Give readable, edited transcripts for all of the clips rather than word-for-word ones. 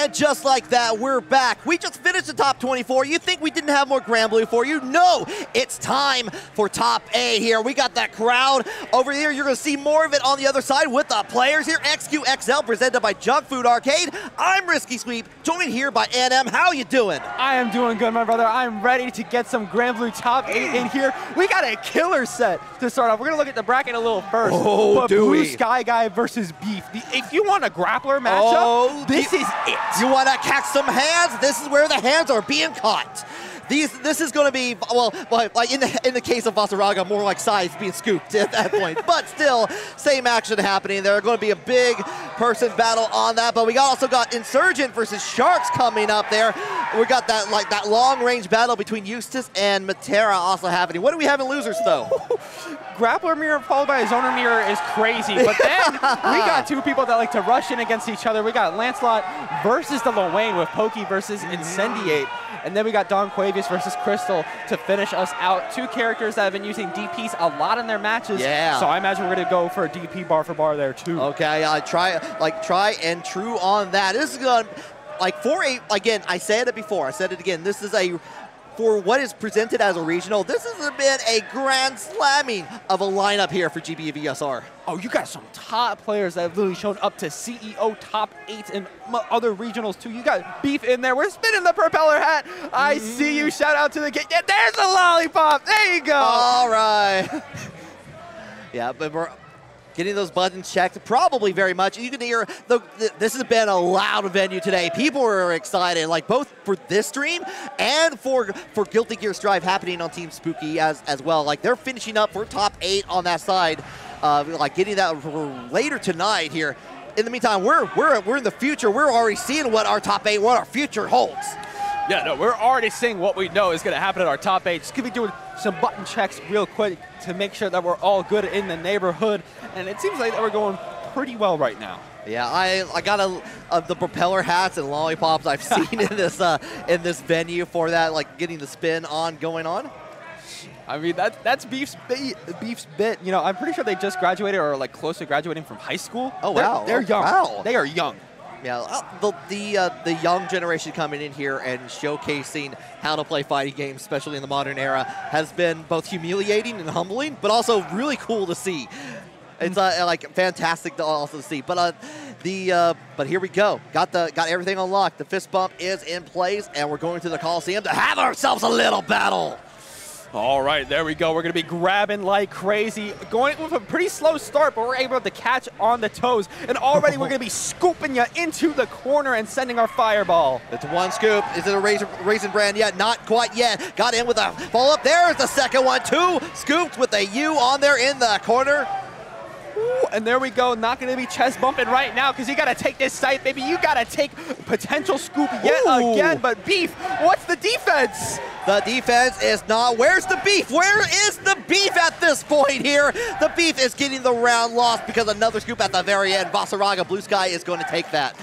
And just like that, we're back. We just finished the top 24. You think we didn't have more Grand Blue for you? No, it's time for top A here. We got that crowd over here. You're gonna see more of it on the other side with the players here. XQXL presented by Junk Food Arcade. I'm Risky Sweep, joined here by NM. How you doing? I am doing good, my brother. I'm ready to get some Grand Blue top 8 in here. We got a killer set to start off. We're gonna look at the bracket a little first. Oh, but Blue Sky Guy versus Beef. If you want a grappler matchup, this is it. You want to catch some hands? This is where the hands are being caught. This is going to be, well, like in the case of Vasaraga, more like sides being scooped at that point. But still, same action happening. There's going to be a big person battle on that. But we also got Insurgent versus Sharks coming up there. We got that long range battle between Eustace and Matera also happening. What do we have in losers though? Grappler mirror followed by a zoner mirror is crazy. But then we got two people that like to rush in against each other. We got Lancelot versus the Lil with Pokey versus Incendiate. And then we got Don Quavius versus Crystal to finish us out. Two characters that have been using DPs a lot in their matches. Yeah. So I imagine we're gonna go for a DP bar for bar there too. Okay, try and true on that. This is gonna, again, I said it before, I said it again. This is for what is presented as a regional, this has been a grand slamming of a lineup here for GBVSR. Oh, you got some top players that have literally shown up to CEO top 8 in other regionals too. You got Beef in there. We're spinning the propeller hat. I see you. Shout out to the kid. Yeah, there's the lollipop. There you go. All right. Yeah, but we're getting those buttons checked probably very much. You can hear, this has been a loud venue today. People are excited, like both for this stream and for Guilty Gear Strive happening on Team Spooky as well. Like they're finishing up for top 8 on that side, like getting that for later tonight here. In the meantime, we're in the future. We're already seeing what our top 8, what our future holds. Yeah, no, we're already seeing what we know is going to happen at our top 8. Just going to be doing some button checks real quick to make sure that we're all good in the neighborhood. And it seems like that we're going pretty well right now. Yeah, I got the propeller hats and lollipops I've seen in this venue for that, like getting the spin going on. I mean, that's Beef's bit. You know, I'm pretty sure they just graduated or like close to graduating from high school. Oh, wow. They're young. Wow. They are young. Yeah, the young generation coming in here and showcasing how to play fighting games, especially in the modern era, has been both humiliating and humbling, but also really cool to see. It's like fantastic to also see. But but here we go. Got everything unlocked. The fist bump is in place, and we're going to the Coliseum to have ourselves a little battle. All right, there we go. We're going to be grabbing like crazy. Going with a pretty slow start, but we're able to catch on the toes. And already we're going to be scooping you into the corner and sending our fireball. It's one scoop. Is it a Raisin Brand yet? Not quite yet. Got in with a follow-up. There's the second one. Two scooped with a U on there in the corner. Ooh, and there we go. Not going to be chest bumping right now because you got to take this site, baby. You got to take potential scoop yet again. But Beef, what's the defense? The defense is not. Where's the Beef? Where is the Beef at this point here? The Beef is getting the round lost because another scoop at the very end. Vasaraga, Blue Sky is going to take that.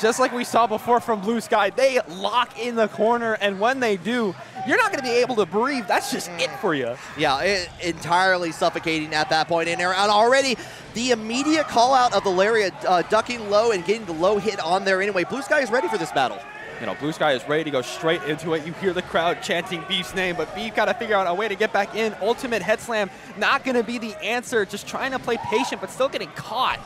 Just like we saw before from Blue Sky, they lock in the corner, and when they do, you're not going to be able to breathe. That's just it for you. Yeah, entirely suffocating at that point in there. And already the immediate call out of the Lariat ducking low and getting the low hit on there anyway. Blue Sky is ready for this battle. You know, Blue Sky is ready to go straight into it. You hear the crowd chanting Beef's name, but Beef got to figure out a way to get back in. Ultimate head slam, not going to be the answer. Just trying to play patient, but still getting caught.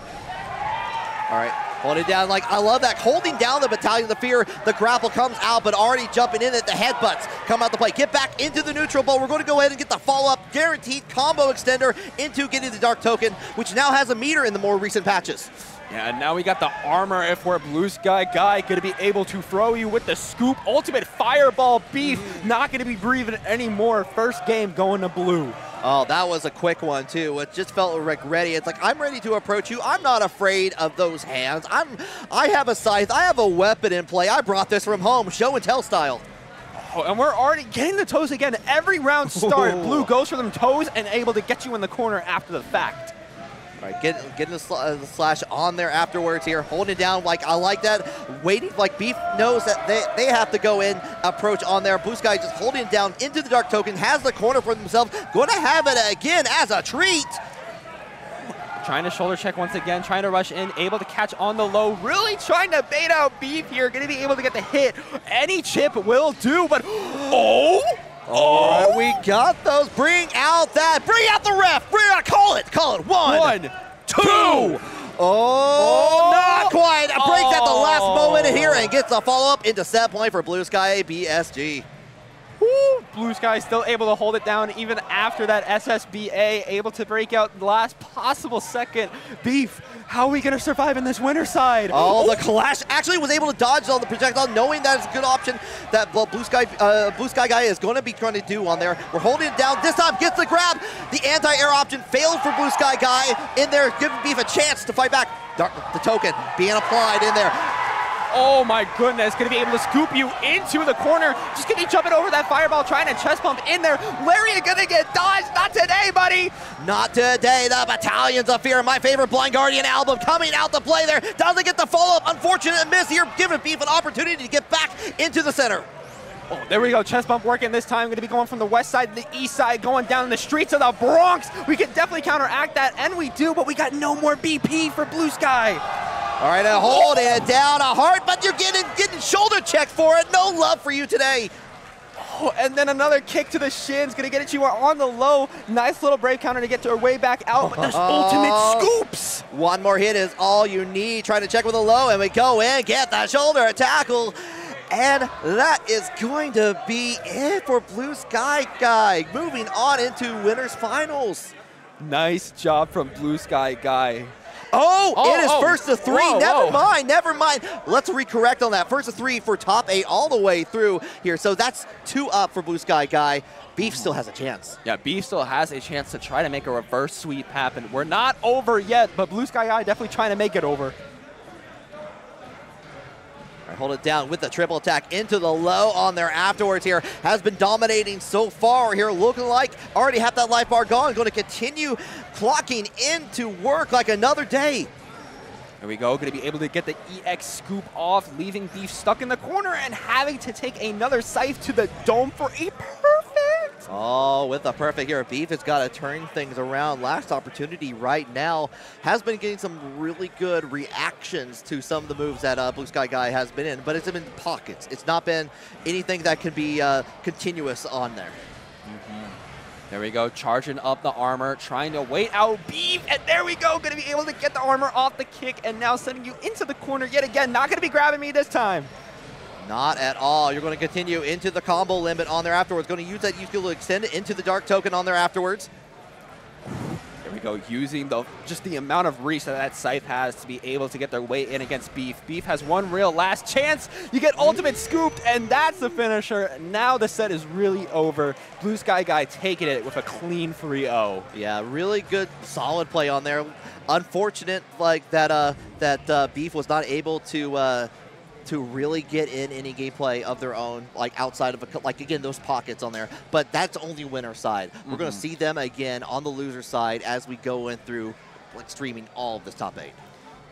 All right, hold it down. Like, I love that. Holding down the Battalion of the Fear. The grapple comes out, but already jumping in at the headbutts come out to play. Get back into the neutral, but we're going to go ahead and get the follow-up guaranteed combo extender into getting the Dark Token, which now has a meter in the more recent patches. Yeah, and now we got the armor if we're Blue Sky Guy going to be able to throw you with the scoop. Ultimate fireball Beef, not going to be breathing anymore. First game going to blue. Oh, that was a quick one, too. It just felt like ready. It's like, I'm ready to approach you. I'm not afraid of those hands. I have a scythe. I have a weapon in play. I brought this from home, show and tell style. Oh, and we're already getting the toes again. Every round start, Blue goes for them toes and able to get you in the corner after the fact. All right, getting the slash on there afterwards here, holding it down. Like, I like that. Waiting, like Beef knows that they have to go in, approach on there. Blue Sky just holding it down into the Dark Token, has the corner for themselves. Going to have it again as a treat. trying to shoulder check once again, trying to rush in, able to catch on the low, really trying to bait out Beef here, going to be able to get the hit. Any chip will do, but oh! All right, we got those. Bring out the ref. Call it. One, two. Oh, not quite. It breaks at the last moment here and gets a follow-up into set point for Blue Sky BSG. Woo! Blue Sky still able to hold it down even after that SSBA, able to break out the last possible second. Beef, how are we going to survive in this winter side? Oh, the Clash actually was able to dodge all the projectile, knowing that it's a good option that Blue Sky guy is going to be trying to do on there. We're holding it down. This time gets the grab. The anti-air option failed for Blue Sky guy in there, giving Beef a chance to fight back. The token being applied in there. Oh my goodness, gonna be able to scoop you into the corner. Just gonna be jumping over that fireball, trying to chest pump in there. Lariat gonna get dodged. Not today, buddy. Not today. The Battalions of Fear, my favorite Blind Guardian album, coming out to play there. Doesn't get the follow-up. Unfortunate miss here, giving Beef an opportunity to get back into the center. Oh, there we go, chest bump working this time. Gonna be going from the west side to the east side, going down the streets of the Bronx. We can definitely counteract that, and we do, but we got no more BP for Blue Sky. All right, hold it down, a heart, but you're getting shoulder checked for it. No love for you today. Oh, and then another kick to the shins, gonna get it you on the low. Nice little brave counter to get her way back out, but there's ultimate scoops. One more hit is all you need. Trying to check with a low, and we go in, get the shoulder tackle. And that is going to be it for Blue Sky Guy. Moving on into winners finals. Nice job from Blue Sky Guy. It is first to three. Whoa. Never mind. Let's recorrect on that. First to three for top 8 all the way through here. So that's 2 up for Blue Sky Guy. Beef still has a chance. Yeah, Beef still has a chance to try to make a reverse sweep happen. We're not over yet, but Blue Sky Guy definitely trying to make it over. Hold it down with the triple attack into the low on there afterwards here. Has been dominating so far here, looking like already have that life bar gone. Going to continue clocking into work like another day. There we go, going to be able to get the EX scoop off, leaving Beef stuck in the corner and having to take another scythe to the dome for a perfect. Oh, with the perfect here, Beef has got to turn things around. Last opportunity right now. Has been getting some really good reactions to some of the moves that Blue Sky Guy has been in, but it's been pockets. It's not been anything that can be continuous on there. There we go, charging up the armor, trying to wait out Beef, and there we go, going to be able to get the armor off the kick, and now sending you into the corner yet again. Not going to be grabbing me this time. Not at all. You're going to continue into the combo limit on there afterwards. Going to use that skill to extend it into the Dark Token on there afterwards. There we go, using just the amount of reach that scythe has to be able to get their way in against Beef. Beef has one real last chance. You get ultimate scooped, and that's the finisher. Now the set is really over. Blue Sky Guy taking it with a clean 3-0. Yeah, really good, solid play on there. Unfortunate, like that Beef was not able to really get in any gameplay of their own, like outside of again those pockets on there. But that's only winner side. We're going to see them again on the loser side as we go in through streaming all of this top 8.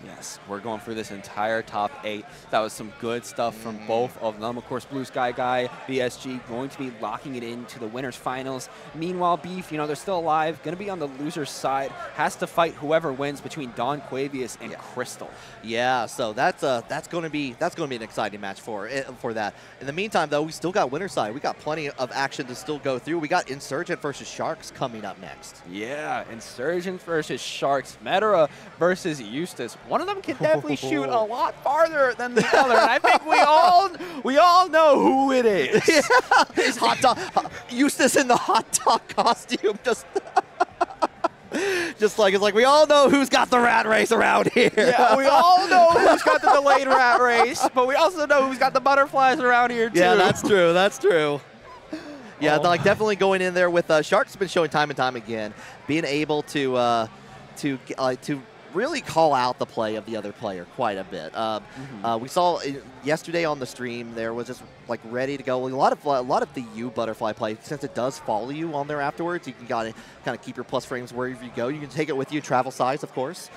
Yes, we're going through this entire top 8. That was some good stuff from both of them. Of course, Blue Sky Guy, BSG, going to be locking it into the winners finals. Meanwhile, Beef, they're still alive, going to be on the loser's side, has to fight whoever wins between Don Quavius and Crystal. Yeah, so that's going to be an exciting match for that. In the meantime, though, we still got winner side. We got plenty of action to still go through. We got Insurgent versus Sharks coming up next. Yeah, Insurgent versus Sharks, Metara versus Eustace. One of them can definitely shoot a lot farther than the other, and I think we all know who it is. Yeah. Hot dog, Eustace in the hot dog costume, just like it's like we all know who's got the rat race around here. Yeah, we all know who's got the delayed rat race, but we also know who's got the butterflies around here too. Yeah, that's true. That's true. Yeah, like definitely going in there with Sharks. Been showing time and time again, being able to really call out the play of the other player quite a bit. We saw yesterday on the stream there was just like ready to go. A lot of the U butterfly play, since it does follow you on there afterwards. You can kind of keep your plus frames wherever you go. You can take it with you, travel size, of course.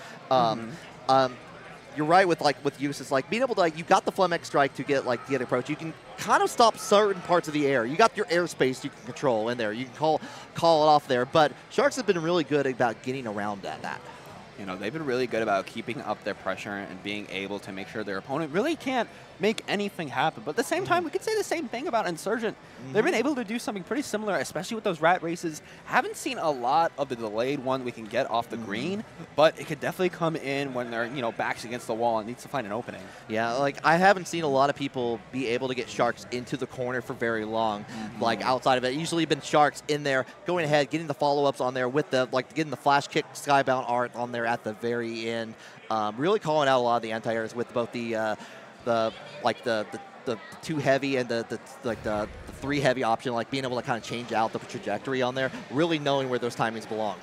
You're right with use. It's like being able to you got the Flemex strike to get the approach. You can kind of stop certain parts of the air. You got your airspace you can control in there. You can call it off there. But Sharks have been really good about getting around that. You know, they've been really good about keeping up their pressure and being able to make sure their opponent really can't make anything happen. But at the same time, we could say the same thing about Insurgent. They've been able to do something pretty similar, especially with those rat races. Haven't seen a lot of the delayed one we can get off the green, but it could definitely come in when they're, you know, backs against the wall and needs to find an opening. Yeah, like I haven't seen a lot of people be able to get Sharks into the corner for very long. Like outside of it, usually been Sharks in there, going ahead, getting the follow-ups on there with the, like getting the flash kick Skybound art on there at the very end. Really calling out a lot of the anti-airs with both the two heavy and the three heavy option, like being able to kind of change out the trajectory on there, really knowing where those timings belong.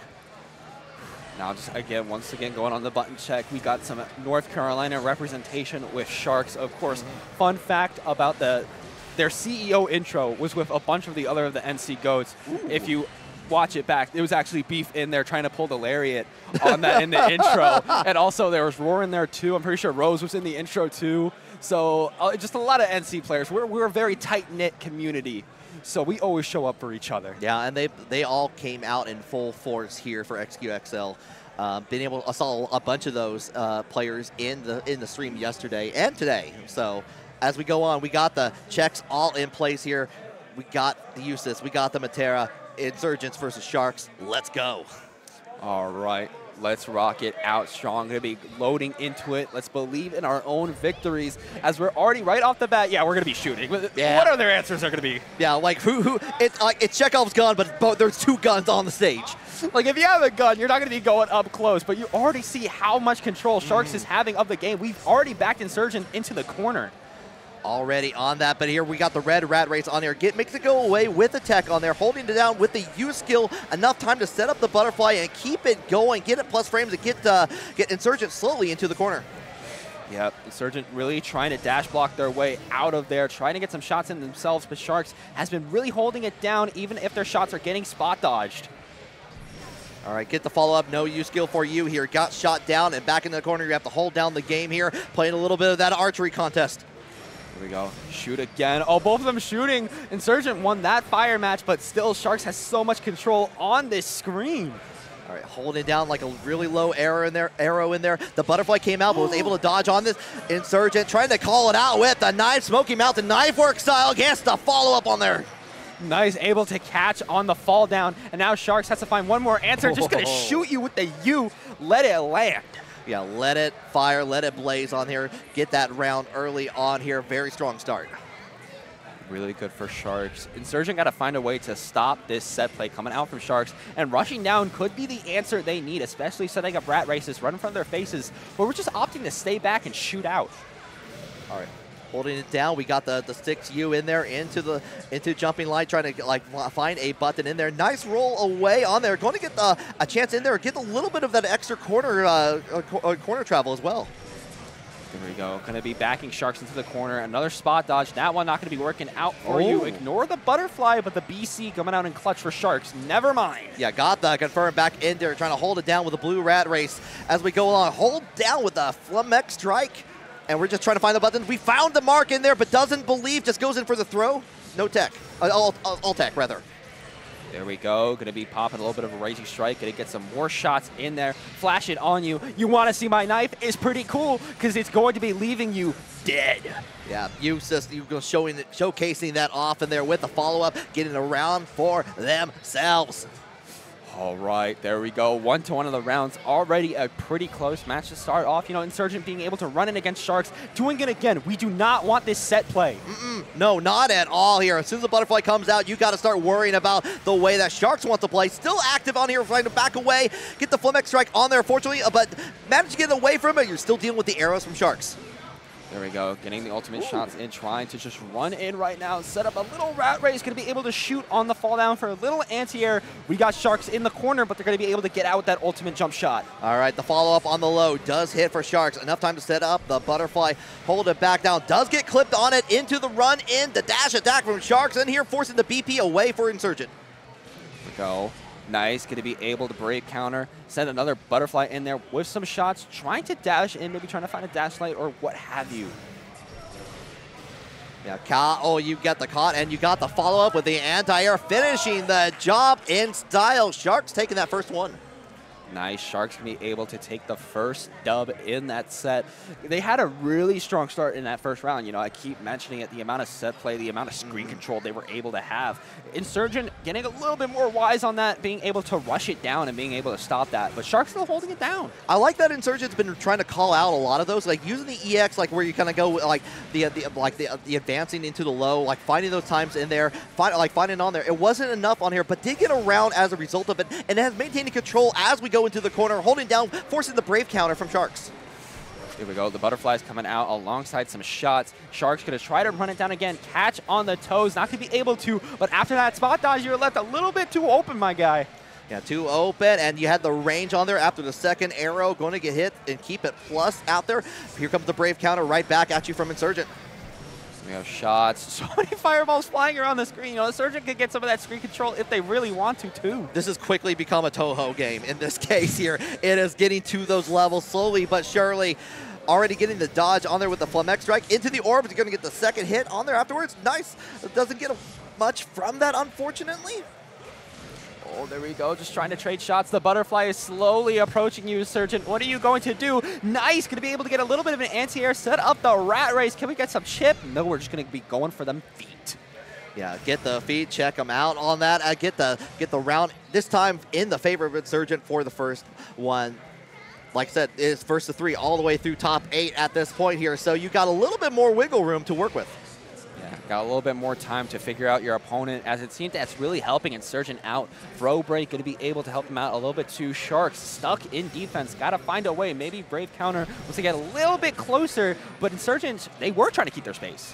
Now, just again, once again, going on the button check, we got some North Carolina representation with Sharks. Of course, fun fact about their CEO intro was with a bunch of the other of the NC GOATs. If you watch it back, it was actually Beef in there trying to pull the lariat on that in the intro. And also there was Roar in there too. I'm pretty sure Rose was in the intro too. So just a lot of NC players. We're a very tight-knit community, so we always show up for each other. Yeah, and they all came out in full force here for XQXL. I saw a bunch of those players in the stream yesterday and today. So as we go on, we got the checks all in place here. We got the Usis, we got the Matera. Insurgents versus Sharks. Let's go. All right. Let's rock it out strong. Going to be loading into it. Let's believe in our own victories as we're already right off the bat. Yeah, we're going to be shooting. Yeah. What other answers are going to be? Yeah, like it's Chekhov's gun, but there's two guns on the stage. Like if you have a gun, you're not going to be going up close, but you already see how much control Sharks is having of the game. We've already backed Insurgent into the corner. Already on that, but here we got the red rat race on there. Makes it go away with the tech on there, holding it down with the U skill. Enough time to set up the butterfly and keep it going. Get it plus frames and get Insurgent slowly into the corner. Yep, Insurgent really trying to dash block their way out of there, trying to get some shots in themselves, but Sharks has been really holding it down even if their shots are getting spot dodged. All right, get the follow-up. No U skill for you here. Got shot down and back in the corner. You have to hold down the game here. Playing a little bit of that archery contest. Here we go. Shoot again. Oh, both of them shooting. Insurgent won that fire match, but still Sharks has so much control on this screen. All right, holding down like a really low arrow in there. The butterfly came out, but was able to dodge on this. Insurgent trying to call it out with the knife, Smoky Mountain knife work style. Gets the follow-up on there. Nice, able to catch on the fall down. And now Sharks has to find one more answer. Just going to shoot you with the U. Let it land. Yeah, let it fire, let it blaze on here. Get that round early on here. Very strong start. Really good for Sharks. Insurgent got to find a way to stop this set play coming out from Sharks, and rushing down could be the answer they need, especially setting up rat races right in front of their faces, but we're just opting to stay back and shoot out. All right. Holding it down, we got the 6U in there into jumping light, trying to like find a button in there. Nice roll away on there. Going to get a chance in there, get a little bit of that extra corner travel as well. There we go. Going to be backing Sharks into the corner. Another spot dodge. That one not going to be working out for you. Ignore the butterfly, but the BC coming out in clutch for Sharks. Never mind. Yeah, got the confirm back in there, trying to hold it down with a blue rat race as we go along. Hold down with the Flamex strike. And we're just trying to find the buttons. We found the mark in there, but doesn't believe, just goes in for the throw. No tech. All tech, rather. There we go. Going to be popping a little bit of a raging strike. Going to get some more shots in there. Flash it on you. You want to see my knife? It's pretty cool because it's going to be leaving you dead. Yeah, showcasing that off in there with the follow-up, getting around for themselves. All right, there we go. 1-1 of the rounds. Already a pretty close match to start off. You know, Insurgent being able to run in against Sharks. Doing it again. We do not want this set play. No, not at all here. As soon as the butterfly comes out, you got to start worrying about the way that Sharks want to play. Still active on here, trying to back away. Get the Flamex strike on there, fortunately, but manage to get away from it. You're still dealing with the arrows from Sharks. There we go, getting the ultimate shots in, trying to just run in right now, set up a little rat race, going to be able to shoot on the fall down for a little anti-air. We got Sharks in the corner, but they're going to be able to get out with that ultimate jump shot. All right, the follow-up on the low does hit for Sharks. Enough time to set up the butterfly, hold it back down, does get clipped on it into the run in, the dash attack from Sharks in here, forcing the BP away for Insurgent. There we go. Nice, going to be able to brave counter, send another butterfly in there with some shots, trying to dash in, maybe trying to find a dash light or what have you. Yeah, you got the caught, and you got the follow-up with the anti-air, finishing the job in style. Sharks taking that first one. Nice. Sharks can be able to take the first dub in that set. They had a really strong start in that first round. You know, I keep mentioning it, the amount of set play, the amount of screen control they were able to have. Insurgent getting a little bit more wise on that, being able to rush it down and being able to stop that. But Sharks still holding it down. I like that Insurgent's been trying to call out a lot of those, like using the EX, like where you kind of go like the advancing into the low, like finding those times in there, finding on there. It wasn't enough on here, but did get around as a result of it, and has maintaining control as we go into the corner, holding down, forcing the Brave counter from Sharks. Here we go. The Butterflies coming out alongside some shots. Sharks going to try to run it down again. Catch on the toes. Not going to be able to, but after that spot dodge, you're left a little bit too open, my guy. Yeah, too open, and you had the range on there after the second arrow. Going to get hit and keep it plus out there. Here comes the Brave counter right back at you from Insurgent. We have shots. So many fireballs flying around the screen. You know, Insurgent could get some of that screen control if they really want to, too. This has quickly become a Toho game in this case here. It is getting to those levels slowly but surely. Already getting the dodge on there with the Flamex strike into the orbs. You're going to get the second hit on there afterwards. Nice. It doesn't get much from that, unfortunately. Oh, there we go. Just trying to trade shots. The Butterfly is slowly approaching you, Surgeon. What are you going to do? Nice. Going to be able to get a little bit of an anti-air, set up the Rat Race. Can we get some chip? No, we're just going to be going for them feet. Yeah, get the feet, check them out on that. Get the round, this time in the favor of Insurgent for the first one. Like I said, it's first to 3 all the way through top 8 at this point here. So you got a little bit more wiggle room to work with. Yeah, got a little bit more time to figure out your opponent, as it seems that's really helping Insurgent out. Throw Break going to be able to help him out a little bit too. Sharks stuck in defense. Got to find a way. Maybe Brave counter was to get a little bit closer, but Insurgents, they were trying to keep their space.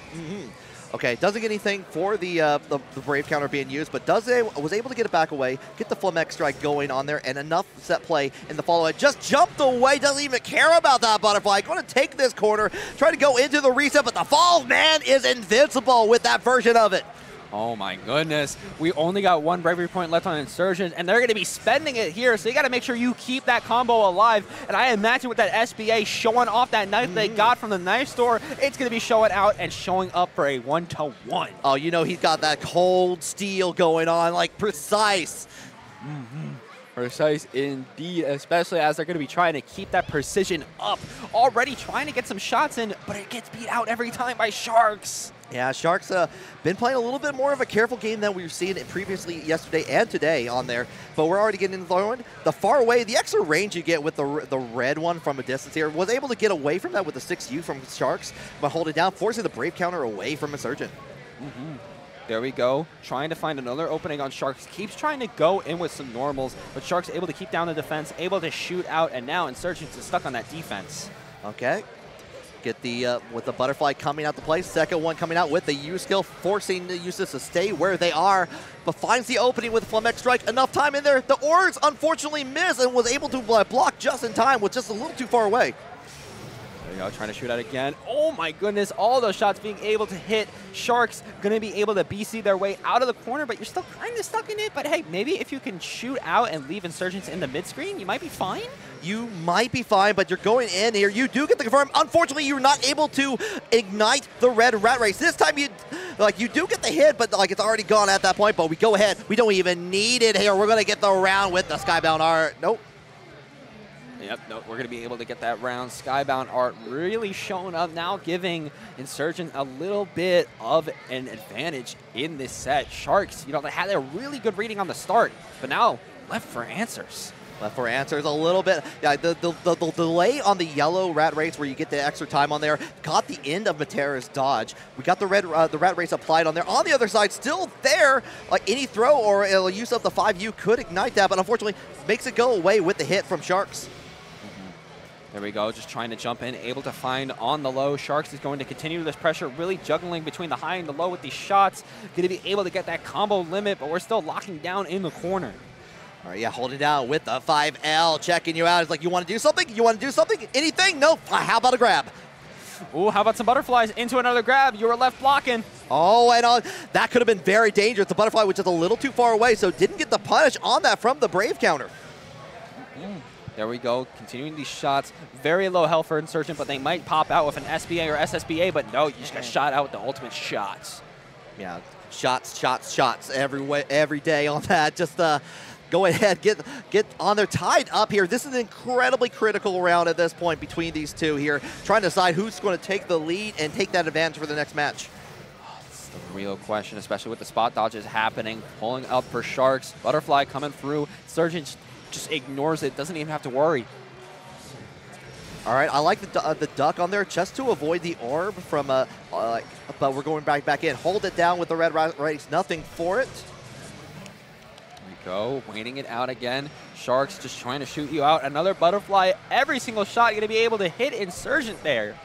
Okay, doesn't get anything for the Brave counter being used, but was able to get it back away, get the Flamex strike going on there, and enough set play in the follow-up. Just jumped away, doesn't even care about that Butterfly. Going to take this corner, try to go into the reset, but the Fall Man is invincible with that version of it. Oh my goodness. We only got one bravery point left on Insurgent, and they're going to be spending it here, so you got to make sure you keep that combo alive. And I imagine with that SBA showing off that knife they got from the knife store, it's going to be showing out and showing up for a 1-to-1. Oh, you know he's got that cold steel going on, like precise. Precise indeed, especially as they're going to be trying to keep that precision up. Already trying to get some shots in, but it gets beat out every time by Sharks. Yeah, Sharks been playing a little bit more of a careful game than we've seen it previously yesterday and today on there, but we're already getting into the far away. The extra range you get with the red one from a distance here was able to get away from that with the 6U from Sharks, but hold it down, forcing the Brave counter away from Insurgent. There we go, trying to find another opening on Sharks. Keeps trying to go in with some normals, but Sharks able to keep down the defense, able to shoot out, and now Insurgents is stuck on that defense. Okay. Get the, with the Butterfly coming out to play, second one coming out with the U-skill, forcing the Usis to stay where they are, but finds the opening with Flamex strike. Enough time in there. The Orbs unfortunately missed and was able to block just in time, with just a little too far away. There you go, trying to shoot out again. Oh my goodness, all those shots being able to hit. Sharks gonna be able to BC their way out of the corner, but you're still kind of stuck in it. But hey, maybe if you can shoot out and leave Insurgents in the mid-screen, you might be fine. You might be fine, but you're going in here. You do get the confirm. Unfortunately, you're not able to ignite the red Rat Race. This time you do get the hit, but like it's already gone at that point. But we go ahead. We don't even need it here. We're gonna get the round with the Skybound Art. Nope. Yep, no, we're going to be able to get that round. Skybound Art really showing up now, giving Insurgent a little bit of an advantage in this set. Sharks, you know, they had a really good reading on the start, but now left for answers. Left for answers a little bit. Yeah, the delay on the yellow Rat Race where you get the extra time on there got the end of Matera's dodge. We got the Rat Race applied on there. On the other side, still there. Like any throw or a use of the 5U could ignite that, but unfortunately makes it go away with the hit from Sharks. There we go, just trying to jump in, able to find on the low. Sharks is going to continue this pressure, really juggling between the high and the low with these shots. Going to be able to get that combo limit, but we're still locking down in the corner. All right, yeah, holding down with the 5L, checking you out. It's like, you want to do something? You want to do something? Anything? Nope. How about a grab? Ooh, how about some Butterflies into another grab? You were left blocking. Oh, and that could have been very dangerous. The Butterfly was just a little too far away, so didn't get the punish on that from the Brave counter. There we go, continuing these shots. Very low health for Insurgent, but they might pop out with an SBA or SSBA, but no, you just got shot out with the ultimate shots. Yeah, shots every day on that. Just go ahead, get on there, tied up here. This is an incredibly critical round at this point between these two here, trying to decide who's going to take the lead and take that advantage for the next match. It's the real question, especially with the spot dodges happening, pulling up for Sharks. Butterfly coming through. Surgeon just ignores it, doesn't even have to worry. All right, I like the duck on there just to avoid the orb from, but we're going back in. Hold it down with the red race, nothing for it. Go, waiting it out again. Sharks just trying to shoot you out. Another butterfly. Every single shot you're going to be able to hit Insurgent there.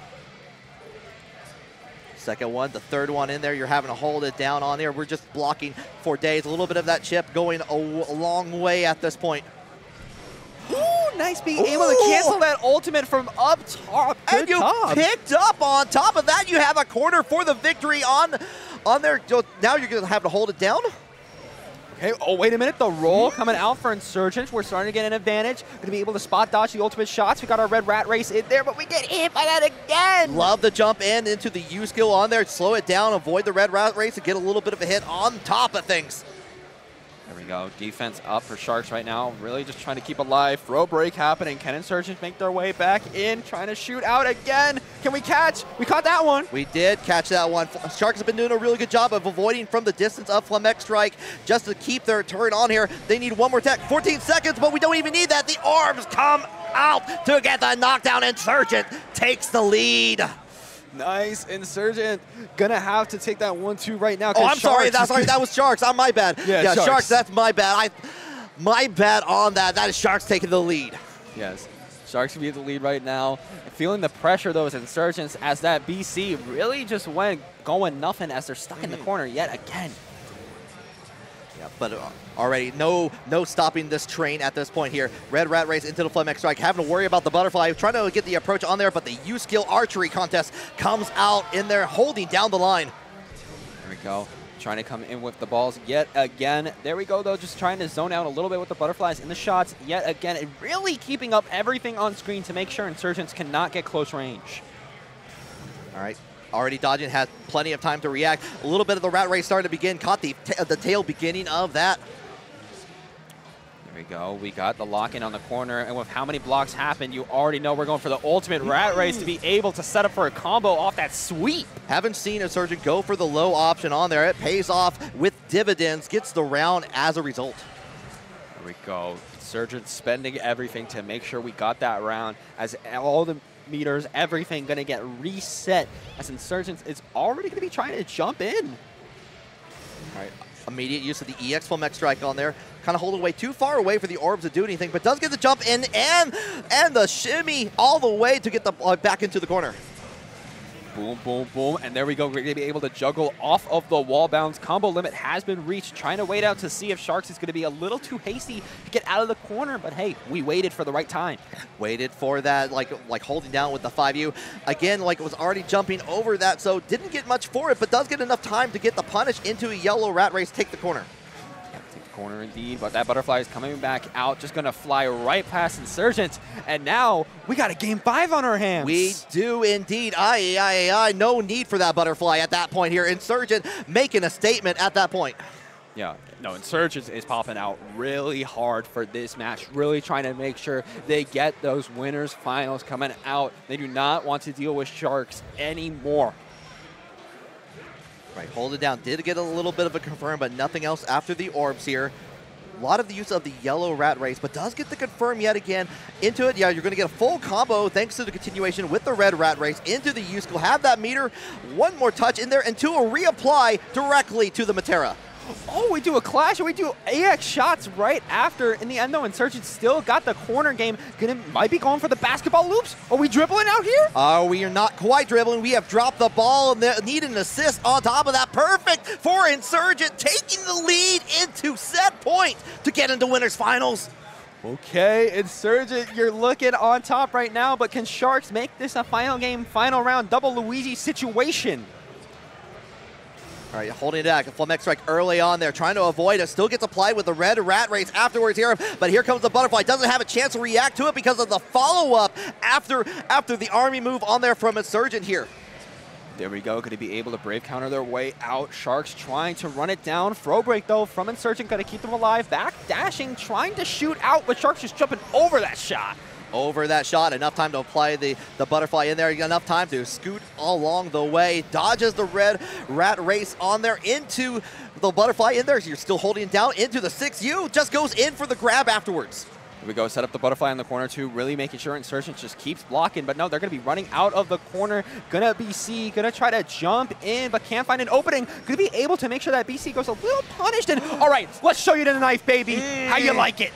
Second one, the third one in there. You're having to hold it down on there. We're just blocking for days. A little bit of that chip going a long way at this point. Ooh, nice being able to cancel that ultimate from up top. And you picked up on top of that. You have a corner for the victory on there. Now you're going to have to hold it down. Okay, oh, wait a minute. The roll coming out for Insurgents. We're starting to get an advantage. Going to be able to spot dodge the ultimate shots. We got our red rat race in there, but we get hit by that again. Love the jump in into the U skill on there. Slow it down, avoid the red rat race, and get a little bit of a hit on top of things. There we go. Defense up for Sharks right now. Really just trying to keep alive. Throw break happening. Can Insurgents make their way back in? Trying to shoot out again. Can we catch? We caught that one. We did catch that one. Sharks have been doing a really good job of avoiding from the distance of Flamex Strike just to keep their turret on here. They need one more tech. 14 seconds, but we don't even need that. The orbs come out to get the knockdown. Insurgent takes the lead. Nice. Insurgent gonna have to take that 1-2 right now. Oh, I'm sorry. That was Sharks. My bad. Yeah, Sharks. That's my bad. My bad on that. That is Sharks taking the lead. Yes. Sharks will be in the lead right now. Feeling the pressure, though, as Insurgents, as that BC really just went going nothing as they're stuck in the corner yet again. Yeah, but already no stopping this train at this point here. Red rat race into the Flamex Strike, having to worry about the butterfly, trying to get the approach on there, but the U-Skill archery contest comes out in there, holding down the line. There we go. Trying to come in with the balls yet again. There we go, though, just trying to zone out a little bit with the butterflies in the shots yet again, and really keeping up everything on screen to make sure Insurgents cannot get close range. All right. Already dodging, has plenty of time to react. A little bit of the rat race starting to begin. Caught the tail beginning of that. There we go. We got the lock-in on the corner, and with how many blocks happen, you already know we're going for the ultimate rat race to be able to set up for a combo off that sweep. Haven't seen Insurgent go for the low option on there. It pays off with dividends, gets the round as a result. There we go. Insurgent spending everything to make sure we got that round, as all the meters, everything going to get reset as Insurgents is already going to be trying to jump in. All right, immediate use of the EX Flamex Strike on there. Kind of holding away too far away for the orbs to do anything, but does get the jump in and the shimmy all the way to get the back into the corner. Boom, boom, boom, and there we go. We're going to be able to juggle off of the wall bounce. Combo limit has been reached. Trying to wait out to see if Sharks is going to be a little too hasty to get out of the corner, but hey, we waited for the right time. Waited for that, like holding down with the 5U. Again, like it was already jumping over that, so didn't get much for it, but does get enough time to get the punish into a yellow rat race, take the corner. Corner indeed, but that butterfly is coming back out, just gonna fly right past Insurgents, and now we got a game 5 on our hands. We do indeed. No need for that butterfly at that point here. Insurgent making a statement at that point. Yeah, no, Insurgents is popping out really hard for this match, really trying to make sure they get those winners finals coming out. They do not want to deal with Sharks anymore. Right, hold it down. Did get a little bit of a confirm, but nothing else after the orbs here. A lot of the use of the yellow rat race, but does get the confirm yet again into it. Yeah, you're going to get a full combo thanks to the continuation with the red rat race into the U-Skill. Have that meter, one more touch in there, and two will reapply directly to the Matera. Oh, we do a clash, and we do AX shots right after. In the end, though, Insurgents still got the corner game. Might be going for the basketball loops. Are we dribbling out here? We are not quite dribbling. We have dropped the ball and need an assist on top of that. Perfect for Insurgent, taking the lead into set point to get into winners finals. Okay, Insurgent, you're looking on top right now, but can Sharks make this a final game, final round, double Luigi situation? All right, holding it back. Flamex Strike early on there, trying to avoid it. Still gets applied with the red rat race afterwards here, but here comes the butterfly. Doesn't have a chance to react to it because of the follow-up after the army move on there from Insurgent here. There we go, going to be able to Brave counter their way out. Sharks trying to run it down. Throw break, though, from Insurgent, going to keep them alive. Back dashing, trying to shoot out, but Sharks just jumping over that shot. Over that shot, enough time to apply the butterfly in there, enough time to scoot along the way, dodges the red rat race on there into the butterfly in there. You're still holding it down into the 6U, just goes in for the grab afterwards. Here we go, set up the butterfly in the corner too, really making sure Insurgent just keeps blocking, but no, they're going to be running out of the corner. Gonna BC, gonna try to jump in, but can't find an opening. Gonna be able to make sure that BC goes a little punished, and all right, let's show you the knife, baby. How you like it?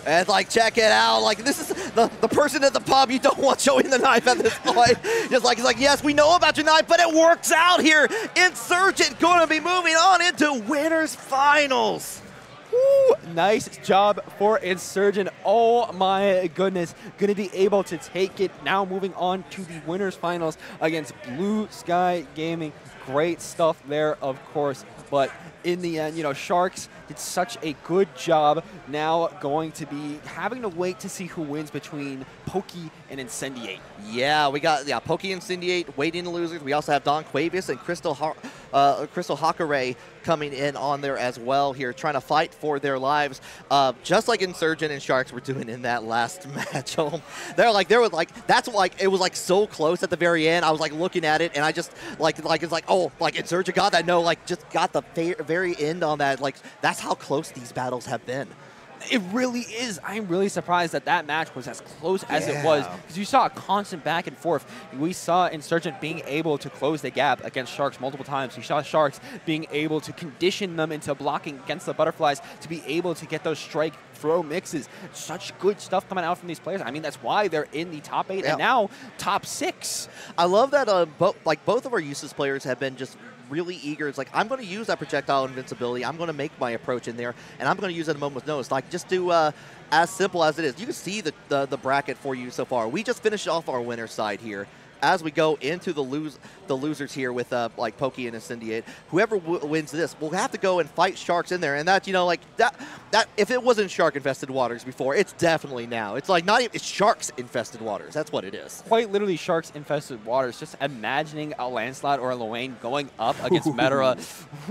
And like, check it out. Like, this is the person at the pub you don't want showing the knife at this point. Just like, it's like, yes, we know about your knife, but it works out here. Insurgent going to be moving on into winners finals. Woo, nice job for Insurgent. Oh my goodness. Going to be able to take it. Now moving on to the winners finals against Blue Sky Gaming. Great stuff there, of course. But in the end, you know, Sharks did such a good job. Now going to be having to wait to see who wins between Pokey and Incendiate. Yeah, we got Pokey and Incendiate waiting the losers. We also have Don Quavius and Crystal Hakare coming in on there as well here, trying to fight for their lives, just like Insurgent and Sharks were doing in that last match. That's like, it was like so close at the very end. I was like looking at it, and I just it's like, oh, like Insurgent got that. No, like just got the very end on that. Like, that's how close these battles have been. It really is. I'm really surprised that that match was as close as it was, because you saw a constant back and forth. We saw Insurgent being able to close the gap against Sharks multiple times. We saw Sharks being able to condition them into blocking against the Butterflies to be able to get those strike throw mixes. Such good stuff coming out from these players. I mean, that's why they're in the top 8 and now top 6. I love that both of our useless players have been just really eager. It's like, I'm going to use that projectile invincibility. I'm going to make my approach in there, and I'm going to use it at a moment's notice. Like, just do as simple as it is. You can see the bracket for you so far. We just finished off our winner side here. As we go into the losers here with like Pokey and Incendiate, whoever wins this will have to go and fight Sharks in there, and that, you know, like that if it wasn't shark infested waters before, it's definitely now. It's like, not even, it's Sharks infested waters. That's what it is. Quite literally Sharks infested waters. Just imagining a Lancelot or a Lorraine going up against Metara.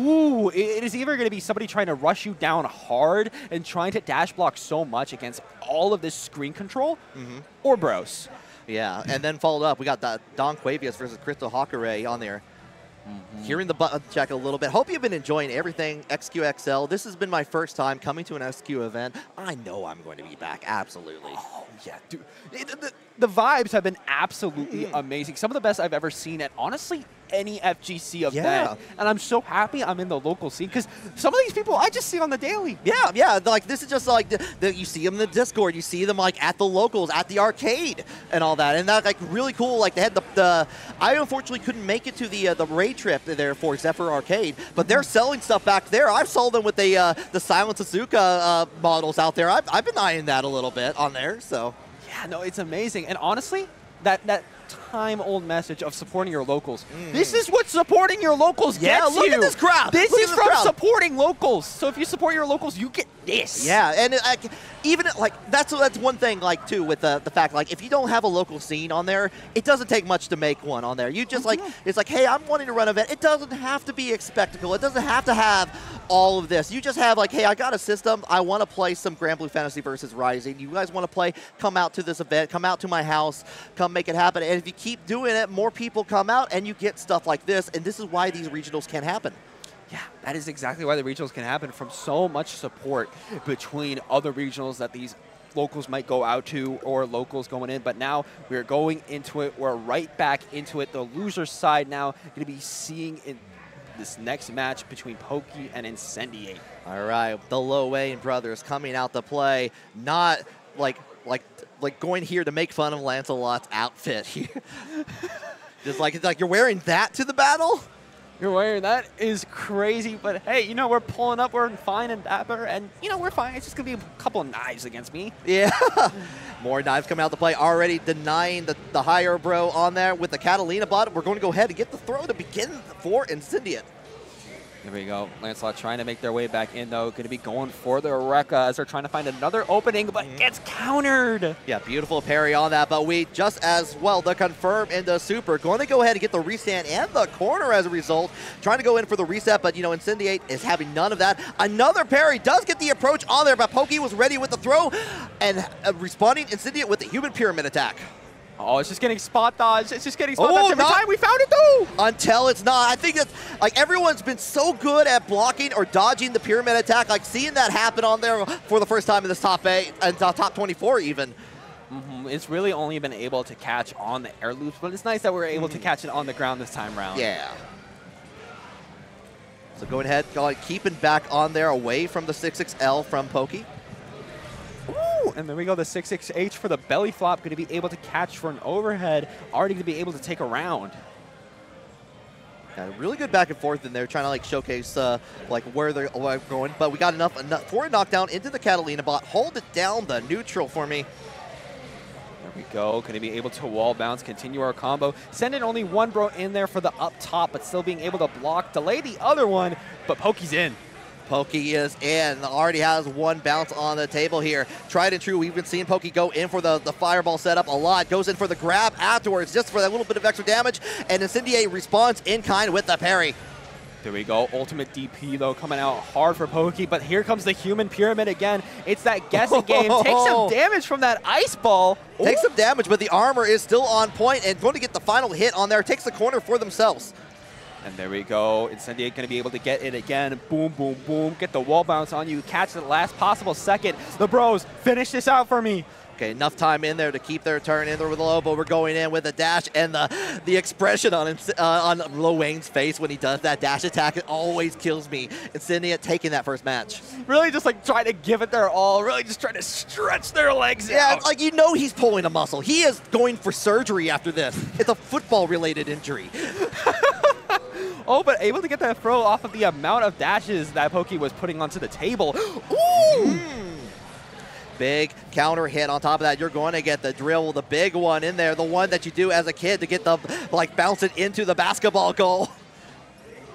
Ooh, it is either going to be somebody trying to rush you down hard and trying to dash block so much against all of this screen control, or Bros. Yeah, and then followed up, we got Don Quavius versus Crystal Hakare on there. Hearing the button check a little bit. Hope you've been enjoying everything XQXL. This has been my first time coming to an SQ event. I know I'm going to be back, absolutely. Oh, yeah, dude. The vibes have been absolutely amazing. Some of the best I've ever seen at, honestly, any FGC event. And I'm so happy I'm in the local scene, because some of these people I just see on the daily. Yeah, like, this is just like, you see them in the Discord, you see them like at the locals, at the arcade, and all that. And that's like really cool. Like, they had I unfortunately couldn't make it to the raid trip there for Zephyr Arcade, but they're selling stuff back there. I've sold them with the Silent Asuka models out there. I've been eyeing that a little bit on there, so. Yeah, no, it's amazing. And honestly, that time-old message of supporting your locals. This is what supporting your locals gets you. Look at this crowd. This is from supporting locals. So if you support your locals, you get this. Yeah, and even like that's one thing, like, too, with the fact, like, if you don't have a local scene on there, it doesn't take much to make one on there. You just like, it's like, hey, I'm wanting to run an event. It doesn't have to be a spectacle. It doesn't have to have all of this. You just have like, hey, I got a system. I want to play some Grand Blue Fantasy versus Rising. You guys want to play? Come out to this event. Come out to my house. Come make it happen. And if you keep doing it, more people come out, and you get stuff like this. And this is why these regionals can happen. Yeah, that is exactly why the regionals can happen, from so much support between other regionals that these locals might go out to, or locals going in. But now we're going into it. We're right back into it. The loser side now going to be seeing in this next match between Pokey and Incendiate. All right, the Lo Wayne brothers coming out to play, not like going here to make fun of Lancelot's outfit here. Just like, it's like, you're wearing that to the battle? You're wearing that is crazy, but hey, you know, we're pulling up, we're fine and dapper, and you know, we're fine. It's just gonna be a couple of knives against me. Yeah. More knives coming out to play, already denying the higher bro on there with the Catalina bot. We're going to go ahead and get the throw to begin for Incendiate. There we go. Lancelot trying to make their way back in, though. Going to be going for the Rekka as they're trying to find another opening, but gets countered. Yeah, beautiful parry on that, but we just as well, the confirm into super. Going to go ahead and get the restand and the corner as a result. Trying to go in for the reset, but, you know, Incendiate is having none of that. Another parry does get the approach on there, but Pokey was ready with the throw and responding Incendiate with the human pyramid attack. Oh, it's just getting spot dodge. It's just getting spot dodge every time. We found it, though. Until it's not. I think that's, like, everyone's been so good at blocking or dodging the pyramid attack. Like, seeing that happen on there for the first time in this top 8, and top 24 even. It's really only been able to catch on the air loops, but it's nice that we're able to catch it on the ground this time around. Yeah. So going ahead, keeping back on there away from the 6-6L from Pokey. Ooh, and there we go, the 6-6H for the belly flop, going to be able to catch for an overhead, already going to be able to take a round. Yeah, really good back and forth in there, trying to like showcase like where they're going. But we got enough for a knockdown into the Catalina bot. Hold it down, the neutral for me. There we go, going to be able to wall bounce, continue our combo. Send in only one bro in there for the up top, but still being able to block, delay the other one, but Pokey's in. Pokey is in, already has one bounce on the table here. Tried and true, we've been seeing Pokey go in for the fireball setup a lot. Goes in for the grab afterwards just for that little bit of extra damage, and Incendiate responds in kind with the parry. There we go, ultimate DP though coming out hard for Pokey, but here comes the human pyramid again. It's that guessing game. Takes some damage from that ice ball. Takes some damage, but the armor is still on point and going to get the final hit on there. Takes the corner for themselves. And there we go. Incendiate going to be able to get it again. Boom, boom, boom. Get the wall bounce on you. Catch the last possible second. The bros, finish this out for me. Okay, enough time in there to keep their turn in there with the low, but we're going in with a dash, and the expression on Lo Wayne's face when he does that dash attack, it always kills me. Incendiate taking that first match. Really just like trying to give it their all. Really just trying to stretch their legs out. Yeah, like you know he's pulling a muscle. He is going for surgery after this. It's a football-related injury. Oh, but able to get that throw off of the amount of dashes that Pokey was putting onto the table. Ooh! Big counter hit on top of that. You're going to get the drill, the big one in there, the one that you do as a kid to get the, like, bounce it into the basketball goal.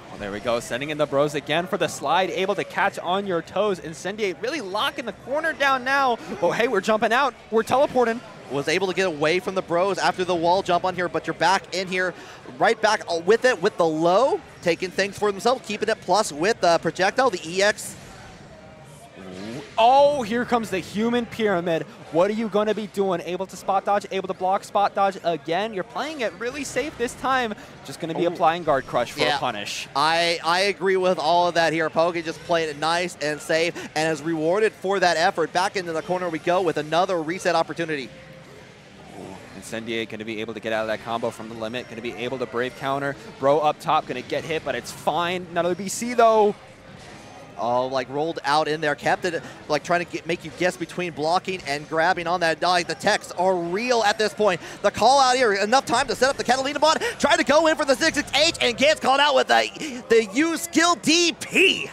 Well, there we go, sending in the bros again for the slide, able to catch on your toes. Incendiate really locking the corner down now. Oh, hey, we're jumping out. We're teleporting. Was able to get away from the bros after the wall jump on here, but you're back in here, right back with it, with the low, taking things for themselves, keeping it plus with the projectile, the EX. Oh, here comes the human pyramid. What are you going to be doing? Able to spot dodge, able to block, spot dodge again. You're playing it really safe this time. Just going to be applying guard crush for a punish. I agree with all of that here. Pokey just playing it nice and safe and is rewarded for that effort. Back into the corner we go with another reset opportunity. Incendiate going to be able to get out of that combo from the limit. Going to be able to brave counter. Bro up top going to get hit, but it's fine. Another BC though. Oh, like rolled out in there, kept it, like trying to make you guess between blocking and grabbing on that. Like the techs are real at this point. The call out here, enough time to set up the Catalina bot, try to go in for the 6-6H and gets called out with the U skill DP.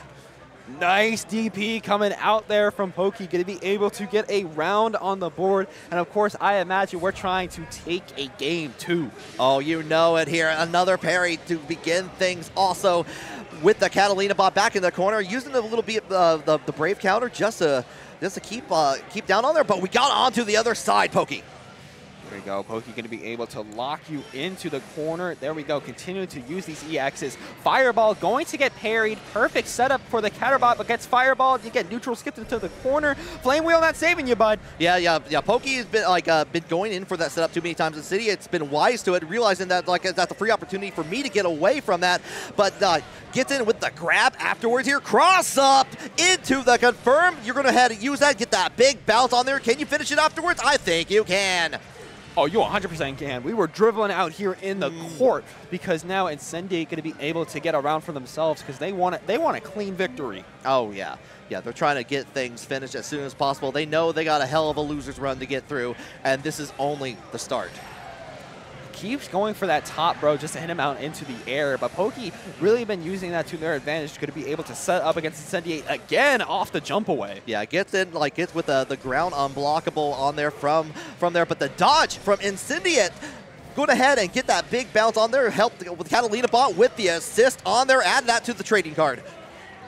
Nice DP coming out there from Pokey, going to be able to get a round on the board. And of course, I imagine we're trying to take a game too. Oh, you know it here. Another parry to begin things also with the Catalina bot back in the corner, using a little bit the brave counter just to keep down on there. But we got onto the other side, Pokey. There we go. Pokey going to be able to lock you into the corner. There we go. Continuing to use these EXs. Fireball going to get parried. Perfect setup for the Catterbot, but gets fireballed. You get neutral skipped into the corner. Flame Wheel not saving you, bud. Yeah. Pokey has been going in for that setup too many times in the city. It's been wise to it, realizing that that's a free opportunity for me to get away from that. But gets in with the grab afterwards here. Cross up into the confirm. You're going to have to use that. Get that big bounce on there. Can you finish it afterwards? I think you can. Oh, you 100% can. We were dribbling out here in the court because now Incendiate going to be able to get around for themselves because they want a clean victory. Oh, yeah. Yeah, they're trying to get things finished as soon as possible. They know they got a hell of a loser's run to get through, and this is only the start. Keeps going for that top, bro, just to hit him out into the air. But Pokey really been using that to their advantage. Going to be able to set up against Incendiate again off the jump away. Yeah, gets in, gets with the ground unblockable on there from there. But the dodge from Incendiate go ahead and get that big bounce on there. Help with Catalina Bot with the assist on there. Add that to the trading card.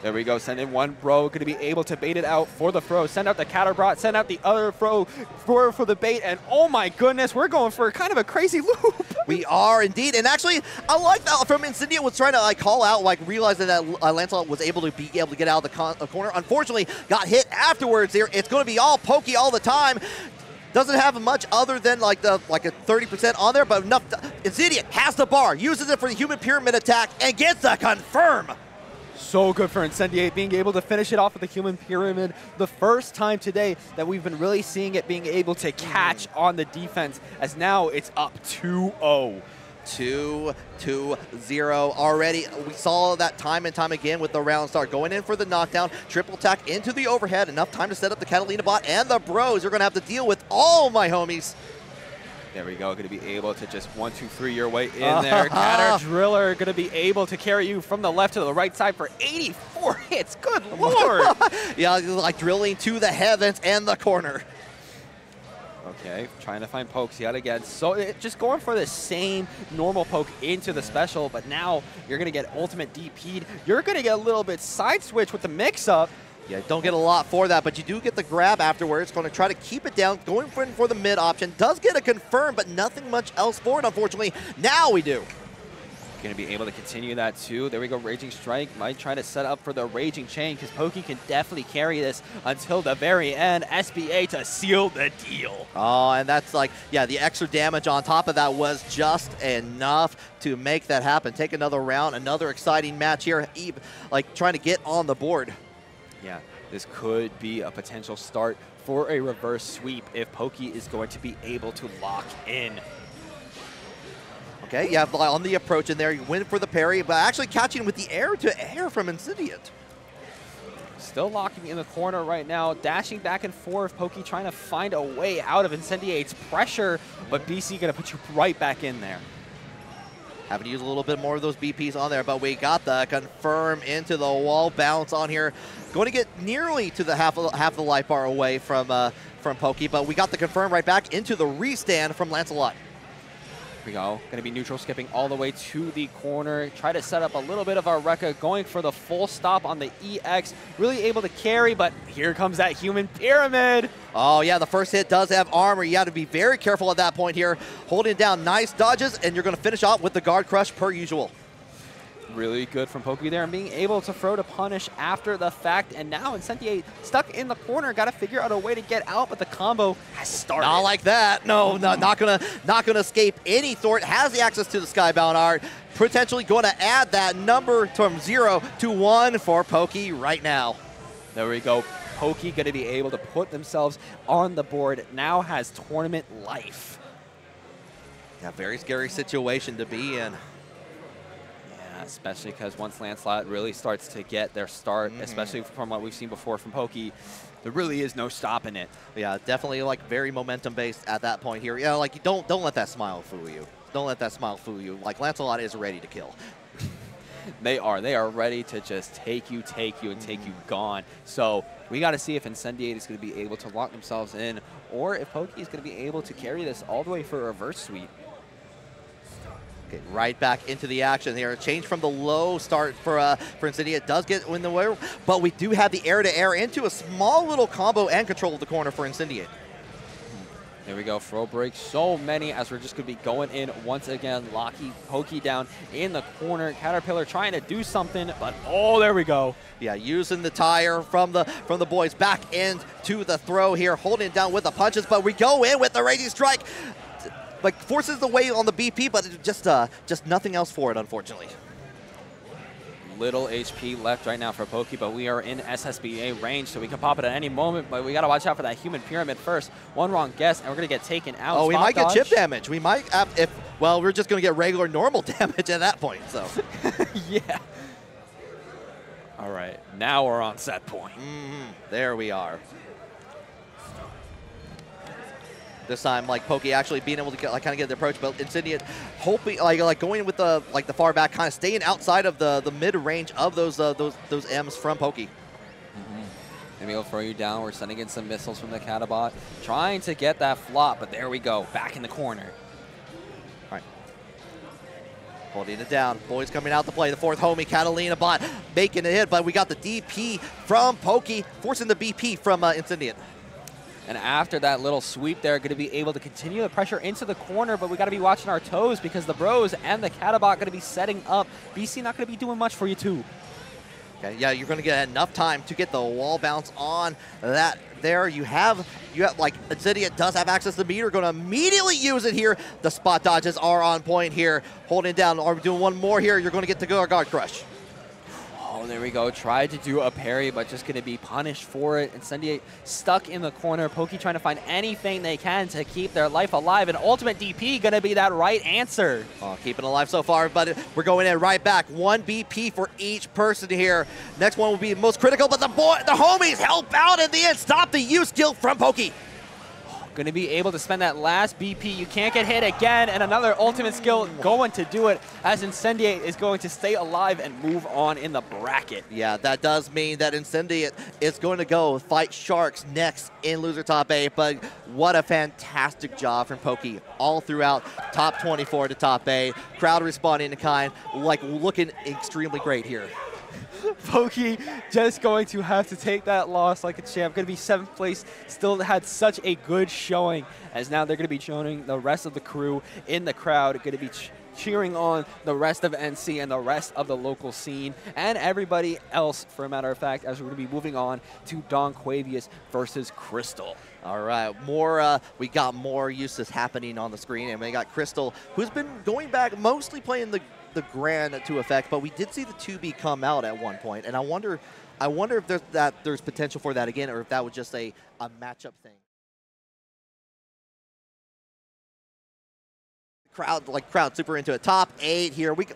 There we go. Send in one bro. Going to be able to bait it out for the throw. Send out the Catterbot. Send out the other throw for the bait. And oh my goodness, we're going for kind of a crazy loop. We are indeed. And actually, I like that from Incendia was trying to like call out, like realizing that Lancelot was able to get out of the corner. Unfortunately, got hit afterwards here. It's going to be all pokey all the time. Doesn't have much other than like a 30% on there, but enough. Incendia has the bar, uses it for the human pyramid attack, and gets a confirm. So good for Incendiate, being able to finish it off with the human pyramid. The first time today that we've been really seeing it being able to catch on the defense, as now it's up 2-0. 2-0 already. We saw that time and time again with the round start. Going in for the knockdown, triple attack into the overhead. Enough time to set up the Catalina Bot and the bros. You're going to have to deal with all my homies. There we go. Going to be able to just 1, 2, 3 your way in there. Catter Driller going to be able to carry you from the left to the right side for 84 hits. Good lord. Yeah, like drilling to the heavens and the corner. Okay, trying to find pokes yet again. So just going for the same normal poke into the special, but now you're going to get ultimate DP'd. You're going to get a little bit side switch with the mix-up. Yeah, don't get a lot for that, but you do get the grab afterwards. Going to try to keep it down, going for the mid option. Does get a confirm, but nothing much else for it, unfortunately. Now we do. Going to be able to continue that too. There we go, Raging Strike. Might try to set up for the Raging Chain because Pokey can definitely carry this until the very end. SBA to seal the deal. Oh, and that's like, yeah, the extra damage on top of that was just enough to make that happen. Take another round, another exciting match here, like trying to get on the board. Yeah, this could be a potential start for a reverse sweep if Pokey is going to be able to lock in. Okay, you have on the approach in there, you win for the parry, but actually catching with the air-to-air from Incendiate. Still locking in the corner right now, dashing back and forth. Pokey trying to find a way out of Incendiate's pressure, but BC going to put you right back in there. Having to use a little bit more of those BPs on there, but we got the confirm into the wall bounce on here. Going to get nearly to the half the life bar away from Pokey, but we got the confirm right back into the restand from Lancelot. Here we go. Going to be neutral skipping all the way to the corner. Try to set up a little bit of our Rekka, going for the full stop on the EX. Really able to carry, but here comes that human pyramid. Oh yeah, the first hit does have armor. You have to be very careful at that point here. Holding down nice dodges, and you're going to finish off with the guard crush per usual. Really good from Pokey there, and being able to throw to punish after the fact. And now Incendiate stuck in the corner, got to figure out a way to get out, but the combo has started. Not like that. No, not gonna escape any sort. Has the access to the Skybound Art. Potentially going to add that number from 0 to 1 for Pokey right now. There we go. Pokey going to be able to put themselves on the board. Now has tournament life. Yeah, very scary situation to be in. Especially because once Lancelot really starts to get their start, especially from what we've seen before from Pokey, there really is no stopping it. Yeah, definitely like very momentum based at that point here. Yeah, like you don't let that smile fool you. Don't let that smile fool you. Like Lancelot is ready to kill. They are ready to just take you, and take you gone. So we got to see if Incendiate is going to be able to lock themselves in, or if Pokey is going to be able to carry this all the way for a reverse sweep. Okay, right back into the action here. A change from the low start for Incendiate. It does get in the way, but we do have the air-to-air into a small little combo and control of the corner for Incendiate. There we go, throw break. So many as we're just going to be going in once again. Locking Pokey down in the corner. Caterpillar trying to do something, but oh, there we go. Yeah, using the tire from the boys back into the throw here, holding it down with the punches, but we go in with the Raging Strike. Like forces the weight on the BP, but just nothing else for it, unfortunately. Little HP left right now for Pokey, but we are in SSBA range, so we can pop it at any moment, but we got to watch out for that human pyramid first. One wrong guess, and we're going to get taken out. Oh, we might get chip damage. We might, well, we're just going to get regular normal damage at that point, so. Yeah. All right, now we're on set point. There we are. This time, like Pokey actually being able to get, like, kind of get the approach, but Incendiate hoping, like going with the the far back, kind of staying outside of the mid range of those M's from Pokey. Maybe he'll throw you down. We're sending in some missiles from the Catterbot, trying to get that flop, but there we go, back in the corner. All right, Holding it down. Boys coming out to play. The fourth homie, Catalina bot, making a hit, but we got the DP from Pokey, forcing the BP from Incendiate. And after that little sweep, they're going to be able to continue the pressure into the corner, but we got to be watching our toes because the Bros and the Catabot going to be setting up. BC not going to be doing much for you too. Okay, yeah, you're going to get enough time to get the wall bounce on that there. You have like, Incendiate does have access to the meter, going to immediately use it here. The spot dodges are on point here. Holding down, are we doing one more here? You're going to get the guard crush. Oh, there we go. Tried to do a parry, but just going to be punished for it. Incendiate stuck in the corner. Pokey trying to find anything they can to keep their life alive. And ultimate DP going to be that right answer. Oh, keeping alive so far, but we're going in right back. 1 BP for each person here. Next one will be most critical, but the homies help out in the end. Stop the use skill from Pokey. Going to be able to spend that last BP. You can't get hit again, and another ultimate skill going to do it as Incendiate is going to stay alive and move on in the bracket. Yeah, that does mean that Incendiate is going to go fight Sharks next in loser top 8, but what a fantastic job from Pokey all throughout top 24 to top 8. Crowd responding in kind, like looking extremely great here. Pokey just going to have to take that loss like a champ. Going to be 7th place. Still had such a good showing, as now they're going to be joining the rest of the crew in the crowd. Going to be cheering on the rest of NC and the rest of the local scene and everybody else, for a matter of fact, as we're going to be moving on to Don Quavius versus Crystal. All right, we got more uses happening on the screen, and we got Crystal, who's been going back, mostly playing the Grand to effect, but we did see the 2B come out at one point, and I wonder if there's potential for that again, or if that was just a matchup thing. Crowd super into it. Top 8 here. We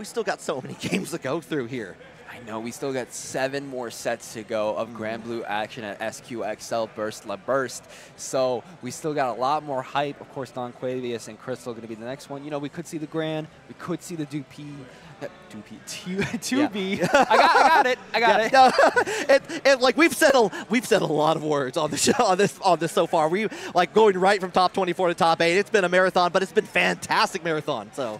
still got so many games to go through here. I know, we still got 7 more sets to go of Grand Blue action at SQXL Burst La Burst. So we still got a lot more hype. Of course, Don Quavius and Crystal going to be the next one. You know, we could see the Grand, we could see the 2B. Yeah. I got it. No, like we've said a lot of words on the show on this so far. We like going right from top 24 to top 8. It's been a marathon, but it's been fantastic marathon. So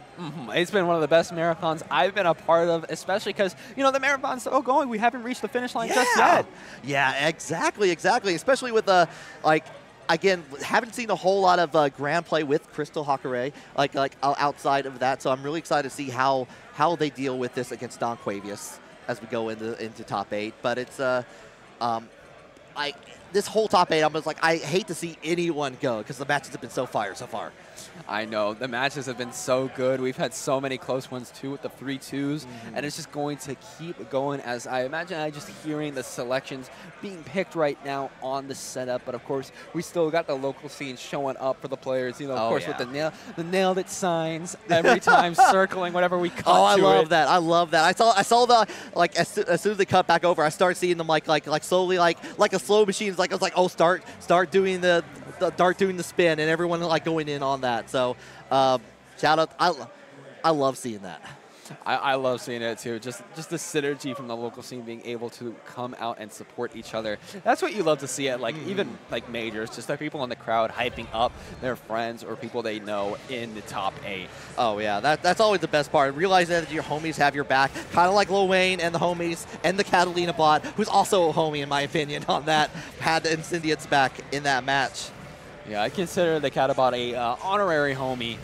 it's been one of the best marathons I've been a part of, especially because you know the marathon's still going. We haven't reached the finish line just yet. Yeah, exactly. Especially with again, haven't seen a whole lot of Grand play with Crystal Hakurei, like outside of that. So I'm really excited to see how they deal with this against Don Quavius as we go into top 8. But it's this whole top 8, I'm just like, I hate to see anyone go because the matches have been so fire so far. I know, the matches have been so good. We've had so many close ones too with the 3-2s, and it's just going to keep going as I imagine just hearing the selections being picked right now on the setup. But of course, we still got the local scene showing up for the players. You know, of course, with the nailed it signs every time circling whenever we cut. Oh, I love that. I love that. I saw the as soon as they cut back over, I started seeing them like slowly like a slow machine. I was like, oh, start doing the spin, and everyone like going in on that. So shout out, I love seeing that. I love seeing it too. Just the synergy from the local scene being able to come out and support each other. That's what you love to see at even like majors. Just the people in the crowd hyping up their friends or people they know in the top 8. Oh yeah, that's always the best part. Realizing that your homies have your back, kind of like Lil Wayne and the homies and the Catalina bot, who's also a homie in my opinion on that, had the Incendiate's back in that match. Yeah, I consider the Catabot a honorary homie.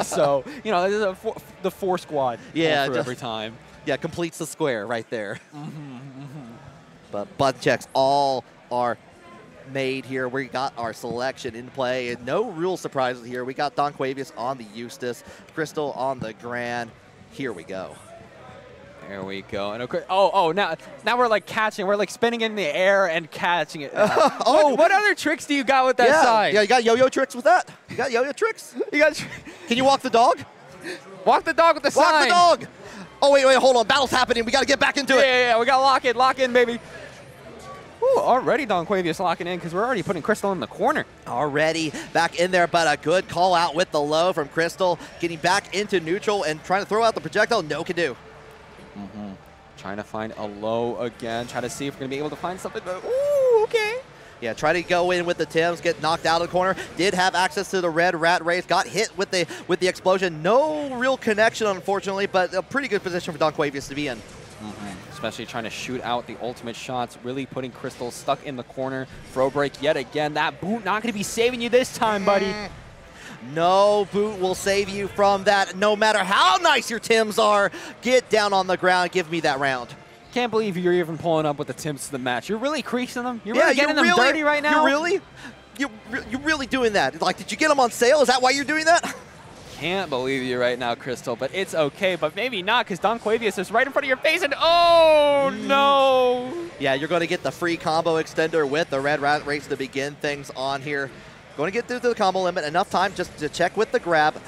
So, you know, this is the 4 squad every time. Yeah, completes the square right there. But button checks all are made here. We got our selection in play, and no real surprises here. We got Don Quavius on the Eustace, Crystal on the Grand. Here we go. There we go. And okay, now we're like catching. We're like spinning in the air and catching it. What other tricks do you got with that side? Yeah, you got yo-yo tricks with that? You got yo-yo tricks? Can you walk the dog? Walk the dog with the sign. Walk the dog. Oh, wait, hold on. Battle's happening. We got to get back into it. Yeah, we got to lock in, baby. Ooh, already Don Quavius locking in because we're already putting Crystal in the corner. Already back in there, but a good call out with the low from Crystal. Getting back into neutral and trying to throw out the projectile. No can do. Trying to find a low again. Trying to see if we're going to be able to find something. But, ooh, okay. Yeah, try to go in with the Tims, get knocked out of the corner. Did have access to the red rat race, got hit with the explosion. No real connection, unfortunately, but a pretty good position for Don Quavius to be in. Especially trying to shoot out the ultimate shots, really putting Crystal stuck in the corner. Throw break yet again. That boot not going to be saving you this time, buddy. No boot will save you from that, no matter how nice your Tims are. Get down on the ground, give me that round. Can't believe you're even pulling up with the Tims to the match. You're really creasing them? You're really getting them dirty right now? You're really doing that? Like, did you get them on sale? Is that why you're doing that? Can't believe you right now, Crystal, but it's okay. But maybe not, because Don Quavius is right in front of your face, and oh, no. Yeah, you're going to get the free combo extender with the red rat race to begin things on here. Going to get through to the combo limit. Enough time just to check with the grab.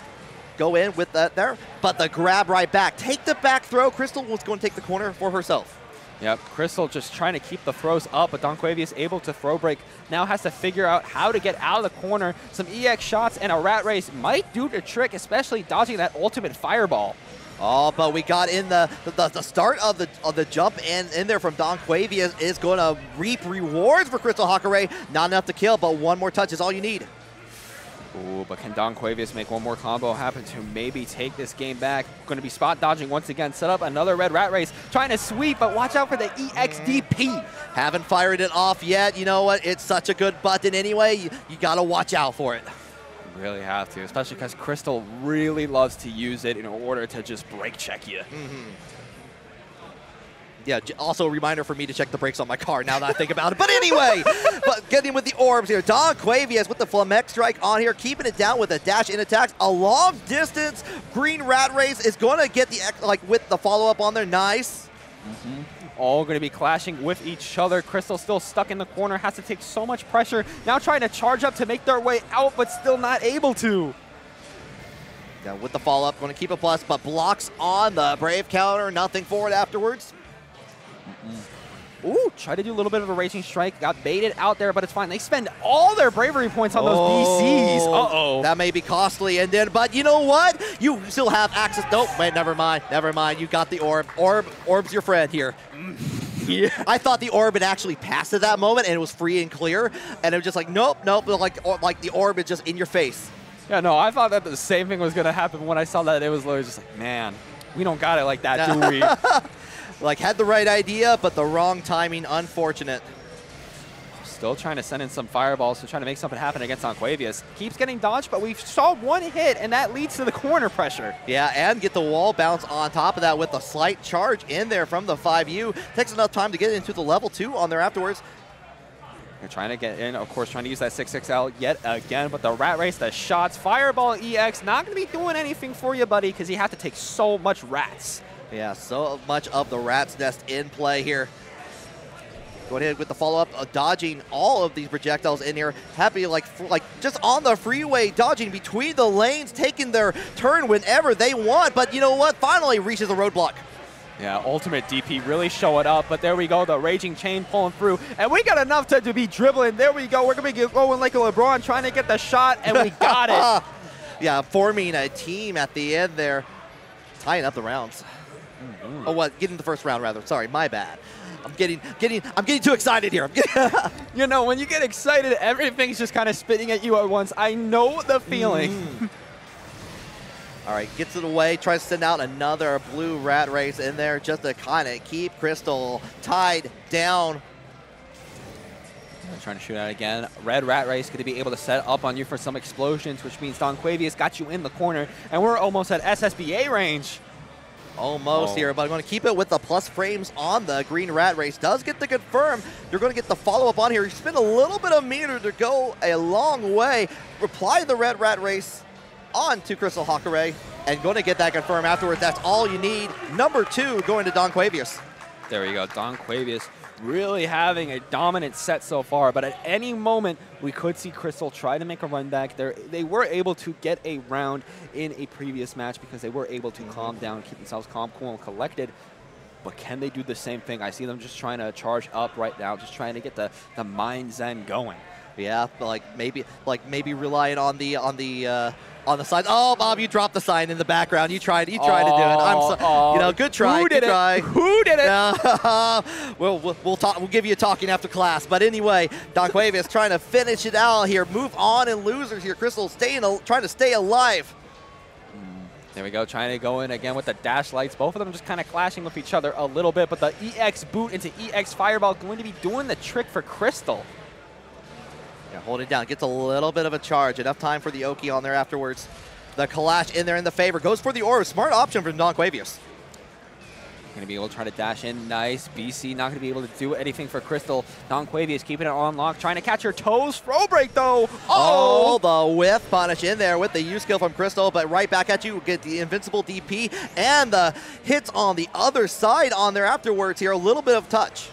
Go in with that there, but the grab right back. Take the back throw. Crystal was going to take the corner for herself. Yep, Crystal just trying to keep the throws up, but Don Quavius able to throw break. Now has to figure out how to get out of the corner. Some EX shots and a rat race might do the trick, especially dodging that ultimate fireball. Oh, but we got in the start of the jump in there from Don Quavius is going to reap rewards for Crystal Hakurei. Not enough to kill, but one more touch is all you need. Ooh, but can Don Quavius make one more combo happen to maybe take this game back? Going to be spot dodging once again. Set up another red rat race. Trying to sweep, but watch out for the EXDP. Haven't fired it off yet. You know what? It's such a good button anyway. You got to watch out for it. You really have to, especially because Crystal really loves to use it in order to just brake check you. Yeah, also a reminder for me to check the brakes on my car now that I think about it. But anyway, but getting with the orbs here. Don Quavius with the Flamex strike on here, keeping it down with a dash in attacks. A long distance green rat race is going to get the, with the follow-up on there. Nice. All going to be clashing with each other. Crystal still stuck in the corner, has to take so much pressure. Now trying to charge up to make their way out, but still not able to. Yeah, with the follow-up, going to keep a plus, but blocks on the Brave counter. Nothing for it afterwards. Ooh, try to do a little bit of a racing strike. Got baited out there, but it's fine. They spend all their bravery points on those BCs. Uh-oh. That may be costly. And then, but you know what? You still have access. Nope, wait, never mind. Never mind. You got the orb. Orb's your friend here. Yeah. I thought the orb had actually passed at that moment, and it was free and clear. And it was just like, nope. Like the orb is just in your face. Yeah, no, I thought that the same thing was going to happen when I saw that. It was literally just like, man, we don't got it like that, do we? Like, had the right idea, but the wrong timing. Unfortunate. Still trying to send in some fireballs to try to make something happen against Don Quavius. Keeps getting dodged, but we saw one hit, and that leads to the corner pressure. Yeah, and get the wall bounce on top of that with a slight charge in there from the 5U. Takes enough time to get into the level 2 on there afterwards. They're trying to get in, of course, trying to use that 6XL yet again, but the rat race, the shots, fireball EX, not going to be doing anything for you, buddy, because you have to take so much rats. Yeah, so much of the rat's nest in play here. Go ahead with the follow-up, dodging all of these projectiles in here. Happy, like just on the freeway, dodging between the lanes, taking their turn whenever they want. But you know what? Finally reaches the roadblock. Yeah, ultimate DP really showing up, but there we go, the Raging Chain pulling through, and we got enough to be dribbling. There we go, we're going to be going like a LeBron, trying to get the shot, and we got it. Yeah, forming a team at the end there, tying up the rounds. Oh, what? Getting the first round, rather. Sorry, my bad. I'm getting too excited here. You know, when you get excited, everything's just kind of spitting at you at once. I know the feeling. All right, gets it away, tries to send out another blue rat race in there just to kind of keep Crystal tied down. Trying to shoot out again. Red rat race going to be able to set up on you for some explosions, which means Don Quavius got you in the corner, and we're almost at SSBA range. Almost here, but I'm going to keep it with the plus frames on the green rat race. Does get the confirm. You're going to get the follow-up on here. You spend a little bit of meter to go a long way. Reply the red rat race on to Crystal Hakurei, and going to get that confirmed afterwards. That's all you need. Number 2 going to Don Quavius. There we go. Don Quavius really having a dominant set so far, but at any moment we could see Crystal try to make a run back. They were able to get a round in a previous match because they were able to calm down, keep themselves calm, cool, and collected. But can they do the same thing? I see them just trying to charge up right now, just trying to get the mind zen going. Yeah, but maybe relying on the on the side. Oh, Bob, you dropped the sign in the background. You tried to do it. I'm so, you know, good try. Who did good it? try. Who did it? We'll talk. We'll give you a talking after class. But anyway, Don Cuevas trying to finish it out here. Move on and losers here. Crystal trying to stay alive. There we go, trying to go in again with the dash lights. Both of them just kind of clashing with each other a little bit, but the EX boot into EX Fireball going to be doing the trick for Crystal. Yeah, hold it down. Gets a little bit of a charge. Enough time for the Oki on there afterwards. The Kalash in there in the favor. Goes for the orb. Smart option from Don Cuevas. Going to be able to try to dash in. Nice. BC not going to be able to do anything for Crystal. Don Cuevas keeping it on lock. Trying to catch her toes. Throw break, though. Oh, the whiff punish in there with the U skill from Crystal, but right back at you. Get the invincible DP and the hits on the other side on there afterwards here. A little bit of touch.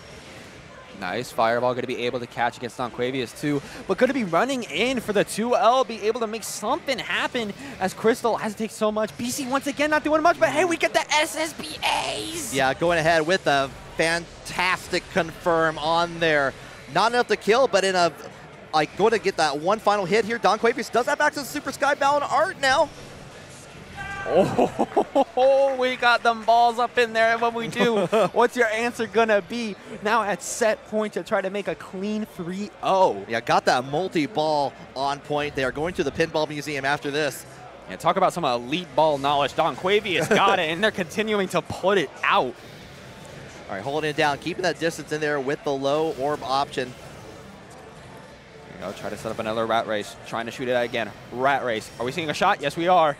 Nice. Fireball going to be able to catch against Don Cuevas too, but going to be running in for the 2L, be able to make something happen as Crystal has to take so much. BC once again not doing much, but hey, we get the SSBAs. Yeah, going ahead with a fantastic confirm on there. Not enough to kill, but in a, like, going to get that one final hit here. Don Cuevas does have access to Super Skybound art now. Oh, we got them balls up in there. And what we do, what's your answer gonna be? Now at set point to try to make a clean 3-0. Yeah, got that multi-ball on point. They are going to the Pinball Museum after this. Yeah, talk about some elite ball knowledge. Don Cuevas got it, and they're continuing to put it out. All right, holding it down, keeping that distance in there with the low orb option. There we go, try to set up another rat race. Trying to shoot it again. Rat race. Are we seeing a shot? Yes, we are.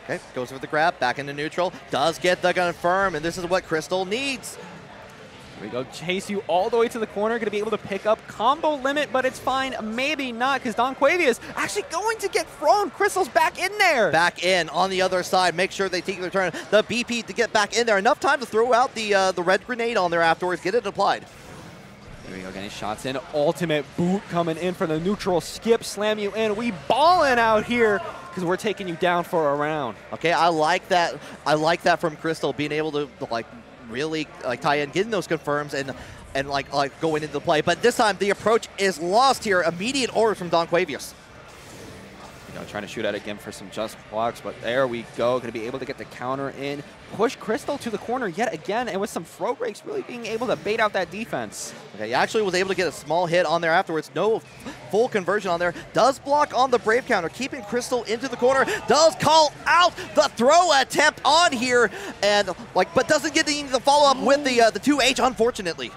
Okay, goes for the grab, back into neutral. Does get the confirm, and this is what Crystal needs. Here we go, chase you all the way to the corner. Going to be able to pick up combo limit, but it's fine. Maybe not, because Don Cuevas actually going to get thrown. Crystal's back in there. Back in on the other side. Make sure they take their turn. The BP to get back in there. Enough time to throw out the red grenade on there afterwards. Get it applied. Here we go, getting shots in. Ultimate boot coming in for the neutral skip. Slam you in. We balling out here because we're taking you down for a round. Okay, I like that. I like that from Crystal, being able to like really like tie in, getting those confirms and like going into the play. But this time the approach is lost here. Immediate orders from Don Cuevas. You know, trying to shoot at it again for some just blocks, but there we go. Going to be able to get the counter in. Push Crystal to the corner yet again, and with some throw breaks, really being able to bait out that defense. Okay, he actually was able to get a small hit on there afterwards. No full conversion on there. Does block on the Brave counter, keeping Crystal into the corner. Does call out the throw attempt on here, and but doesn't get the follow-up with the 2H, unfortunately.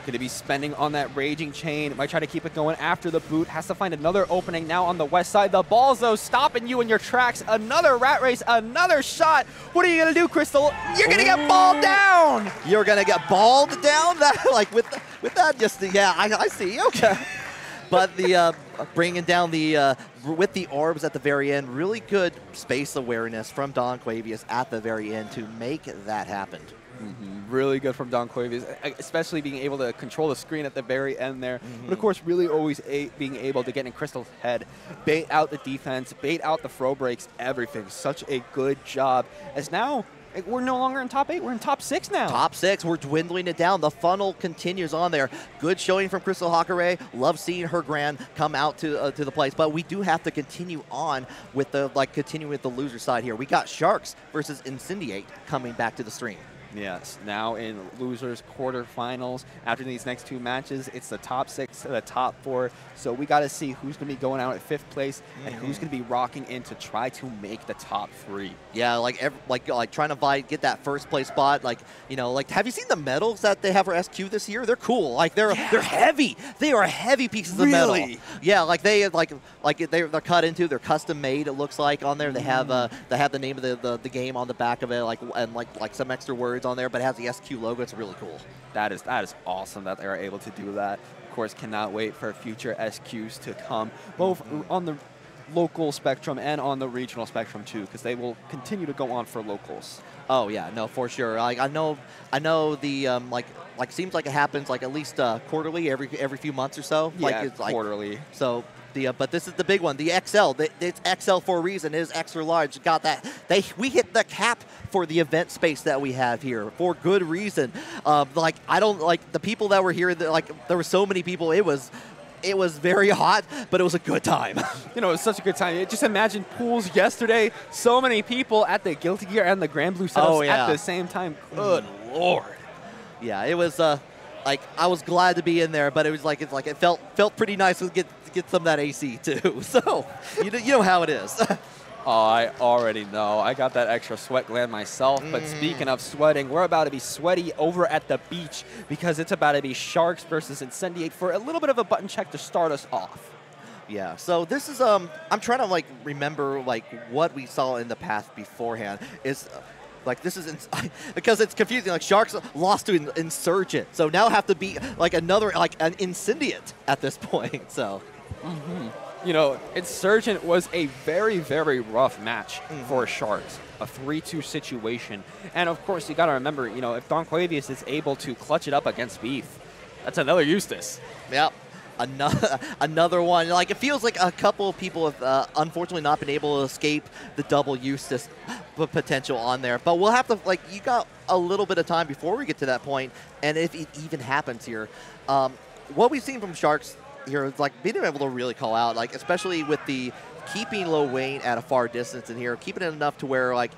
Going to be spending on that Raging Chain. Might try to keep it going after the boot. Has to find another opening now on the west side. The balls, though, stopping you in your tracks. Another rat race, another shot. What are you going to do, Crystal? You're going to get balled down. You're going to get balled down? That, with that, just, yeah, I see. Okay. But the bringing down the, with the orbs at the very end, really good space awareness from Don Cuevas at the very end to make that happen. Really good from Don Cuevas, especially being able to control the screen at the very end there. But of course, really always being able to get in Crystal's head, bait out the defense, bait out the throw breaks, everything. Such a good job. As now, we're no longer in top 8, we're in top 6 now. Top 6, we're dwindling it down. The funnel continues on there. Good showing from Crystal Hakare. Love seeing her grand come out to the place, but we do have to continue on with the continuing with the loser side here. We got Sharks versus Incendiate coming back to the stream. Yes, now in losers quarterfinals. After these next 2 matches, it's the top 6 to the top 4. So we got to see who's going to be going out at 5th place and who's going to be rocking in to try to make the top 3. Yeah, like trying to get that 1st place spot. Have you seen the medals that they have for SQ this year? They're cool. They're heavy. They are heavy pieces of metal. Yeah, they're cut into. They're custom made. It looks like on there. They have the name of the game on the back of it, and some extra words on there, but it has the SQ logo. It's really cool. That is awesome that they're able to do that. Of course, cannot wait for future SQs to come, both on the local spectrum and on the regional spectrum too, because they will continue to go on for locals. Oh yeah, no, for sure. I know the seems like it happens at least quarterly, every few months or so. Yeah, quarterly. So. But this is the big one, the XL. It's XL for a reason. It is extra large. Got that. We hit the cap for the event space that we have here for good reason. I don't the people that were here. There were so many people. It was it was very hot, but it was a good time. You know, it was such a good time. Just imagine pools yesterday. So many people at the Guilty Gear and the Grand Blue setups at the same time. Good Lord. Yeah, it was like I was glad to be in there, but it was like it felt pretty nice to get some of that AC too. So you know how it is. Oh, I already know. I got that extra sweat gland myself. But speaking of sweating, we're about to be sweaty over at the beach because it's about to be Sharks versus Incendiate for a little bit of a button check to start us off. Yeah, so this is I'm trying to like remember like what we saw in the past beforehand. Is like this is because it's confusing. Like Sharks lost to Insurgent, so now have to be like another like an Incendiate at this point. So. You know, Insurgent was a very, very rough match for Sharks, a 3-2 situation. And of course, you got to remember, you know, if Don Quavius is able to clutch it up against Beef, that's another Eustace. Yep. Another one. Like, it feels like a couple of people have unfortunately not been able to escape the double Eustace potential on there. But we'll have to, like, you got a little bit of time before we get to that point, and if it even happens here. What we've seen from Sharks here is like being able to really call out, like especially with the keeping Lo Wayne at a far distance in here, keeping it enough to where like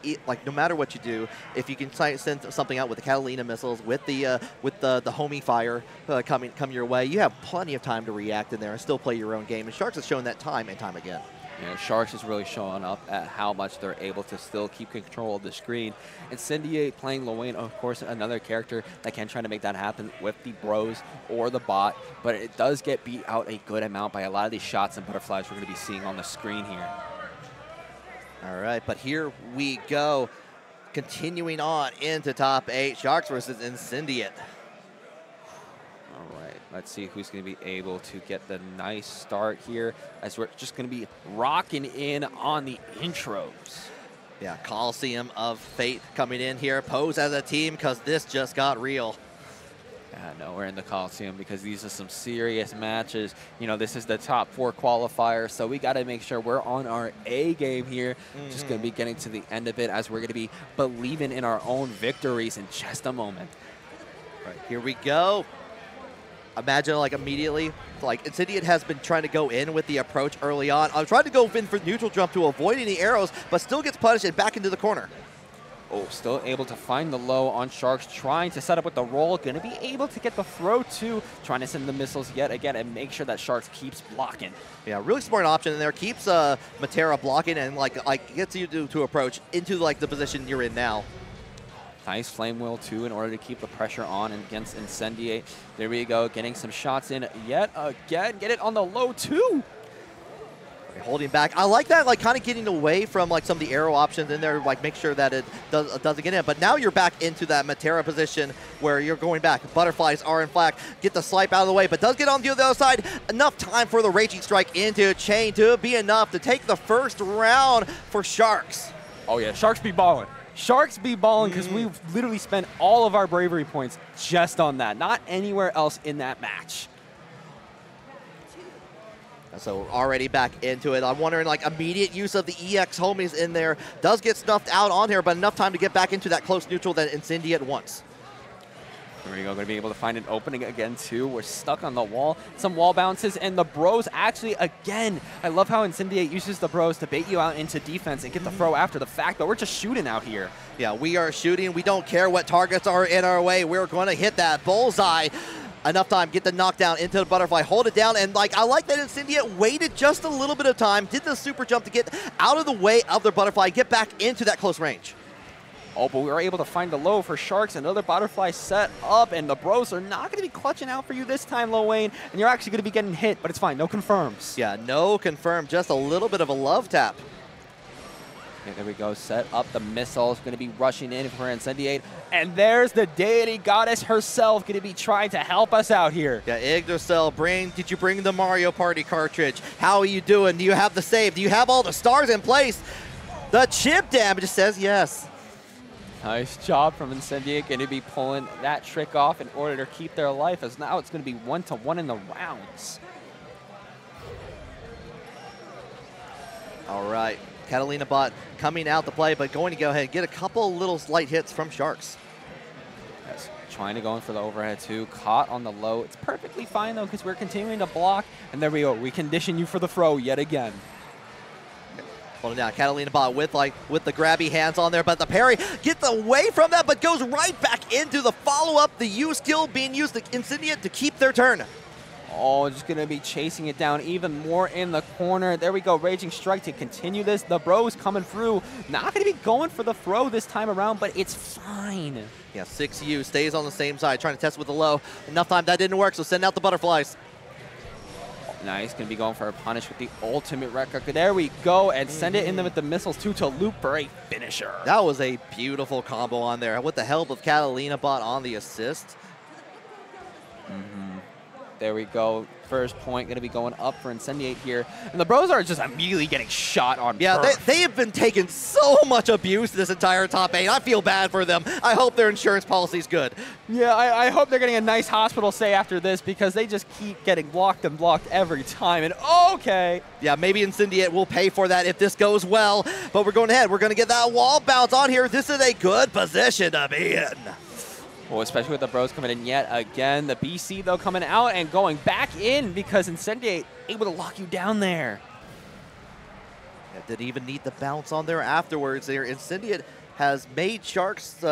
no matter what you do, if you can send something out with the Catalina missiles, with the homing fire coming your way, you have plenty of time to react in there and still play your own game. And Sharks has shown that time and time again. You know, Sharks is really showing up at how much they're able to still keep control of the screen. Incendiate playing Lo Wayne, of course, another character that can try to make that happen with the bros or the bot, but it does get beat out a good amount by a lot of these shots and butterflies we're going to be seeing on the screen here. All right, but here we go. Continuing on into top 8, Sharks versus Incendiate. All right, let's see who's going to be able to get the nice start here as we're just going to be rocking in on the intros. Yeah, Coliseum of Fate coming in here. Pose as a team because this just got real. Yeah, no, we're in the Coliseum because these are some serious matches. You know, this is the top 4 qualifier, so we got to make sure we're on our A game here. Just going to be getting to the end of it as we're going to be believing in our own victories in just a moment. Right, here we go. Imagine like immediately, like Incendiate has been trying to go in with the approach early on. I'm trying to go in for neutral jump to avoid any arrows, but still gets punished and back into the corner. Oh, still able to find the low on Sharks, trying to set up with the roll. Going to be able to get the throw too, trying to send the missiles yet again and make sure that Sharks keeps blocking. Yeah, really smart option in there. Keeps Matera blocking and like gets you to approach into like the position you're in now. Nice flame wheel too in order to keep the pressure on against Incendiate. There we go, getting some shots in yet again. Get it on the low too. Holding back. I like that, like kind of getting away from like some of the arrow options in there, like make sure that it doesn't get in. But now you're back into that Matera position where you're going back. Butterflies are in flak. Get the swipe out of the way, but does get on the other side. Enough time for the Raging Strike into Chain to be enough to take the first round for Sharks. Oh yeah, Sharks be balling. Sharks be balling because we've literally spent all of our bravery points just on that, not anywhere else in that match. So we're already back into it. I'm wondering, like, immediate use of the EX homies in there does get snuffed out on here, but enough time to get back into that close neutral that Incendiate wants. There we go, going to be able to find an opening again too. We're stuck on the wall. Some wall bounces, and the bros actually, again, I love how Incendiate uses the bros to bait you out into defense and get the throw after the fact, but we're just shooting out here. Yeah, we are shooting. We don't care what targets are in our way. We're going to hit that bullseye. Enough time, get the knockdown into the butterfly, hold it down, and like I like that Incendiate waited just a little bit of time, did the super jump to get out of the way of the butterfly, get back into that close range. Oh, but we were able to find the low for Sharks. Another butterfly set up, and the bros are not going to be clutching out for you this time, Lo Wayne, and you're actually going to be getting hit, but it's fine. No confirms. Yeah, no confirm, just a little bit of a love tap. Okay, there we go. Set up the missiles. Going to be rushing in for Incendiate. And there's the deity goddess herself going to be trying to help us out here. Yeah, Yggdrasil, did you bring the Mario Party cartridge? How are you doing? Do you have the save? Do you have all the stars in place? The chip damage says yes. Nice job from Incendiate. Going to be pulling that trick off in order to keep their life, as now it's going to be 1-1 in the rounds. All right. Catalina bot coming out to play, but going to go ahead and get a couple little slight hits from Sharks. Yes, trying to go in for the overhead too. Caught on the low. It's perfectly fine though because we're continuing to block. And there we go. We condition you for the throw yet again. Well, now Catalina Bot with the grabby hands on there, but the parry gets away from that, but goes right back into the follow-up. The U skill being used to Incendiate to keep their turn. Oh, just going to be chasing it down even more in the corner. There we go, Raging Strike to continue this. The Bros coming through. Not going to be going for the throw this time around, but it's fine. Yeah, 6U stays on the same side, trying to test with the low. Enough time, that didn't work, so send out the butterflies. Nice, going to be going for a punish with the ultimate record. There we go, and send it in with the missiles too to loop for a finisher. That was a beautiful combo on there with the help of Catalina Bot on the assist. There we go. First point going to be going up for Incendiate here. And the Bros are just immediately getting shot on. Yeah, they have been taking so much abuse this entire top 8. I feel bad for them. I hope their insurance policy is good. Yeah, I hope they're getting a nice hospital stay after this because they just keep getting blocked and blocked every time. And okay. Yeah, maybe Incendiate will pay for that if this goes well. But we're going ahead. We're going to get that wall bounce on here. This is a good position to be in. Well, especially with the Bros coming in yet again. The BC, though, coming out and going back in because Incendiate able to lock you down there. Yeah, didn't even need the bounce on there afterwards. There, Incendiate has made Sharks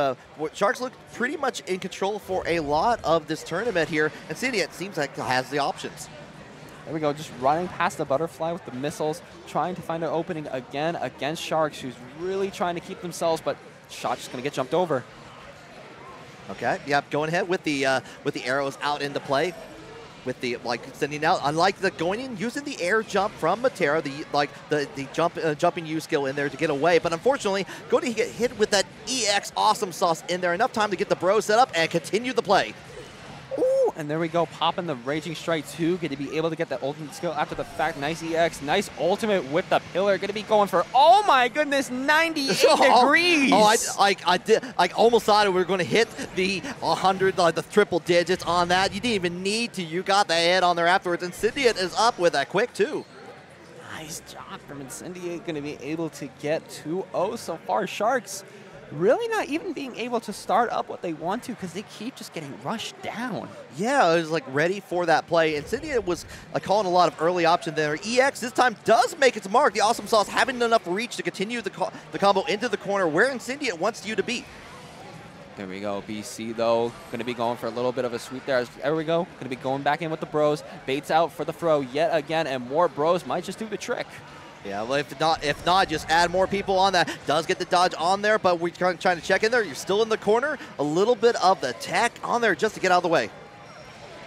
Sharks look pretty much in control for a lot of this tournament here. Incendiate seems like it has the options. There we go, just running past the butterfly with the missiles, trying to find an opening again against Sharks, who's really trying to keep themselves, but shot just going to get jumped over. Okay, yep, going ahead with the arrows out into play, with the sending out. Unlike the going in using the air jump from Matera, the jumping U skill in there to get away. But unfortunately, going to get hit with that EX awesome sauce in there. Enough time to get the Bros set up and continue the play. Ooh, and there we go, popping the Raging Strike 2, going to be able to get that ultimate skill after the fact. Nice EX, nice ultimate with the pillar, going to be going for, oh my goodness, 98 degrees. Oh, I almost thought we were going to hit the 100, the triple digits on that. You didn't even need to. You got the head on there afterwards. Incendiate is up with that quick too. Nice job from Incendiate, going to be able to get 2-0 so far. Sharks really not even being able to start up what they want to because they keep just getting rushed down. Yeah, it was ready for that play. Incendiate was calling a lot of early options there. EX this time does make its mark. The Awesome Sauce having enough reach to continue the combo into the corner where Incendiate wants you to be. There we go. BC, though, going to be going for a little bit of a sweep there. There we go. Going to be going back in with the Bros. Baits out for the throw yet again, and more Bros might just do the trick. Yeah, well, if not, just add more people on that. Does get the dodge on there, but we're trying to check in there. You're still in the corner. A little bit of the tech on there just to get out of the way.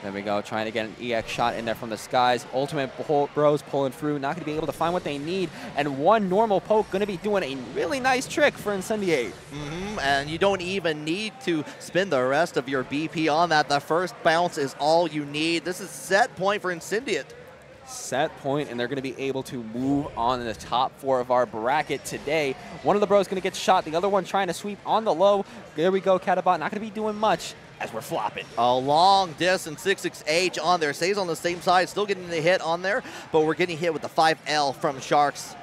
There we go, trying to get an EX shot in there from the skies. Ultimate Bros pulling through, not going to be able to find what they need. And one normal poke going to be doing a really nice trick for Incendiate. And you don't even need to spend the rest of your BP on that. The first bounce is all you need. This is set point for Incendiate. Set point, and they're going to be able to move on in the top 4 of our bracket today. One of the Bros going to get shot, the other one trying to sweep on the low. There we go, Catabot not going to be doing much as we're flopping. A long distance 6-6H on there, stays on the same side, still getting the hit on there, but we're getting hit with the 5L from Sharks.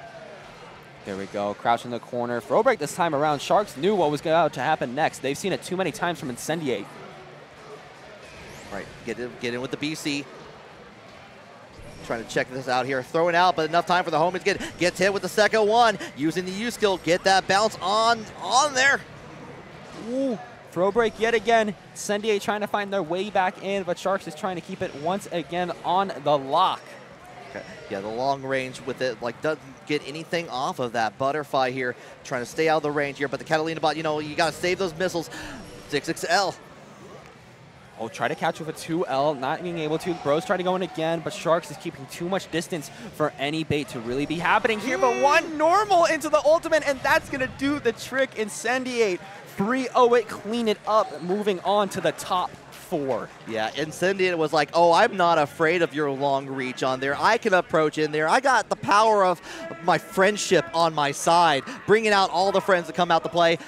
There we go, crouch in the corner. Throw break this time around. Sharks knew what was going to happen next. They've seen it too many times from Incendiate. Right, get in with the BC. Trying to check this out here, throwing out, but enough time for the homies to gets hit with the second one, using the U skill, get that bounce on there. Ooh, throw break yet again. Incendiate trying to find their way back in, but Sharks is trying to keep it once again on the lock. Okay. Yeah, the long range with it, doesn't get anything off of that butterfly here, trying to stay out of the range here, but the Catalina Bot, you got to save those missiles. 6-6L. Oh, try to catch with a 2L, not being able to. Bros try to go in again, but Sharks is keeping too much distance for any bait to really be happening here. But one normal into the ultimate, and that's going to do the trick. Incendiate 3-0 it, clean it up, moving on to the top 4. Yeah, Incendiate was like, oh, I'm not afraid of your long reach on there. I can approach in there. I got the power of my friendship on my side, bringing out all the friends that come out to play.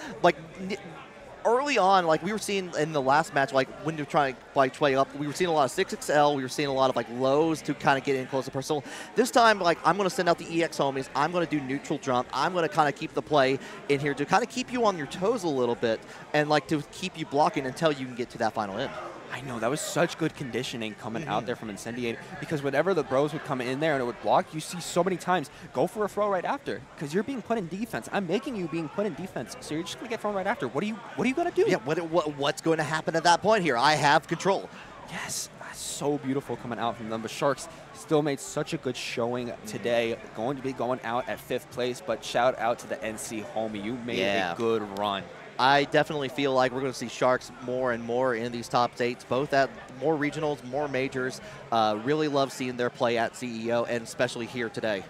early on, like we were seeing in the last match, like when you're trying to like play up, we were seeing a lot of 6XL, we were seeing a lot of like lows to kind of get in close to personal. This time, like I'm going to send out the EX homies, I'm going to do neutral jump, I'm going to kind of keep the play in here to kind of keep you on your toes a little bit and like to keep you blocking until you can get to that final end. I know, that was such good conditioning coming out there from Incendiate, because whenever the bros would come in there and it would block, you see so many times, go for a throw right after, because you're being put in defense. I'm making you being put in defense, so you're just going to get thrown right after. What are you going to do? Yeah, what's going to happen at that point here? I have control. Yes, that's so beautiful coming out from them. But Sharks still made such a good showing today, going to be going out at 5th place, but shout out to the NC homie. You made a good run. I definitely feel like we're going to see Sharks more and more in these top 8s, both at more regionals, more majors. Really love seeing their play at CEO, and especially here today.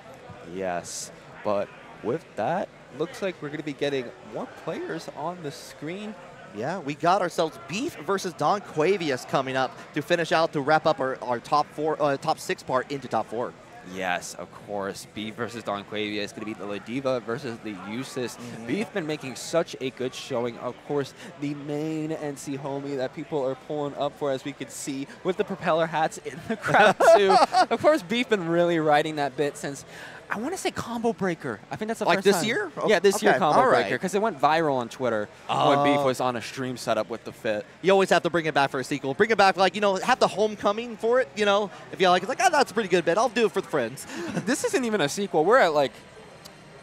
Yes, but with that, looks like we're going to be getting more players on the screen. Yeah, we got ourselves Beef versus Don Quavius coming up to finish out, to wrap up our top 6 part into top 4. Yes, of course. Beef versus Don Quavia is going to be the Ladiva versus the Eustace. Beef been making such a good showing. Of course, the main NC homie that people are pulling up for, as we could see, with the propeller hats in the crowd too. Of course, Beef been really riding that bit since, I want to say, Combo Breaker. I think that's the first time. Like this year? Yeah, this year Combo Breaker, Right. because it went viral on Twitter when Beef was on a stream setup with the fit. You always have to bring it back for a sequel. Bring it back, like, you know, have the homecoming for it, you know. If you like, it's like, oh, that's a pretty good bit. I'll do it for the friends. This isn't even a sequel. We're at like,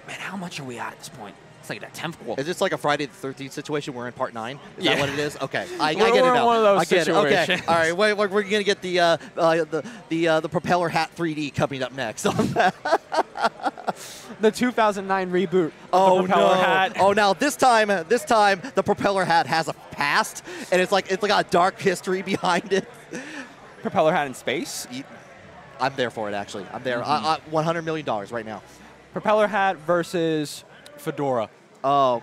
man, how much are we at this point? It's like that 10th quote. Is this like a Friday the 13th situation? We're in part 9? Is Yeah. that what it is? Okay, I We're get it in now. one of those I get it. Okay, situations. all right. We're gonna get the propeller hat 3D coming up next. The 2009 reboot of Oh the propeller no! hat. Oh, now this time the propeller hat has a past, and it's like a dark history behind it. Propeller hat in space. I'm there for it. Actually, I'm there. $100 million right now. Propeller hat versus fedora. Oh,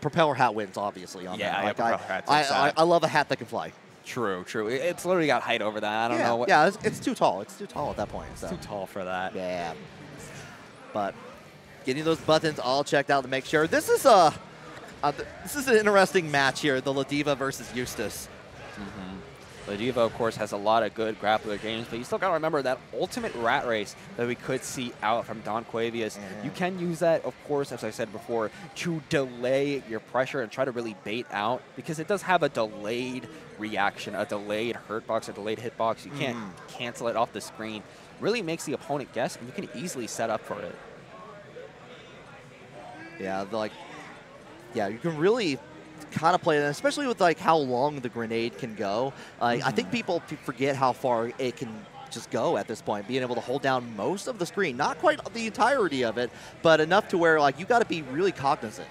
propeller hat wins, obviously. On Yeah, that. yeah, Like, propeller hat's I outside. love a hat that can fly. True, true. It's literally got height over that. I don't know what. Yeah, it's too tall. It's too tall at that point. So. Too tall for that. Yeah. But getting those buttons all checked out to make sure. This is an interesting match here, the Ladiva versus Eustace. Ladiva, of course, has a lot of good grappler games, but you still got to remember that ultimate rat race that we could see out from Don Quavius. You can use that, of course, as I said before, to delay your pressure and try to really bait out, because it does have a delayed reaction, a delayed hurt box, a delayed hitbox. You can't cancel it off the screen. Really makes the opponent guess, and you can easily set up for it. Yeah, you can really kind of play it, especially with like how long the grenade can go. I think people forget how far it can just go at this point, being able to hold down most of the screen, not quite the entirety of it, but enough to where like you got to be really cognizant.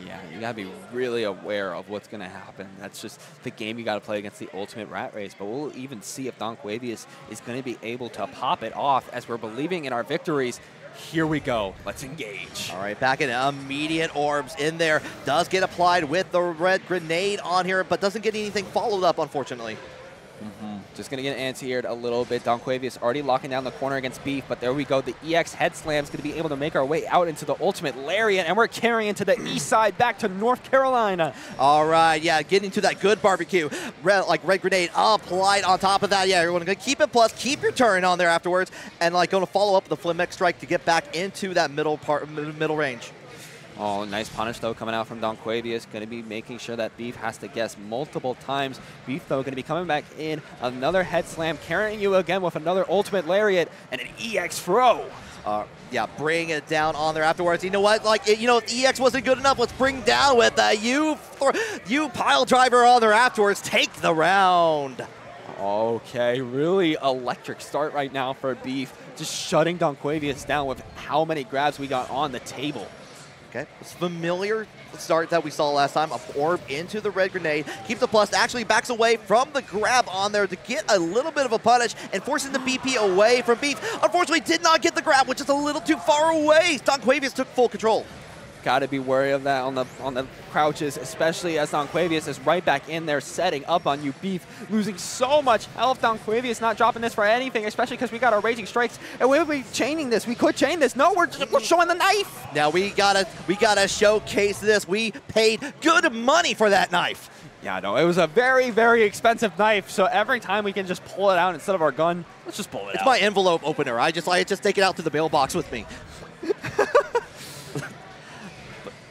Yeah, you gotta be really aware of what's gonna happen. That's just the game you gotta play against the ultimate rat race. But we'll even see if Don Quavius is gonna be able to pop it off, as we're believing in our victories. Here we go. Let's engage. All right, back in immediate orbs in there. Does get applied with the red grenade on here, but doesn't get anything followed up, unfortunately. Just going to get anti-aired a little bit. Don Quavius already locking down the corner against Beef, but there we go. The EX head slam is going to be able to make our way out into the ultimate lariat, and we're carrying to the east side back to North Carolina. All right, yeah, getting to that good barbecue. Red grenade applied on top of that. Yeah, you're going to keep it plus, keep your turn on there afterwards, and like going to follow up with the Flimex strike to get back into that middle range. Oh, nice punish, though, coming out from Don Quavius. Going to be making sure that Beef has to guess multiple times. Beef, though, going to be coming back in. Another head slam, carrying you again with another ultimate lariat and an EX throw. Yeah, bring it down on there afterwards. You know what? EX wasn't good enough. Let's bring down with you pile driver on there afterwards. Take the round. Okay, really electric start right now for Beef. Just shutting Don Quavius down with how many grabs we got on the table. Okay, it's familiar start that we saw last time. A orb into the red grenade. Keeps the plus, actually backs away from the grab on there to get a little bit of a punish and forcing the BP away from Beef. Unfortunately, did not get the grab, which is a little too far away. Don Quavius took full control. Got to be wary of that on the crouches, especially as Donquavius is right back in there setting up on you. Beef losing so much health. Donquavius not dropping this for anything, especially because we got our Raging Strikes, and we would be chaining this. We could chain this. No, we're showing the knife. Now we gotta showcase this. We paid good money for that knife. Yeah, no, it was a very, very expensive knife, so every time we can just pull it out instead of our gun, let's just pull it out. It's my envelope opener. I just take it out to the mailbox with me.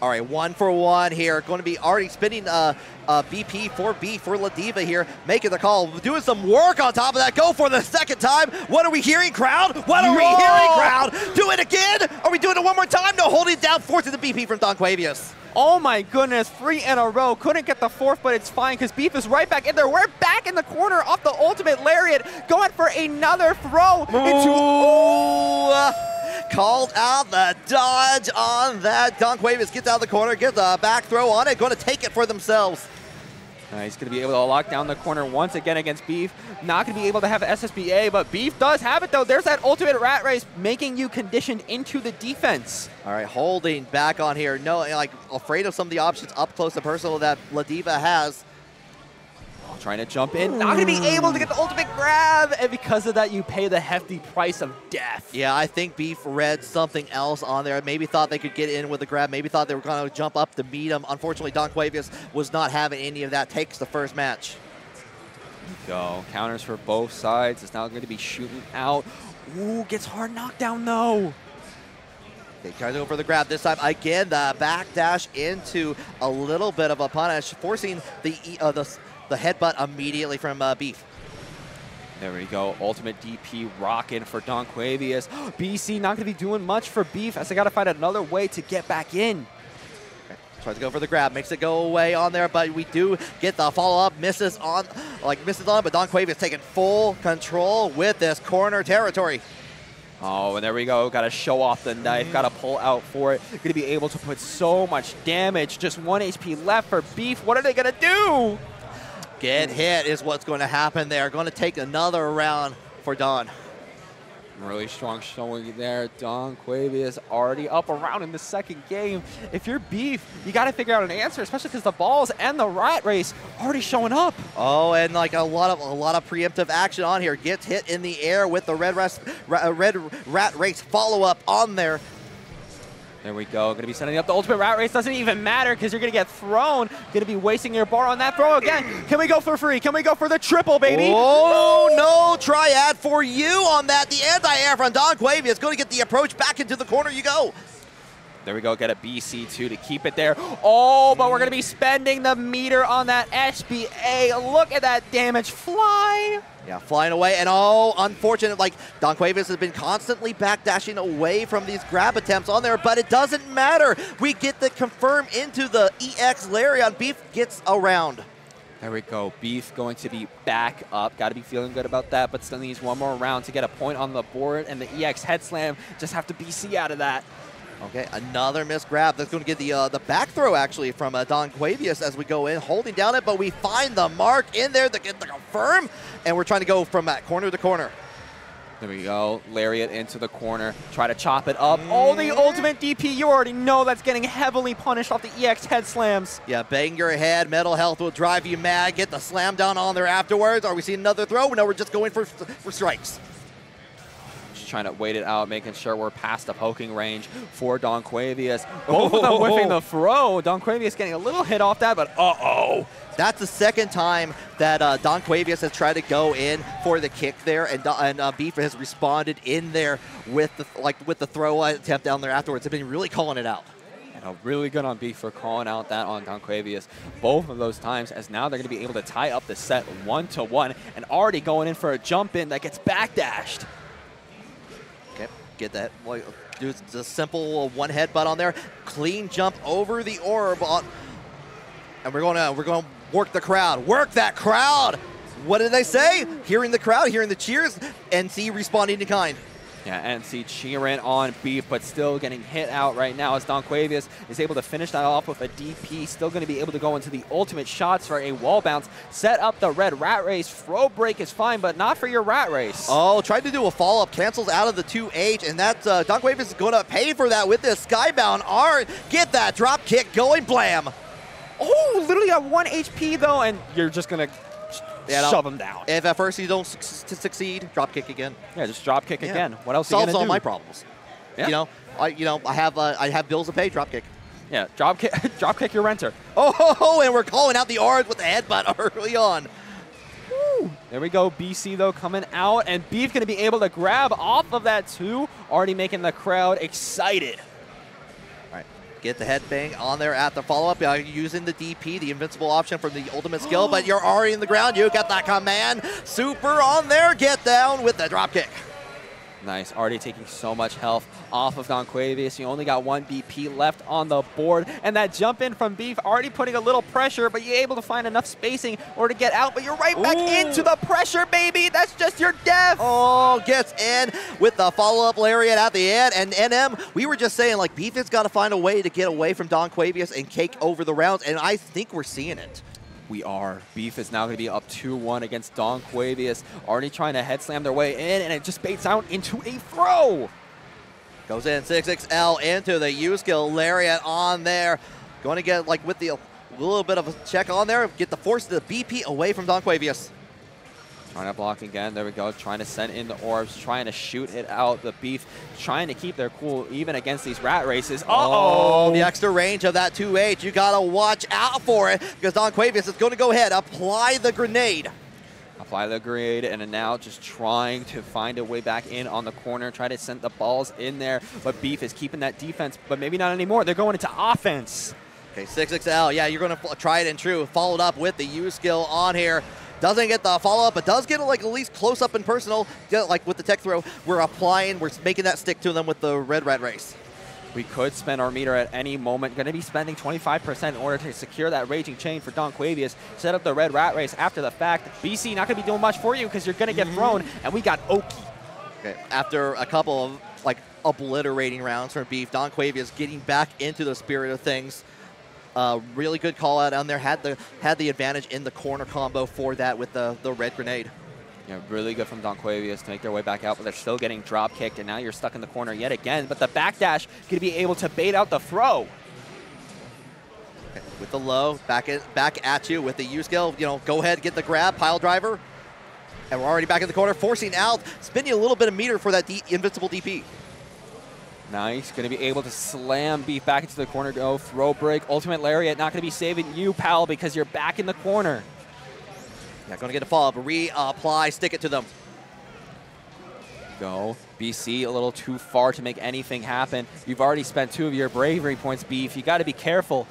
All right, 1 for 1 here. Going to be already spinning BP for B for LaDiva here, making the call, doing some work on top of that. Go for the second time. What are we hearing, crowd? What are we hearing, crowd? Do it again? Are we doing it one more time? No, holding it down, forcing the BP from Donquavius. Oh my goodness, 3 in a row. Couldn't get the 4th, but it's fine because Beef is right back in there. We're back in the corner off the ultimate lariat, going for another throw into... Called out the dodge on that. Donquavius gets out of the corner, gets a back throw on it, going to take it for themselves. He's going to be able to lock down the corner once again against Beef. Not going to be able to have SSBA, but Beef does have it, though. There's that ultimate rat race, making you conditioned into the defense. All right, holding back on here. No, like, afraid of some of the options up close and personal that LaDiva has. Trying to jump in, not going to be able to get the ultimate grab, and because of that, you pay the hefty price of death. Yeah, I think Beef read something else on there. Maybe thought they could get in with the grab. Maybe thought they were going to jump up to meet him. Unfortunately, Donquavius was not having any of that. Takes the first match. Go. Counters for both sides. It's now going to be shooting out. Ooh, gets hard knockdown, though. They try to go for the grab this time. Again, the backdash into a little bit of a punish, forcing the headbutt immediately from Beef. There we go. Ultimate DP rocking for Donquavius. BC not going to be doing much for Beef as they got to find another way to get back in. Okay. Tries to go for the grab, makes it go away on there, but we do get the follow-up. Misses on, but Donquavius taking full control with this corner territory. Oh, and there we go. Got to show off the knife. Got to pull out for it. Going to be able to put so much damage. Just 1 HP left for Beef. What are they going to do? Get hit is what's going to happen there. Going to take another round for Don. Really strong showing there. Donquavius already up around in the second game. If you're Beef, you got to figure out an answer, especially because the balls and the rat race already showing up. Oh, and like a lot of preemptive action on here. Gets hit in the air with the red rat race follow up on there. There we go. Going to be setting up the ultimate rat race. Doesn't even matter because you're going to get thrown. Going to be wasting your bar on that throw again. Can we go for free? Can we go for the triple, baby? Oh, no triad for you on that. The anti-air from Donquavius going to get the approach back into the corner. You go. There we go. Get a BC2 to keep it there. Oh, but we're going to be spending the meter on that SBA. Look at that damage fly. Yeah, flying away, and oh, unfortunate, like, Donquavius has been constantly backdashing away from these grab attempts on there, but it doesn't matter. We get the confirm into the EX Lariat. Beef gets around. There we go. Beef going to be back up. Got to be feeling good about that, but still needs one more round to get a point on the board, and the EX head slam just have to BC out of that. Okay, another missed grab. That's going to get the back throw, actually, from Donquavius as we go in, holding down it, but we find the mark in there to get the confirm, and we're trying to go from corner to corner. There we go. Lariat into the corner. Try to chop it up. Oh, the ultimate DP. You already know that's getting heavily punished off the EX head slams. Yeah, bang your head. Metal Health will drive you mad. Get the slam down on there afterwards. Are we seeing another throw? No, we're just going for strikes. Trying to wait it out, making sure we're past the poking range for Donquavius. Both of them whiffing the throw. Donquavius getting a little hit off that, but uh-oh. That's the second time that Donquavius has tried to go in for the kick there, and Beef has responded in there with the throw attempt down there afterwards. They've been really calling it out. And really good on Beef for calling out that on Donquavius both of those times, as now they're going to be able to tie up the set 1-1 and already going in for a jump in that gets backdashed. Okay, get that. Do a simple one headbutt on there. Clean jump over the orb on, and we're going to work the crowd. Work that crowd. What did they say? Hearing the crowd, hearing the cheers, NC responding to kind. Yeah, NC cheering on Beef, but still getting hit out right now as Donquavius is able to finish that off with a DP. Still going to be able to go into the ultimate shots for a wall bounce. Set up the red rat race. Throw break is fine, but not for your rat race. Oh, tried to do a follow-up, cancels out of the 2H, and that's Donquavius is going to pay for that with this Skybound Art. Get that drop kick going, blam. Oh, literally at 1 HP though, and you're just going to shove him down. If at first you don't succeed, drop kick again. Yeah, just drop kick again. What else are you solves gonna all do? my problems. Yeah. I have bills to pay. Drop kick. Yeah, drop kick your renter. Oh, and we're calling out the R's with the headbutt early on. Woo. There we go. BC though coming out, and Beef gonna be able to grab off of that too. Already making the crowd excited. Get the headbang on there at the follow-up. Using the DP, the invincible option from the ultimate skill, but you're already in the ground. You got that command. Super on there. Get down with the drop kick. Nice. Already taking so much health off of Donquavius. You only got 1 BP left on the board. And that jump in from Beef already putting a little pressure, but you're able to find enough spacing or to get out. But you're right back into the pressure, baby. That's just your death. Oh, gets in with the follow-up lariat at the end. And NM, we were just saying, like, Beef has got to find a way to get away from Donquavius and cake over the rounds. And I think we're seeing it. We are. Beef is now going to be up 2-1 against Donquavius. Already trying to head slam their way in, and it just baits out into a throw. Goes in 6XL into the U-skill lariat on there. Going to get, like, with the little bit of a check on there, get the force of the BP away from Donquavius. Trying to block again. There we go. Trying to send in the orbs. Trying to shoot it out. The Beef trying to keep their cool even against these rat races. Uh-oh. The extra range of that 2H. You got to watch out for it because Donquavius is going to go ahead, apply the grenade. Apply the grenade, and now just trying to find a way back in on the corner. Try to send the balls in there, but Beef is keeping that defense, but maybe not anymore. They're going into offense. Okay, 6XL. Yeah, you're going to try it and true. Followed up with the U-skill on here. Doesn't get the follow-up, but does get like at least close up and personal, like with the tech throw. We're making that stick to them with the red rat race. We could spend our meter at any moment. Going to be spending 25% in order to secure that Raging Chain for Donquavius. Set up the red rat race after the fact. BC not going to be doing much for you because you're going to get thrown, and we got Oki. Okay, after a couple of like obliterating rounds from Beef, Donquavius getting back into the spirit of things. Really good call out on there. Had the advantage in the corner combo for that with the red grenade. Yeah, really good from Donquavius to make their way back out, but they're still getting drop kicked, and now you're stuck in the corner yet again. But the backdash going to be able to bait out the throw. Okay, with the low, back at you with the U-skill. Go ahead, get the grab, pile driver. And we're already back in the corner, forcing out, spending a little bit of meter for that invincible DP. Nice. Going to be able to slam Beef back into the corner. Go throw break. Ultimate lariat. Not going to be saving you, pal, because you're back in the corner. Yeah, going to get a follow-up. Reapply. Stick it to them. Go. BC a little too far to make anything happen. You've already spent 2 of your bravery points, Beef. You got to be careful.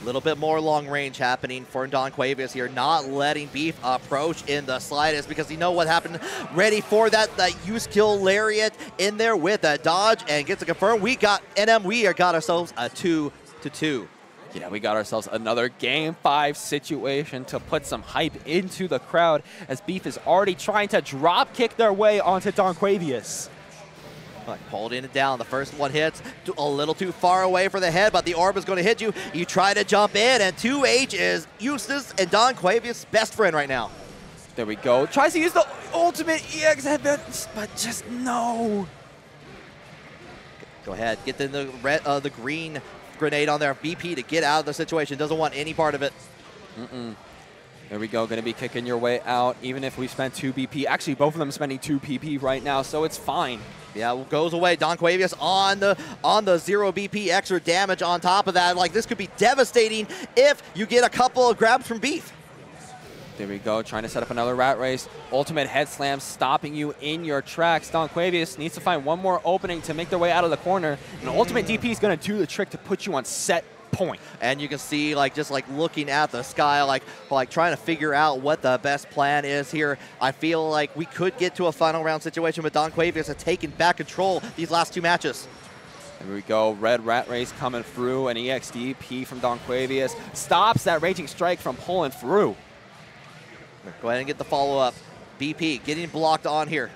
A little bit more long range happening for Donquavius here, not letting Beef approach in the slightest because you know what happened. Ready for that U-skill lariat in there with a dodge and gets it confirmed. We got NM. We got ourselves a 2-2. Yeah, we got ourselves another Game 5 situation to put some hype into the crowd as Beef is already trying to drop kick their way onto Donquavius. Holding it down. The first one hits a little too far away for the head, but the orb is going to hit you. You try to jump in, and 2H is Eustace and Donquavius' best friend right now. There we go. Tries to use the ultimate EX headbutt, but just no. Go ahead. Get the green grenade on there. BP to get out of the situation. Doesn't want any part of it. There we go. Going to be kicking your way out, even if we spent 2 BP. Actually, both of them spending 2 PP right now, so it's fine. Yeah, goes away. Donquavius on the 0 BP, extra damage on top of that. Like, this could be devastating if you get a couple of grabs from Beef. There we go, trying to set up another rat race. Ultimate head slam, stopping you in your tracks. Donquavius needs to find one more opening to make their way out of the corner. And ultimate DP is going to do the trick to put you on set point. And you can see, just looking at the sky, like trying to figure out what the best plan is here. I feel like we could get to a final round situation, but Donquavius has taken back control these last 2 matches. There we go, red rat race coming through, an EXDP from Donquavius. Stops that raging strike from pulling through. Go ahead and get the follow-up. BP getting blocked on here.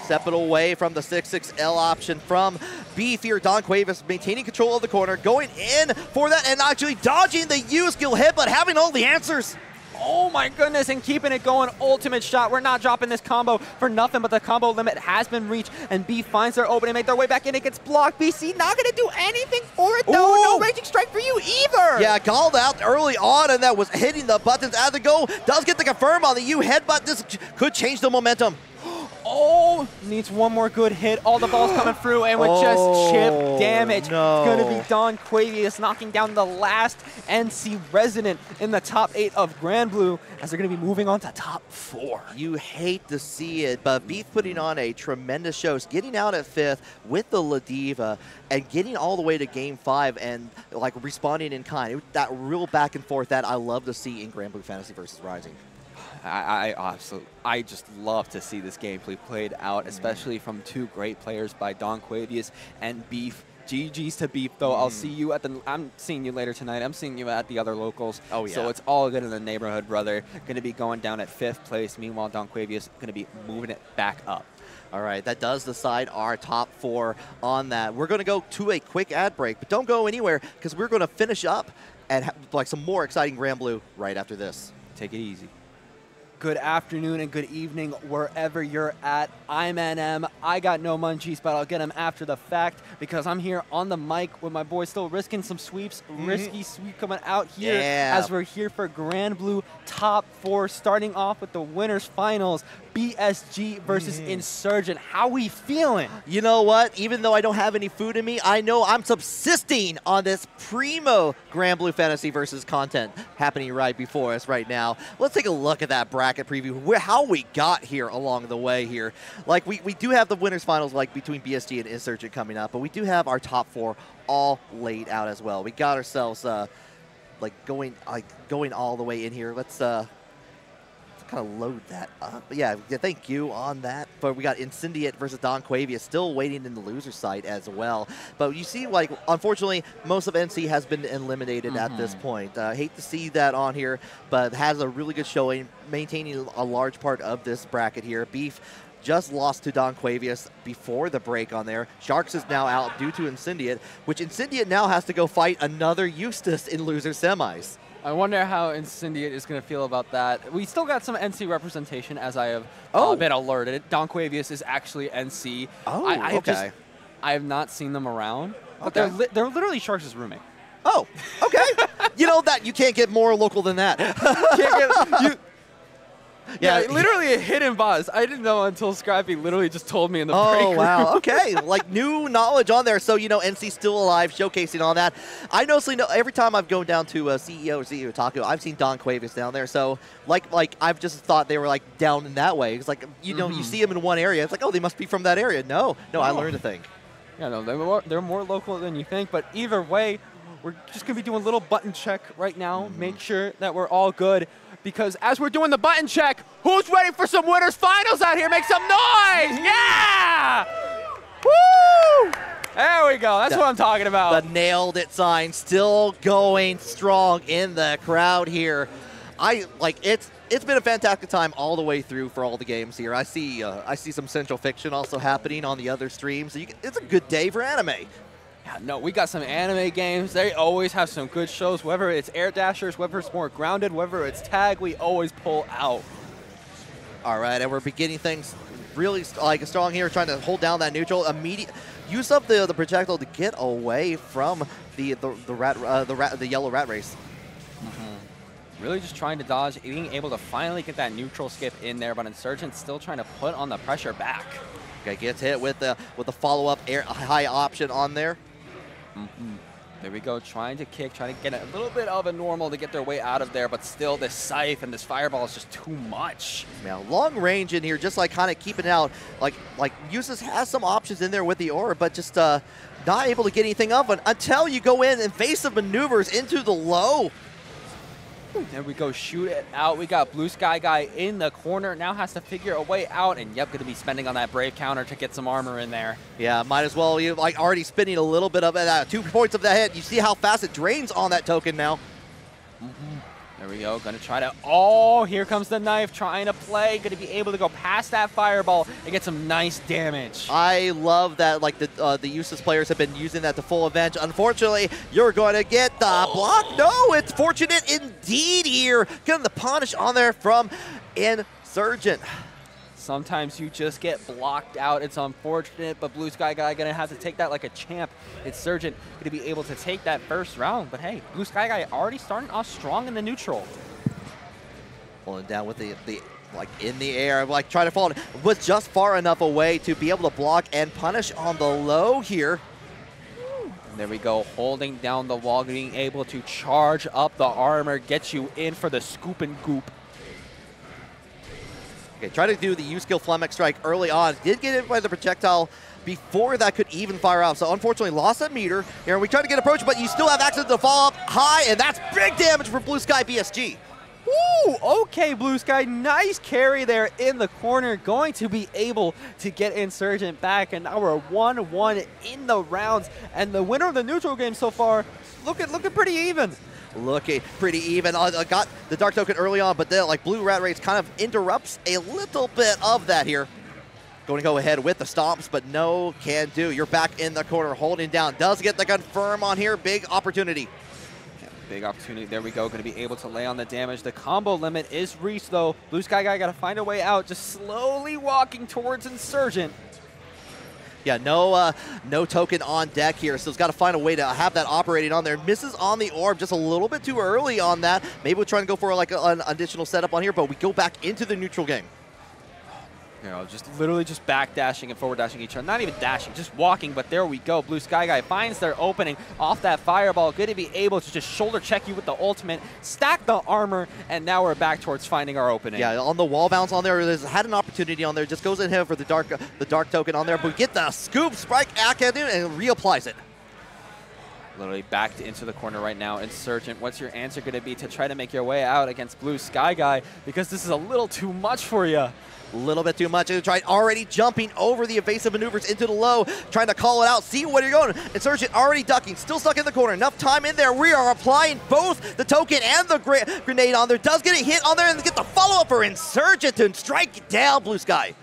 Stepping away from the 6-6L option from Beef here. Don Cuevas maintaining control of the corner, going in for that and actually dodging the U-skill hit, but having all the answers. Oh my goodness, and keeping it going. Ultimate shot. We're not dropping this combo for nothing, but the combo limit has been reached, and B finds their opening, make their way back in. It gets blocked. BC not going to do anything for it, though. Ooh. No raging strike for you either. Yeah, called out early on, and that was hitting the buttons as the go. Does get the confirm on the U headbutt. This could change the momentum. Oh, needs one more good hit. All the balls coming through, and with just chip damage, no. It's going to be Don Cuevas knocking down the last NC resident in the top 8 of Grand Blue, as they're going to be moving on to top 4. You hate to see it, but Beef putting on a tremendous show, getting out at 5th with the Ladiva and getting all the way to Game 5 and like responding in kind. That real back and forth that I love to see in Grand Blue Fantasy versus Rising. I just love to see this gameplay played out, especially from two great players by Don Cuevas and Beef. GG's to Beef, though. I'll see you at the. I'm seeing you later tonight. I'm seeing you at the other locals. Oh yeah. So it's all good in the neighborhood, brother. Going to be going down at 5th place. Meanwhile, Don Cuevas going to be moving it back up. All right, that does decide our top 4 on that. We're going to go to a quick ad break, but don't go anywhere because we're going to finish up and have like some more exciting Grand Blue right after this. Take it easy. Good afternoon and good evening wherever you're at. I'm NM. I got no munchies, but I'll get them after the fact because I'm here on the mic with my boy still risking some sweeps. Risky sweep coming out here as we're here for Grand Blue top 4, starting off with the winners finals. BSG versus Insurgent. How we feeling? You know what? Even though I don't have any food in me, I know I'm subsisting on this primo Grand Blue Fantasy versus content happening right before us right now. Let's take a look at that bracket preview, how we got here along the way here. Like we do have the winners finals like between BSG and Insurgent coming up, but we do have our top 4 all laid out as well. We got ourselves going all the way in here. Let's kind of load that up. But yeah, thank you on that. But we got Incendiate versus Don Cuevas still waiting in the loser side as well. But you see, like, unfortunately, most of NC has been eliminated at this point. Hate to see that on here, but has a really good showing, maintaining a large part of this bracket here. Beef just lost to Don Cuevas before the break on there. Sharks is now out due to Incendiate, which Incendiate now has to go fight another Eustace in loser semis. I wonder how Incendiate is going to feel about that. We still got some NC representation, as I have been alerted. Don Cuevas is actually NC. Okay. I have not seen them around. But Okay. they're literally Sharks' roommate. Oh, okay. You know that you can't get more local than that. Yeah, literally a hidden boss. I didn't know until Scrappy literally just told me in the break Oh, room. wow. Okay. Like new knowledge on there. So, you know, NC's still alive, showcasing all that. I notice every time I've gone down to CEO or CEO Taco, I've seen Don Cuevas down there. So, like I've just thought they were like down in that way. It's like, you know, you see them in one area. It's like, oh, they must be from that area. No, I learned a thing. Yeah, no, they're more local than you think. But either way, we're just going to be doing a little button check right now. Make sure that we're all good. Because as we're doing the button check, who's ready for some winners finals out here? Make some noise! Yeah! Woo! There we go. That's what I'm talking about. The nailed it sign still going strong in the crowd here. It's been a fantastic time all the way through for all the games here. I see some Central Fiction also happening on the other streams. So it's a good day for anime. Yeah, no, we got some anime games. They always have some good shows, whether it's Air Dashers, whether it's more grounded, whether it's tag, we always pull out. All right, and we're beginning things really strong here, trying to hold down that neutral. Immediate use of the projectile to get away from the yellow rat race. Really just trying to dodge, being able to finally get that neutral skip in there, but Insurgent still trying to put on the pressure back. Okay, gets hit with the follow-up high option on there. There we go, trying to kick, trying to get a little bit of a normal to get their way out of there, but still this Scythe and this Fireball is just too much. Yeah, long range in here, just like kind of keeping it out. Like Eustace has some options in there with the aura, but just not able to get anything up until you go in invasive maneuvers into the low. There we go, shoot it out. We got Blue Sky Guy in the corner, now has to figure a way out, and yep, gonna be spending on that Brave counter to get some armor in there. Yeah, might as well. You like already spending a little bit of that 2 points of that hit. You see how fast it drains on that token now. There we go, gonna try to, oh, here comes the knife, trying to play, gonna be able to go past that fireball and get some nice damage. I love that, like, the useless players have been using that to full advantage. Unfortunately, you're going to get the block. No, it's fortunate indeed here. Getting the punish on there from Insurgent. Sometimes you just get blocked out. It's unfortunate, but Blue Sky Guy gonna have to take that like a champ. Insurgent gonna be able to take that first round, but hey, Blue Sky Guy already starting off strong in the neutral. Pulling down with the like in the air, like trying to fall. Was just far enough away to be able to block and punish on the low here. And there we go, holding down the wall, being able to charge up the armor, get you in for the scoop and goop. Okay, try to do the U-skill Flemex strike early on. Did get hit by the projectile before that could even fire off. So unfortunately lost that meter. Here we try to get approach, but you still have access to fall up high, and that's big damage for Blue Sky BSG. Woo! Okay, Blue Sky, nice carry there in the corner. Going to be able to get Insurgent back, and now we're 1-1 in the rounds. And the winner of the neutral game so far, looking pretty even. Looking pretty even. Got the Dark Token early on, but then like Blue Rat Race kind of interrupts a little bit of that here. Going to go ahead with the stomps, but no can do. You're back in the corner, holding down. Does get the confirm on here. Big opportunity. Big opportunity. There we go. Going to be able to lay on the damage. The combo limit is reached, though. Blue Sky Guy got to find a way out. Just slowly walking towards Insurgent. Yeah, no token on deck here, so he's got to find a way to have that operating on there. Misses on the orb just a little bit too early on that. Maybe we'll try and go for like an additional setup on here, but we go back into the neutral game. You know, just literally just back dashing and forward dashing each other. Not even dashing, just walking, but there we go. Blue Sky Guy finds their opening off that fireball. Good to be able to just shoulder check you with the ultimate, stack the armor, and now we're back towards finding our opening. Yeah, on the wall bounce on there, had an opportunity on there. Just goes in here for the dark token on there, but we get the scoop, strike at him, and reapplies it. Literally backed into the corner right now. Insurgent, what's your answer going to be to try to make your way out against Blue Sky Guy? Because this is a little too much for you. A little bit too much. Tried already jumping over the evasive maneuvers into the low, trying to call it out, see where you're going. Insurgent already ducking, still stuck in the corner. Enough time in there. We are applying both the token and the grenade on there. Does get a hit on there and get the follow-up for Insurgent to strike down Blue Sky.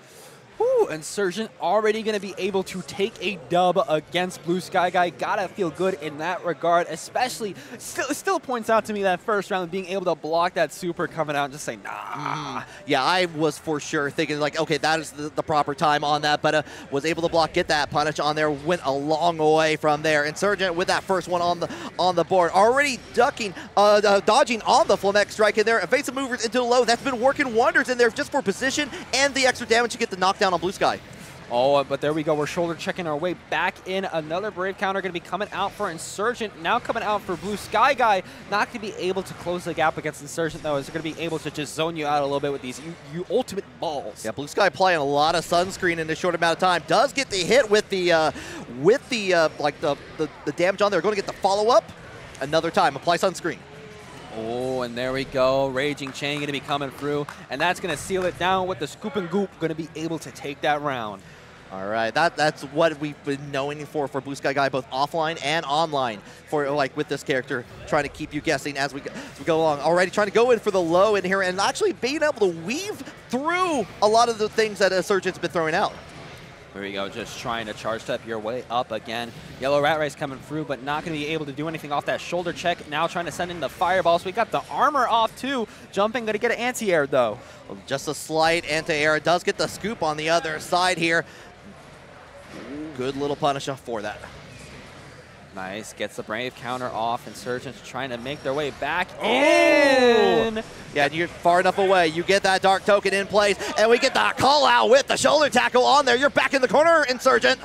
Woo, Insurgent already going to be able to take a dub against Blue Sky Guy. Gotta feel good in that regard, especially, still points out to me that first round, being able to block that super coming out and just say, nah. Yeah, I was for sure thinking like, okay, that is the proper time on that, but was able to block, get that punish on there, went a long way from there. Insurgent with that first one on the board, already ducking, dodging on the Flemex strike in there. Evasive movers into the low, that's been working wonders in there just for position and the extra damage to get the knockdown on Blue Sky. Oh, but there we go. We're shoulder checking our way back in. Another Brave counter going to be coming out for Insurgent. Now coming out for Blue Sky Guy. Not going to be able to close the gap against Insurgent, though. Is going to be able to just zone you out a little bit with these ultimate balls. Yeah, Blue Sky playing a lot of sunscreen in a short amount of time. Does get the hit with the damage on there. Going to get the follow up. Another time. Apply sunscreen. Oh, and there we go. Raging Chain going to be coming through, and that's going to seal it down with the Scoop and Goop. Going to be able to take that round. All right, that's what we've been knowing for Blue Sky Guy, both offline and online, for like with this character, trying to keep you guessing as we go along. Already trying to go in for the low in here, and actually being able to weave through a lot of the things that Insurgent's been throwing out. There we go, just trying to charge step your way up again. Yellow Rat Race coming through, but not going to be able to do anything off that shoulder check. Now trying to send in the fireball, so we got the armor off too. Jumping, going to get an anti-air though. Well, just a slight anti-air. Does get the scoop on the other side here. Good little punish for that. Nice, gets the Brave counter off. Insurgents trying to make their way back in. Yeah, and you're far enough away. You get that Dark Token in place, and we get the call out with the shoulder tackle on there. You're back in the corner, Insurgent.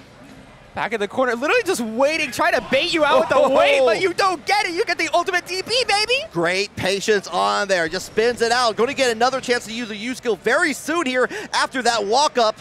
Back in the corner, literally just waiting, trying to bait you out with the weight, but you don't get it. You get the ultimate DP, baby. Great patience on there. Just spins it out. Going to get another chance to use a U-skill very soon here after that walk-up.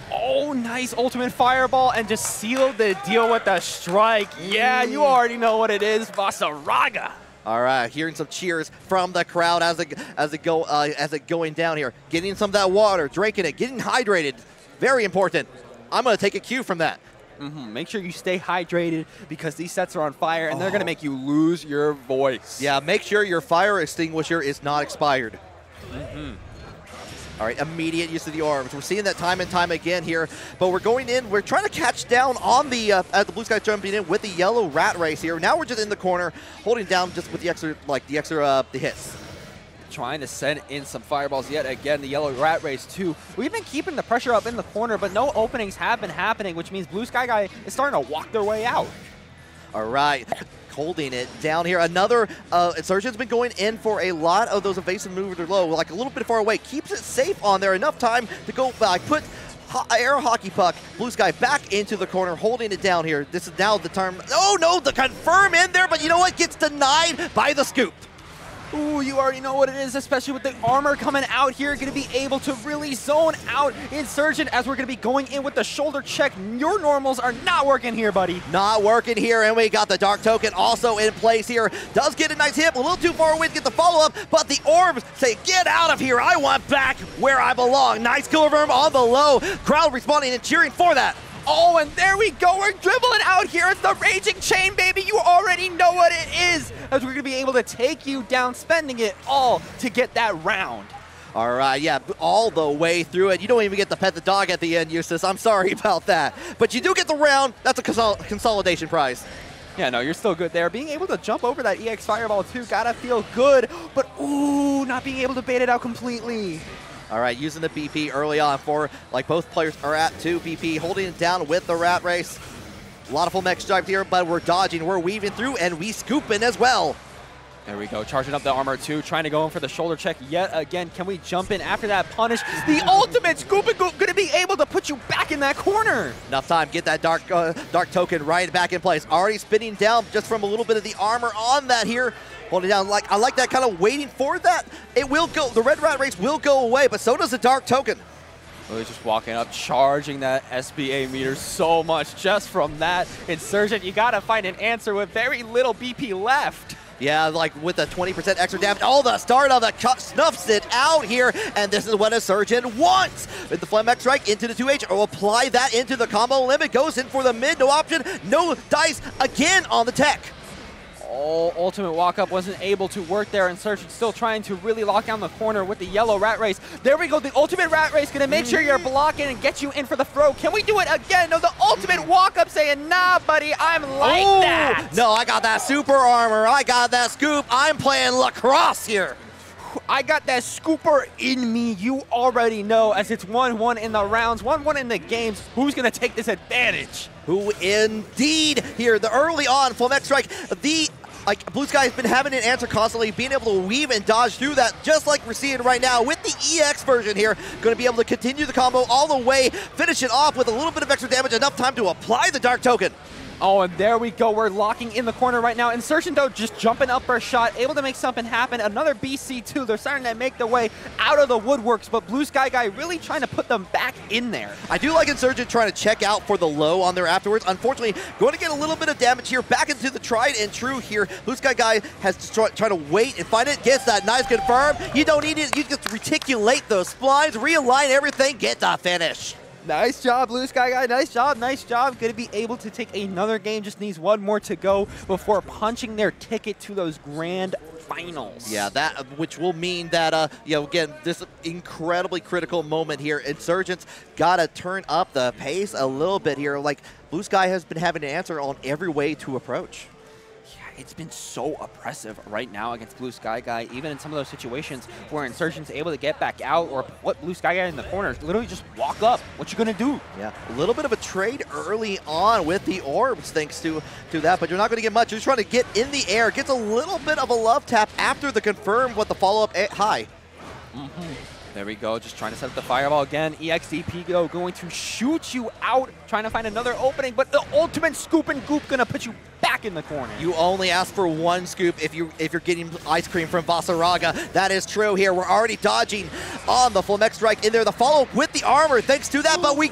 Oh, nice ultimate fireball, and just seal the deal with the strike. Yeah, you already know what it is, Vasaraga. All right, hearing some cheers from the crowd as it going down here. Getting some of that water, drinking it, getting hydrated. Very important. I'm going to take a cue from that. Make sure you stay hydrated because these sets are on fire and they're going to make you lose your voice. Yeah, make sure your fire extinguisher is not expired. All right, immediate use of the orbs. We're seeing that time and time again here, but we're going in. We're trying to catch down on the the Blue Sky jumping in with the yellow rat race here. Now we're just in the corner, holding down just with the extra, the hits. Trying to send in some fireballs yet again. The yellow rat race too. We've been keeping the pressure up in the corner, but no openings have been happening, which means Blue Sky Guy is starting to walk their way out. All right. Holding it down here. Another Insurgent's been going in for a lot of those evasive movers are low, like a little bit far away. Keeps it safe on there. Enough time to go back. Put air hockey puck. Blue Sky back into the corner, holding it down here. This is now the term. Oh no, the confirm in there, but you know what? Gets denied by the scoop. Ooh, you already know what it is, especially with the armor coming out here. Going to be able to really zone out Insurgent as we're going to be going in with the shoulder check. Your normals are not working here, buddy. Not working here, and we got the Dark Token also in place here. Does get a nice hit, a little too far away to get the follow-up, but the orbs say, get out of here. I want back where I belong. Nice Killer Worm on the low. Crowd responding and cheering for that. Oh, and there we go. We're dribbling out here. It's the Raging Chain, baby. You already know what it is. As we're going to be able to take you down, spending it all to get that round. All right, yeah, all the way through it. You don't even get to pet the dog at the end, Eustace. I'm sorry about that. But you do get the round. That's a consolidation prize. Yeah, no, you're still good there. Being able to jump over that EX Fireball, too, gotta feel good. But, ooh, not being able to bait it out completely. All right, using the BP early on for, like, both players are at 2 BP, holding it down with the rat race. A lot of full mech striped here, but we're dodging, we're weaving through, and we scooping as well. There we go, charging up the armor too, trying to go in for the shoulder check yet again. Can we jump in after that punish? The ultimate scoop and goop gonna be able to put you back in that corner. Enough time, get that dark token right back in place. Already spinning down just from a little bit of the armor on that here. Holding down, I like that, kind of waiting for that. It will go, the red rat race will go away, but so does the dark token. Really just walking up, charging that SBA meter so much just from that. Insurgent, you gotta find an answer with very little BP left. Yeah, like with a 20% extra damage. Oh, the start of the cut snuffs it out here, and this is what Insurgent wants. With the Flame X Strike into the 2H, or apply that into the combo limit, goes in for the mid, no option, no dice again on the tech. Oh, ultimate walk-up wasn't able to work there. Insurgent still trying to really lock down the corner with the yellow rat race. There we go, the ultimate rat race gonna make sure you're blocking and get you in for the throw. Can we do it again? No, the ultimate walk-up saying, nah, buddy, I'm like that. No, I got that super armor. I got that scoop. I'm playing lacrosse here. I got that scooper in me. You already know, as it's 1-1 in the rounds, 1-1 in the games. Who's gonna take this advantage? Who indeed here, the early on Flame X Strike, Blue Sky has been having an answer constantly, being able to weave and dodge through that, just like we're seeing right now with the EX version here. Going to be able to continue the combo all the way, finish it off with a little bit of extra damage, enough time to apply the Dark Token. Oh, and there we go. We're locking in the corner right now. Insurgent, though, just jumping up for a shot, able to make something happen. Another BC2. They're starting to make their way out of the woodworks, but Blue Sky Guy really trying to put them back in there. I do like Insurgent trying to check out for the low on there afterwards. Unfortunately, going to get a little bit of damage here. Back into the tried and true here. Blue Sky Guy has to try to wait and find it. Gets that nice confirm. You don't need it. You just reticulate those splines, realign everything, get the finish. Nice job, Blue Sky Guy. Nice job, nice job. Going to be able to take another game. Just needs one more to go before punching their ticket to those grand finals. Yeah, that which will mean that, again, this incredibly critical moment here. Insurgents got to turn up the pace a little bit here. Like, Blue Sky has been having an answer on every way to approach. It's been so oppressive right now against Blue Sky Guy, even in some of those situations where Insurgent's able to get back out or put Blue Sky Guy in the corner, literally just walk up. What you gonna do? Yeah, a little bit of a trade early on with the orbs thanks to that, but you're not gonna get much. You're just trying to get in the air, gets a little bit of a love tap after the confirm with the follow-up high. There we go, just trying to set up the fireball again. EXDP though going to shoot you out, trying to find another opening, but the ultimate scoop and goop gonna put you back in the corner. You only ask for one scoop if you're getting ice cream from Vasaraga. That is true here. We're already dodging on the Flame X Strike in there. The follow-up with the armor thanks to that, but we've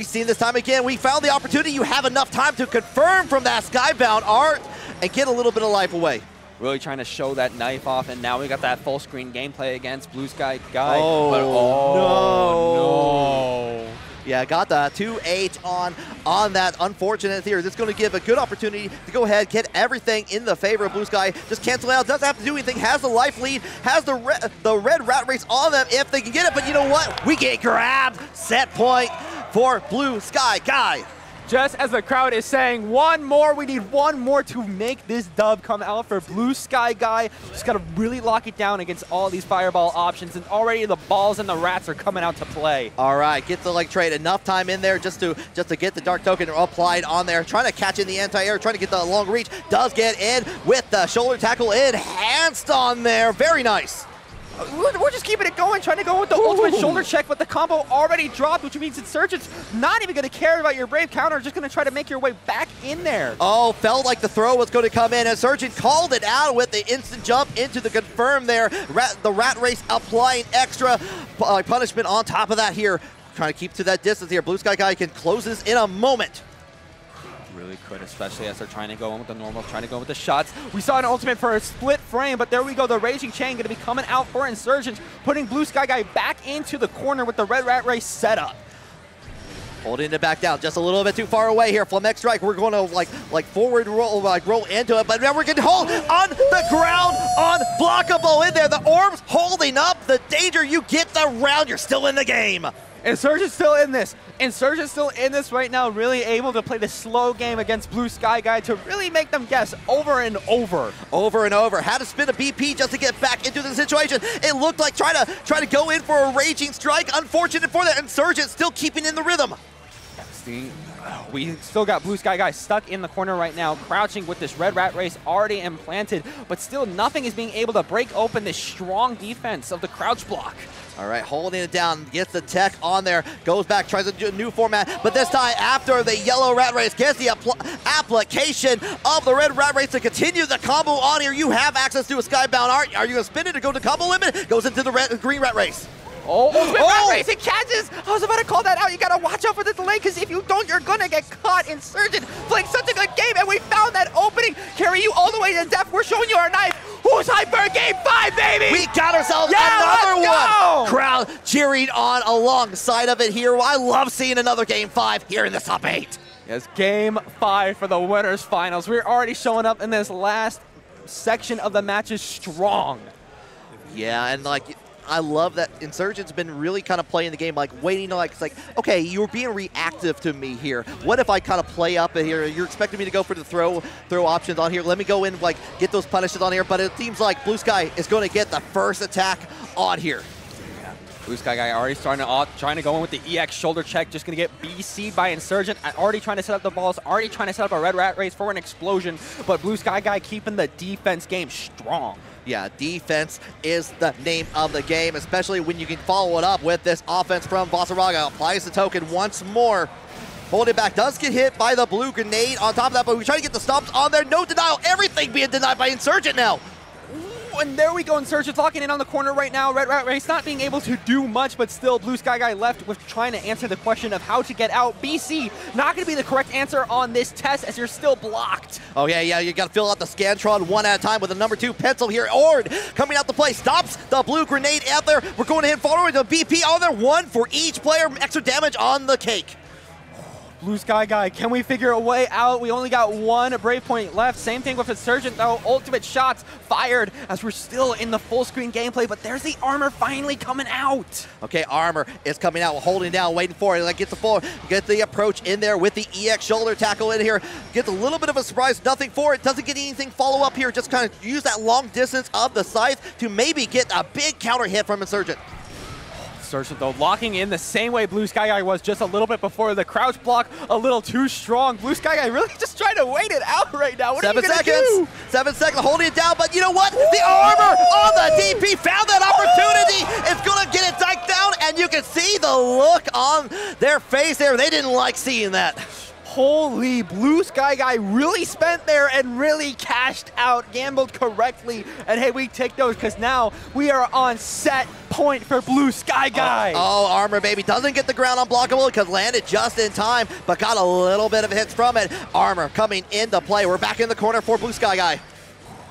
seen this time again. We found the opportunity. You have enough time to confirm from that Skybound art and get a little bit of life away. Really trying to show that knife off, and now we got that full screen gameplay against Blue Sky Guy. Oh, but, no. Yeah, got the 2-8 on that unfortunate theory. This is going to give a good opportunity to go ahead, get everything in the favor of Blue Sky. Just cancel out, doesn't have to do anything, has the life lead, has the red rat race on them if they can get it. But you know what? We get grabbed. Set point for Blue Sky Guy. Just as the crowd is saying, one more, we need one more to make this dub come out for Blue Sky Guy. Just got to really lock it down against all these fireball options, and already the balls and the rats are coming out to play. All right, get the leg trade, enough time in there just to get the dark token applied on there. Trying to catch in the anti-air, trying to get the long reach. Does get in with the shoulder tackle enhanced on there. Very nice. We're just keeping it going, trying to go with the ultimate shoulder check, but the combo already dropped, which means Insurgent's not even going to care about your Brave counter, just going to try to make your way back in there. Oh, felt like the throw was going to come in. Insurgent called it out with the instant jump into the confirm there. The rat race applying extra punishment on top of that here. Trying to keep to that distance here. Blue Sky Guy can close this in a moment. Really could, especially as they're trying to go in with the normal, trying to go with the shots. We saw an ultimate for a split frame, but there we go. The Raging Chain going to be coming out for Insurgents, putting Blue Sky Guy back into the corner with the Red Rat Race setup. Holding it back down, just a little bit too far away here. Flamex Strike, we're going to like forward roll, roll into it, but now we're getting hold on the ground, unblockable in there. The orbs holding up the danger. You get the round, you're still in the game. Insurgent's still in this. Insurgent's still in this right now, really able to play the slow game against Blue Sky Guy to really make them guess over and over. Over and over. Had to spin a BP just to get back into the situation. It looked like trying to go in for a Raging Strike. Unfortunate for that. Insurgent still keeping in the rhythm. We still got Blue Sky Guy stuck in the corner right now, crouching with this Red Rat Race already implanted, but still nothing is being able to break open this strong defense of the crouch block. All right, holding it down, gets the tech on there, goes back, tries to do a new format, but this time after the yellow rat race, gets the application of the red rat race to continue the combo on here. You have access to a Skybound art. Are you going to spin it to go to combo limit? Goes into the green rat race. Oh, rat race, it catches! I was about to call that out. You gotta watch out for the delay, because if you don't, you're gonna get caught. Insurgent playing such a good game, and we found that opening. Carry you all the way to death. We're showing you our knife. Who's hyper? Game 5, baby! We got ourselves another one! Crowd cheering on alongside of it here. I love seeing another Game 5 here in the top 8. Yes, Game 5 for the winners finals. We're already showing up in this last section of the matches strong. Yeah, and like, I love that Insurgent's been really kind of playing the game, like waiting to it's like, okay, you're being reactive to me here. What if I kind of play up here? You're expecting me to go for the throw options on here. Let me go in, like, get those punishes on here. But it seems like Blue Sky is going to get the first attack on here. Blue Sky Guy already trying to go in with the EX shoulder check, just going to get BC'd by Insurgent. Already trying to set up the balls, already trying to set up a Red Rat Race for an explosion, but Blue Sky Guy keeping the defense game strong. Yeah, defense is the name of the game, especially when you can follow it up with this offense from Basaraga. Applies the token once more. Hold it back, does get hit by the blue grenade on top of that, but we try to get the stomps on there. No denial, everything being denied by Insurgent now. And there we go, Insurgent's locking in on the corner right now. Red Rat Race not being able to do much, but still Blue Sky Guy left with trying to answer the question of how to get out. BC, not going to be the correct answer on this test as you're still blocked. Oh yeah, you got to fill out the Scantron one at a time with the number 2 pencil here. Ord coming out to play, stops the blue grenade out there. We're going ahead and following the BP on there. 1 for each player, extra damage on the cake. Blue Sky Guy, can we figure a way out? We only got 1 Brave Point left. Same thing with Insurgent though. Ultimate shots fired as we're still in the full screen gameplay, but there's the armor finally coming out. Okay, armor is coming out, holding down, waiting for it. Like, get the approach in there with the EX shoulder tackle in here. Gets a little bit of a surprise, nothing for it. Doesn't get anything follow up here. Just kind of use that long distance of the scythe to maybe get a big counter hit from Insurgent. Insurgent though locking in the same way Blue Sky Guy was just a little bit before. The crouch block a little too strong. Blue Sky Guy really just trying to wait it out right now. What are you gonna do? 7 seconds, holding it down, but you know what? The armor on the DP found that opportunity. It's gonna get it diked down, and you can see the look on their face there. They didn't like seeing that. Holy, Blue Sky Guy really spent there and really cashed out, gambled correctly. And hey, we take those because now we are on set point for Blue Sky Guy. Oh, armor, baby. Doesn't get the ground unblockable because landed just in time, but got a little bit of hits from it. Armor coming into play. We're back in the corner for Blue Sky Guy.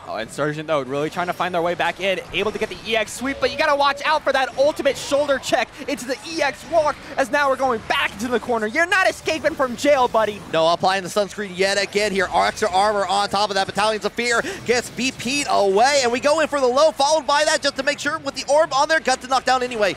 Oh, Insurgent, though, really trying to find their way back in, able to get the EX sweep, but you got to watch out for that ultimate shoulder check into the EX walk, as now we're going back into the corner. You're not escaping from jail, buddy. No, applying the sunscreen yet again here. Extra armor on top of that. Battalions of Fear gets VP'd away, and we go in for the low, followed by that just to make sure with the orb on there, got to knock down anyway.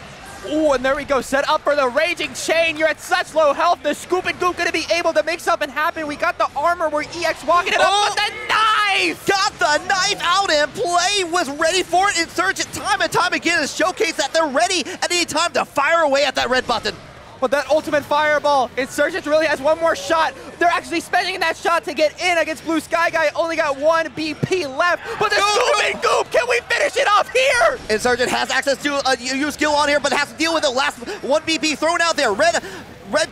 Ooh, and there we go, set up for the Raging Chain. You're at such low health. The Scoop and Goop gonna be able to make something happen. We got the armor, we're EX walking it up, but the knife! Got the knife out and play, was ready for it. Insurgent time and time again has showcased that they're ready at any time to fire away at that red button. But that ultimate fireball, Insurgent really has one more shot. They're actually spending that shot to get in against Blue Sky Guy. Only got one BP left, but the Scoop and Goop, can we finish it off here? Insurgent has access to a U skill on here, but has to deal with the last one BP thrown out there. Red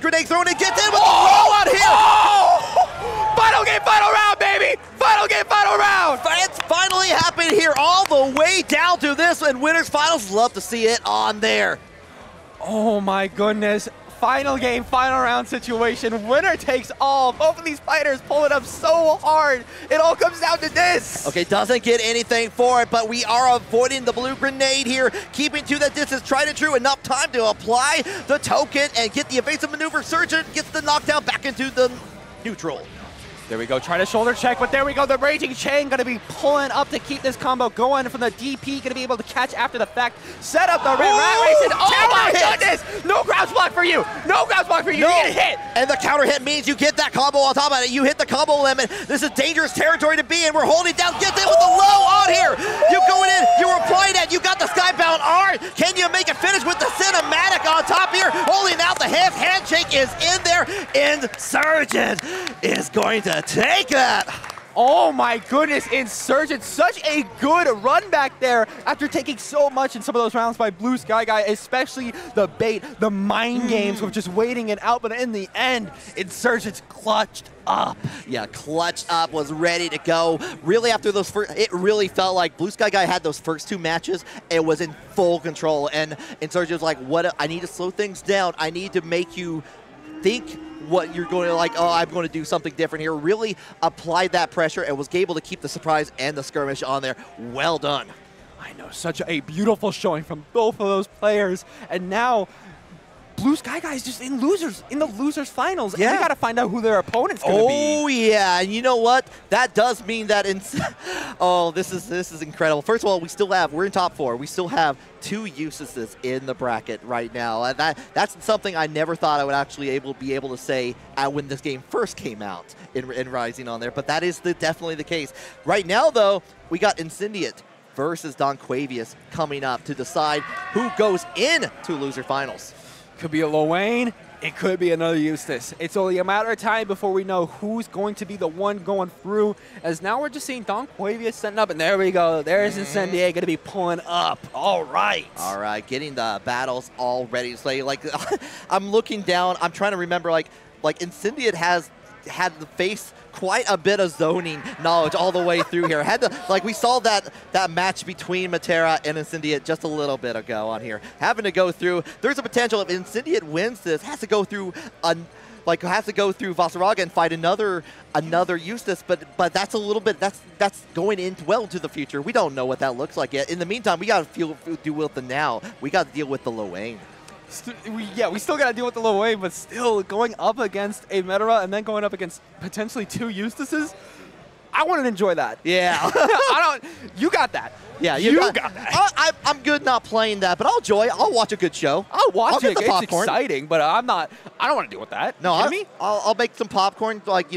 grenade thrown and gets in with the roll on here. Oh! Final game, final round, baby! Final game, final round! It's finally happened here all the way down to this, and winners finals, love to see it on there. Oh my goodness. Final game, final round situation. Winner takes all. Both of these fighters pull it up so hard. It all comes down to this. Okay, doesn't get anything for it, but we are avoiding the blue grenade here, keeping to that distance, tried and true, enough time to apply the token and get the evasive maneuver. Surgeon gets the knockdown back into the neutral. There we go, trying to shoulder check, but there we go. The Raging Chain gonna be pulling up to keep this combo going from the DP, gonna be able to catch after the fact. Set up the Red Rat Race, and oh my goodness! No crouch block for you! No crouch block for you! No. You get hit! And the counter hit means you get that combo on top of it. You hit the combo limit. This is dangerous territory to be in. We're holding down. Get in with the low on here. You going in, you're applying that. You got the Skybound R. Can you make it finish with the cinematic on top here? Holding out the handshake is in there. Insurgent is going to take that. Oh my goodness, Insurgent, such a good run back there after taking so much in some of those rounds by Blue Sky Guy, especially the bait, the mind games of just waiting it out, but in the end, Insurgent's clutched up. Yeah, clutched up, was ready to go. Really after those first, it really felt like Blue Sky Guy had those first two matches, it was in full control, and Insurgent was like, what, I need to slow things down. I need to make you think what you're going to like, oh, I'm going to do something different here. Really applied that pressure and was able to keep the surprise and the skirmish on there. Well done. I know, such a beautiful showing from both of those players. And now Blue Sky Guy is just in the losers finals. Yeah. And we got to find out who their opponent's going to be. Oh yeah, and you know what? That does mean that oh, this is incredible. First of all, we're in top 4. We still have 2 Eustaces in the bracket right now. That's something I never thought I would actually be able to say when this game first came out in Rising on there, but that is definitely the case. Right now though, we got Incendiate versus Don Quavius coming up to decide who goes in to loser finals. Could be a Lowain, it could be another Eustace. It's only a matter of time before we know who's going to be the one going through, as now we're just seeing Don Quavius setting up, and there we go. There's Incendiate going to be pulling up. All right. All right, getting the battles all ready to play. Like, I'm looking down, I'm trying to remember, like Incendiate has had to face quite a bit of zoning knowledge all the way through here. We saw that match between Matera and Incendiate just a little bit ago on here. Having to go through, there's a potential if Incendiate wins this, has to go through Vasaraga and fight another Eustace, but that's a little bit, that's going into the future. We don't know what that looks like yet. In the meantime, we got to deal with the now. We got to deal with the Lowain. We still got to deal with the Lowain, but still going up against a Metara and then going up against potentially 2 Eustaces. I wouldn't enjoy that. Yeah. You got that. Yeah, you got that. I'm good not playing that, but I'll watch a good show. I'll watch it. Get the It's popcorn. exciting, but I don't want to deal with that. No, I'll I'll make some popcorn, invite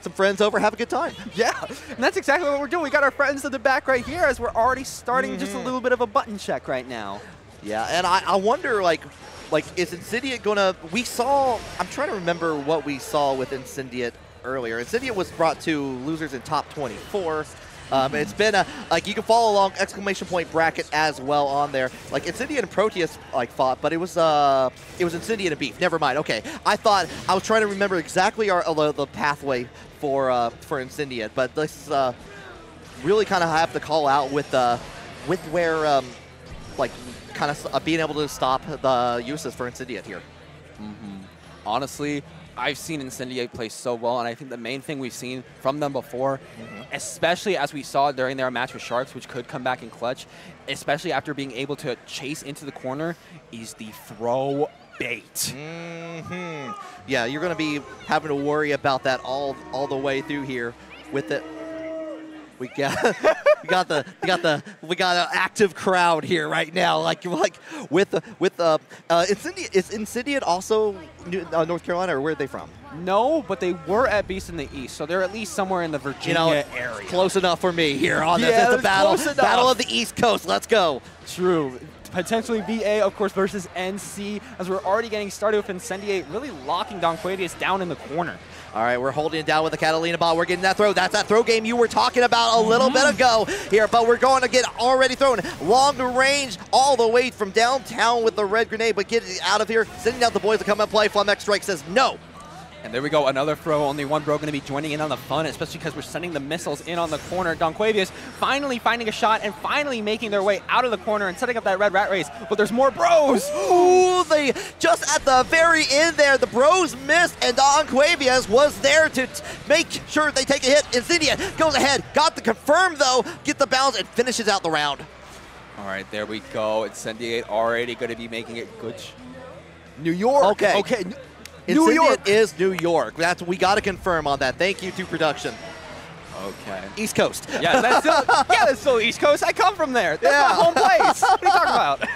some friends over, have a good time. Yeah, and that's exactly what we're doing. We got our friends in the back right here as we're already starting just a little bit of a button check right now. Yeah, and I wonder, is Incendiate gonna? I'm trying to remember what we saw with Incendiate earlier. Incendiate was brought to losers in top 24. It's been you can follow along exclamation point bracket as well on there. Like Incendiate and Proteus fought, but it was Incendiate and Beef. Never mind. Okay, I was trying to remember exactly the pathway for Incendiate, but this really kind of have to call out with where being able to stop the uses for Incendiate here. Honestly, I've seen Incendiate play so well, and I think the main thing we've seen from them before, especially as we saw during their match with Sharks, which could come back in clutch, especially after being able to chase into the corner, is the throw bait. Yeah, you're going to be having to worry about that all the way through here with it. We got an active crowd here right now. Like with Incendiate, is Incendiate also North Carolina, or where are they from? No, but they were at Beast in the East, so they're at least somewhere in the Virginia area. Close enough for me here on this. Yeah, It's a battle of the East Coast. Let's go. True. Potentially VA, of course, versus NC, as we're already getting started with Incendiate really locking Donquavius down in the corner. All right, we're holding it down with the Catalina ball. We're getting that throw. That's that throw game you were talking about a little bit ago here, but we're going to get already thrown long range all the way from downtown with the red grenade, but get it out of here. Sending out the boys to come and play. Flamex Strike says no. And there we go, another throw. Only one bro going to be joining in on the fun, especially because we're sending the missiles in on the corner. Donquavius finally finding a shot and finally making their way out of the corner and setting up that red rat race. But there's more bros. Ooh, they just at the very end there, the bros missed, and Donquavius was there to make sure they take a hit. Incendiate goes ahead, got the confirm though, get the bounce, and finishes out the round. All right, there we go. Incendiate already going to be making it good. New York. Okay. New York is New York. We got to confirm on that. Thank you to production. Okay. East Coast. Yeah, that's still East Coast. I come from there. That's my home place. What are you talking about?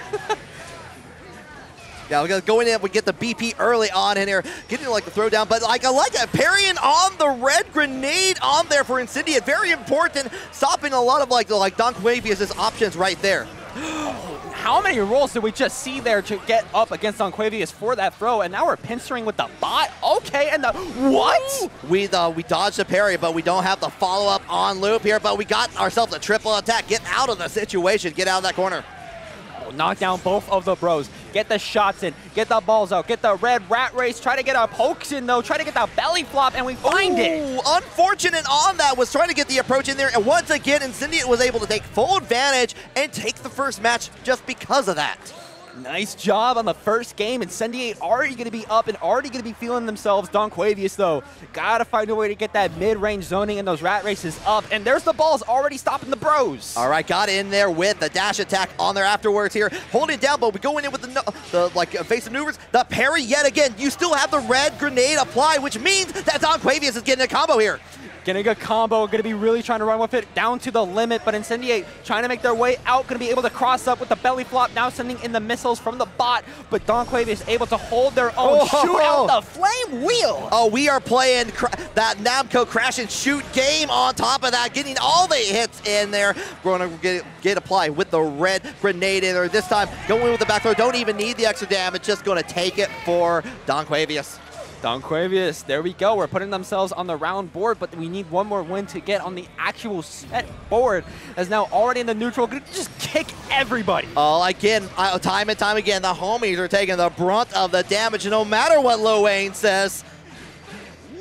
Yeah, we got to go in and we get the BP early on in here, getting like the throw down, but I like that parrying on the red grenade on there for Incendiate. Very important, stopping a lot of like Donquavius' options right there. How many rolls did we just see there to get up against Donquavius for that throw? And now we're pinstering with the bot. Okay, and the what? We dodged the parry, but we don't have the follow-up on loop here, but we got ourselves a triple attack. Get out of the situation. Get out of that corner. Knock down both of the bros. Get the shots in. Get the balls out. Get the red rat race. Try to get our pokes in, though. Try to get that belly flop, and we find it. Unfortunate on that. Was trying to get the approach in there, and once again, Incendiate was able to take full advantage and take the first match just because of that. Nice job on the first game. Incendiate already going to be up and already going to be feeling themselves. Donquavius, though, got to find a way to get that mid-range zoning and those rat races up. And there's the balls already stopping the bros. All right, got in there with the dash attack on there afterwards here. Holding it down, but we go in with the evasive maneuvers. The parry yet again. You still have the red grenade applied, which means that Donquavius is getting a combo here. Getting a combo, going to be really trying to run with it down to the limit, but Incendiate trying to make their way out, going to be able to cross up with the belly flop, now sending in the missiles from the bot, but Donquavius able to hold their own, shoot out the flame wheel. Oh, we are playing that Namco crash and shoot game on top of that, getting all the hits in there. We're going to get applied with the red grenade in there. This time, going with the back throw, don't even need the extra damage, just going to take it for Donquavius. Donquavius, there we go. We're putting themselves on the round board, but we need one more win to get on the actual set board. As now already in the neutral, gonna just kick everybody. Oh, again, time and time again, the homies are taking the brunt of the damage, no matter what Lil Wayne says.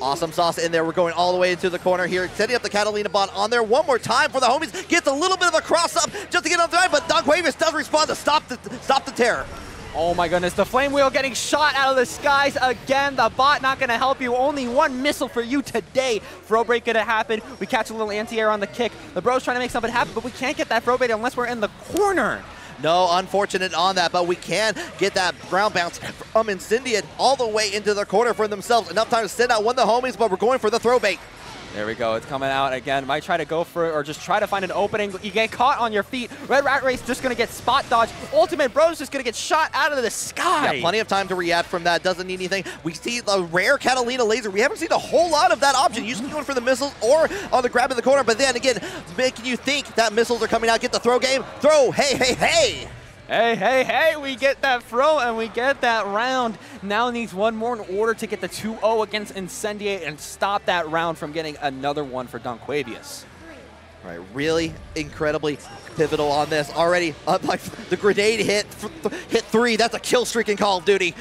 Awesome sauce in there. We're going all the way into the corner here, setting up the Catalina bot on there one more time for the homies. Gets a little bit of a cross up just to get on the line, but Donquavius does respond to stop the terror. Oh my goodness, the flame wheel getting shot out of the skies again. The bot not going to help you. Only one missile for you today. Throw break going to happen. We catch a little anti-air on the kick. The bro's trying to make something happen, but we can't get that throw bait unless we're in the corner. No, unfortunate on that, but we can get that ground bounce from Incendiate all the way into the corner for themselves. Enough time to send out one of the homies, but we're going for the throw bait. There we go. It's coming out again. Might try to go for it or just try to find an opening. You get caught on your feet. Red Rat Race just going to get spot dodged. Ultimate Bro's just going to get shot out of the sky. Yeah, plenty of time to react from that. Doesn't need anything. We see the rare Catalina laser. We haven't seen a whole lot of that option. Usually going for the missiles or on the grab in the corner. But then again, making you think that missiles are coming out. Get the throw game. Throw. Hey, hey, hey. Hey, hey, hey, we get that throw and we get that round. Now needs one more in order to get the 2-0 against Incendiate and stop that round from getting another one for Donquavius. All right, really incredibly pivotal on this. Already up like the grenade hit 3. That's a kill streak in Call of Duty.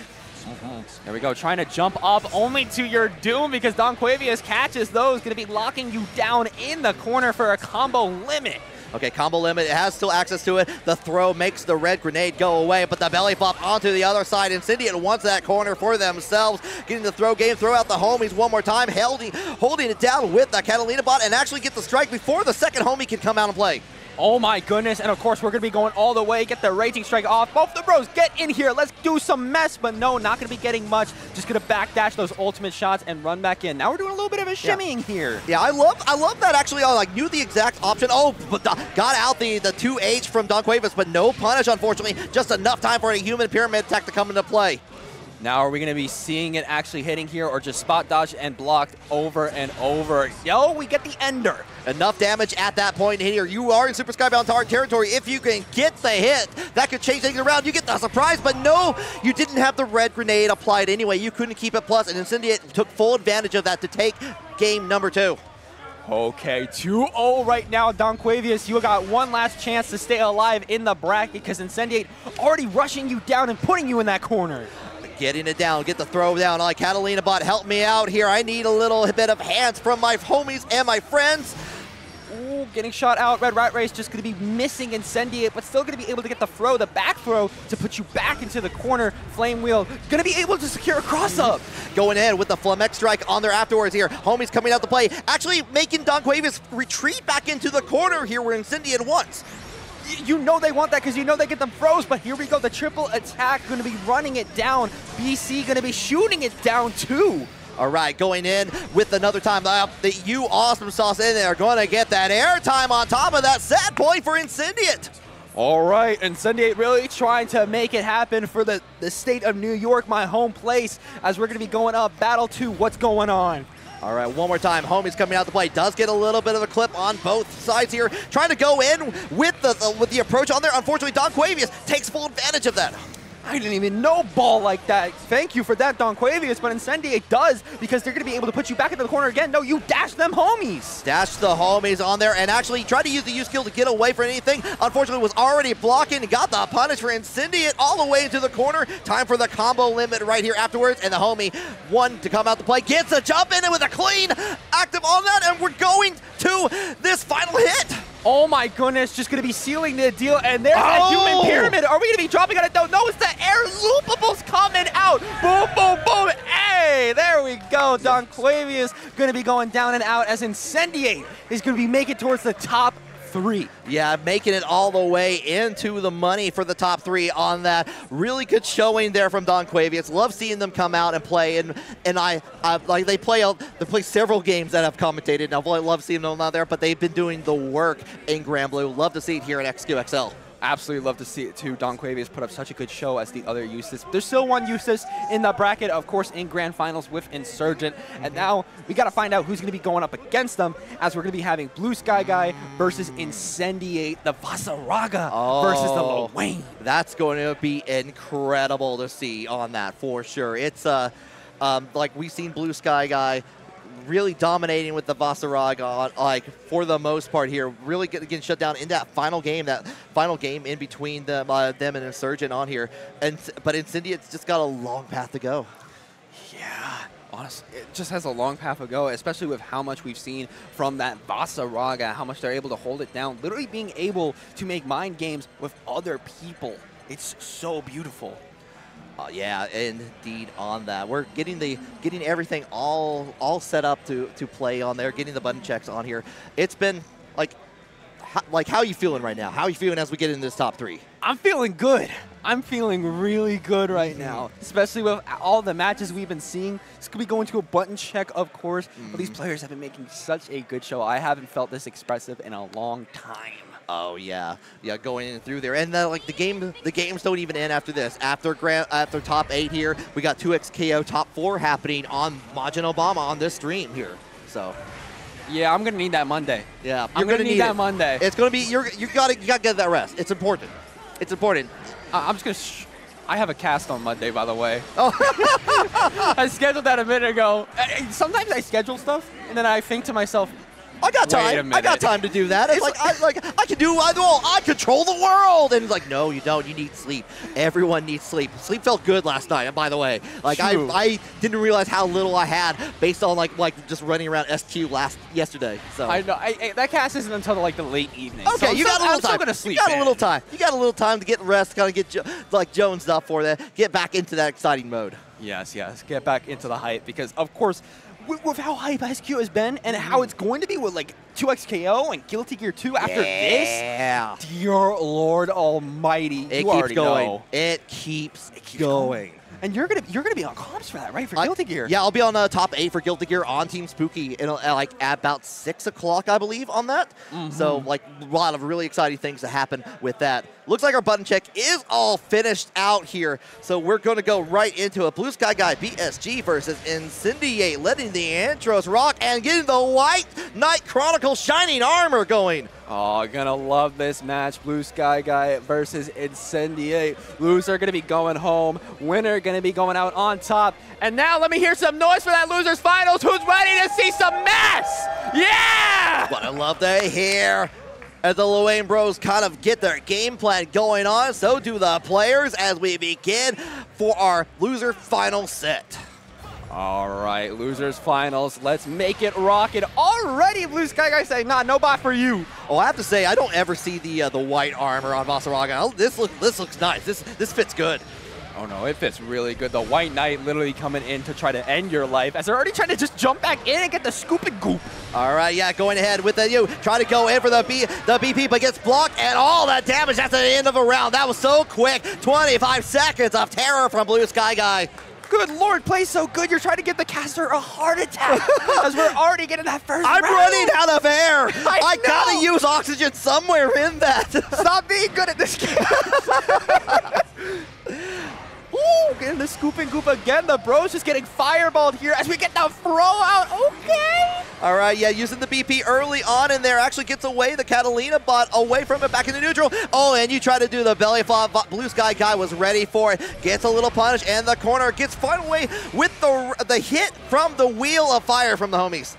There we go, trying to jump up only to your doom because Donquavius catches those, going to be locking you down in the corner for a combo limit. Okay, combo limit, it has still access to it. The throw makes the red grenade go away, but the belly flop onto the other side. Incendiate wants that corner for themselves. Getting the throw game, throw out the homies one more time, holding it down with the Catalina bot, and actually get the strike before the second homie can come out and play. Oh my goodness, and of course we're going to be going all the way, get the Raging Strike off. Both the bros, get in here, let's do some mess, but no, not going to be getting much. Just going to backdash those ultimate shots and run back in. Now we're doing a little bit of a shimmying here. Yeah, I love that actually. I like knew the exact option. Oh, but got out the 2H from Don Cuevas, but no punish, unfortunately. Just enough time for a human pyramid attack to come into play. Now are we going to be seeing it actually hitting here or just spot dodged and blocked over and over? Yo, we get the Ender. Enough damage at that point here. You are in Super Skybound territory. If you can get the hit, that could change things around. You get the surprise, but no, you didn't have the red grenade applied anyway. You couldn't keep it plus, and Incendiate took full advantage of that to take game number 2. Okay, 2-0 right now, Don Cuevas. You got one last chance to stay alive in the bracket because Incendiate already rushing you down and putting you in that corner. Getting it down, get the throw down. Like, Catalina bot, help me out here. I need a little bit of hands from my homies and my friends. Ooh, getting shot out. Red Rat Race just going to be missing Incendiate, but still going to be able to get the throw, the back throw, to put you back into the corner. Flame Wheel going to be able to secure a cross-up. Going in with the Flamex strike on there afterwards here. Homies coming out to play, actually making Don Cuevas retreat back into the corner here where Incendiate wants. You know they want that because you know they get them froze, but here we go. The triple attack going to be running it down. BC going to be shooting it down too. All right, going in with another time. The You Awesome Sauce in there. Going to get that airtime on top of that set point for Incendiate. All right, Incendiate really trying to make it happen for the state of New York, my home place, as we're going to be going up Battle 2. What's going on? All right, one more time. Homies coming out to play. Does get a little bit of a clip on both sides here. Trying to go in with the approach on there. Unfortunately, Don Cuevas takes full advantage of that. I didn't even know ball like that. Thank you for that, Don Cuevas, but Incendiate does because they're going to be able to put you back into the corner again. No, you dash them homies. Dash the homies on there and actually tried to use the U skill to get away from anything. Unfortunately, was already blocking and got the punish for Incendiate all the way into the corner. Time for the combo limit right here afterwards, and the homie, one to come out to play, gets a jump in it with a clean active on that, and we're going to this final hit. Oh my goodness, just going to be sealing the deal, and there's a human pyramid. Are we going to be dropping on it though? No, it's the air loopables coming out. Boom, boom, boom. Hey, there we go. Don Cuevas going to be going down and out as Incendiate is going to be making towards the top 3. Yeah, making it all the way into the money for the top 3 on that. Really good showing there from Don Cuevas. Love seeing them come out and play, and I like they play several games that I've commentated, and I've love seeing them out there, but they've been doing the work in Grand Blue. Love to see it here at XQXL. Absolutely love to see it too. Don Cuevas put up such a good show as the other Eustace. There's still one Eustace in the bracket, of course, in grand finals with Insurgent. And now we got to find out who's going to be going up against them, as we're going to be having Blue Sky Guy versus Incendiate, the Vasaraga versus the Lil Wayne. That's going to be incredible to see on that for sure. It's like we've seen Blue Sky Guy really dominating with the Vasaraga, like for the most part here, really getting shut down in that final game in between them and Insurgent on here. But Incendiate's just got a long path to go. Yeah, honestly, it just has a long path to go, especially with how much we've seen from that Vasaraga, how much they're able to hold it down, literally being able to make mind games with other people. It's so beautiful. Yeah, indeed on that. We're getting everything all set up to play on there, getting the button checks on here. It's been like how are you feeling right now? How are you feeling as we get into this top 3? I'm feeling good. I'm feeling really good right now, especially with all the matches we've been seeing. It's going to be going to a button check, of course, but these players have been making such a good show. I haven't felt this expressive in a long time. Oh yeah, going in and through there, and the games don't even end after this. After top 8 here, we got 2XKO top 4 happening on Majin Obama on this stream here. So, yeah, I'm gonna need that Monday. Yeah, I'm gonna need that Monday. It's gonna be you gotta get that rest. It's important. It's important. I'm just gonna. I have a cast on Monday, by the way. Oh, I scheduled that a minute ago. Sometimes I schedule stuff, and then I think to myself, I got Wait a time. I got minute. time to do that. It's I can do. I control the world. And he's like, no, you don't. You need sleep. Everyone needs sleep. Sleep felt good last night. By the way, like True. I didn't realize how little I had based on like just running around SQ yesterday. So I know. That cast isn't until like the late evening. okay, so you got a little I'm time. still gonna sleep. You got a in. little time. You got a little time to get rest, kind of get Jones up for that. Get back into that exciting mode. Yes, yes. Get back into the hype because, of course, with how hype SQ has been and how it's going to be with like 2XKO and Guilty Gear 2 after Yeah. this, dear Lord Almighty, It you keeps already going. know. It keeps going. And you're gonna be on comps for that, right? For Guilty Gear. Yeah, I'll be on top 8 for Guilty Gear on Team Spooky like at about 6 o'clock, I believe, on that. So like a lot of really exciting things to happen with that. Looks like our button check is all finished out here. So we're going to go right into a Blue Sky Guy BSG versus Incendiate, letting the intros rock and getting the White Knight Chronicle Shining Armor going. Oh, gonna love this match. Blue Sky Guy versus Incendiate. Loser gonna be going home. Winner gonna be going out on top. And now let me hear some noise for that Losers Finals. Who's ready to see some mess? Yeah! What I love to hear. As the Luane Bros kind of get their game plan going on, so do the players as we begin for our loser final set. All right, Losers Finals. Let's make it rockin'. Already, Blue Sky Guy saying, nah, no bot for you. Oh, I have to say, I don't ever see the white armor on Vasaraga. Oh, this looks nice. This fits good. Oh no, it fits really good. The White Knight literally coming in to try to end your life as they're already trying to just jump back in and get the scoop and goop. All right, yeah, going ahead with the try to go in for the BP, but gets blocked, and all that damage at the end of a round. That was so quick. 25 seconds of terror from Blue Sky Guy. Good Lord, play so good. You're trying to give the caster a heart attack as we're already getting that first I'm round. running out of air. I know. gotta use oxygen somewhere in that. Stop being good at this game. Ooh, getting the scoop and goop again. The bros just getting fireballed here as we get the throw out. Okay. All right, yeah, using the BP early on in there actually gets away the Catalina bot away from it back into neutral. Oh, and you try to do the belly flop. Blue Sky Guy was ready for it. Gets a little punish, and the corner gets fun away with the hit from the Wheel of Fire from the homies.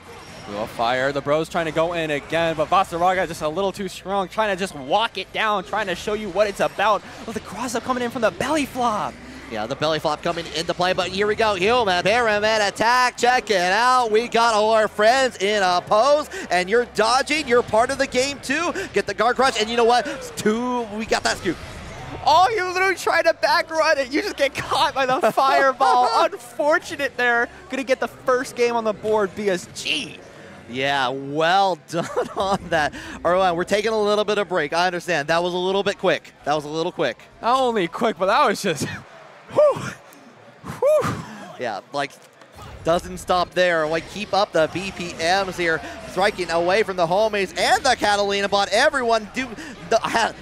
Wheel of Fire. The bros trying to go in again, but Vasaraga just a little too strong, trying to just walk it down, trying to show you what it's about. With the cross-up coming in from the belly flop. Yeah, the belly flop coming into play, but here we go. Human Pyramid attack. Check it out. We got all our friends in a pose, and you're dodging. You're part of the game, too. Get the guard crush, and you know what? We got that scoop. Oh, you literally try to back run it. You just get caught by the fireball. Unfortunate there. Gonna get the first game on the board, BSG. Yeah, well done on that. All right, we're taking a little bit of break. I understand. That was a little bit quick. That was a little quick. Not only quick, but that was just... Whew. Whew. Yeah, like, doesn't stop there. Like, keep up the BPMs here. Striking away from the homies and the Catalina bot. Everyone the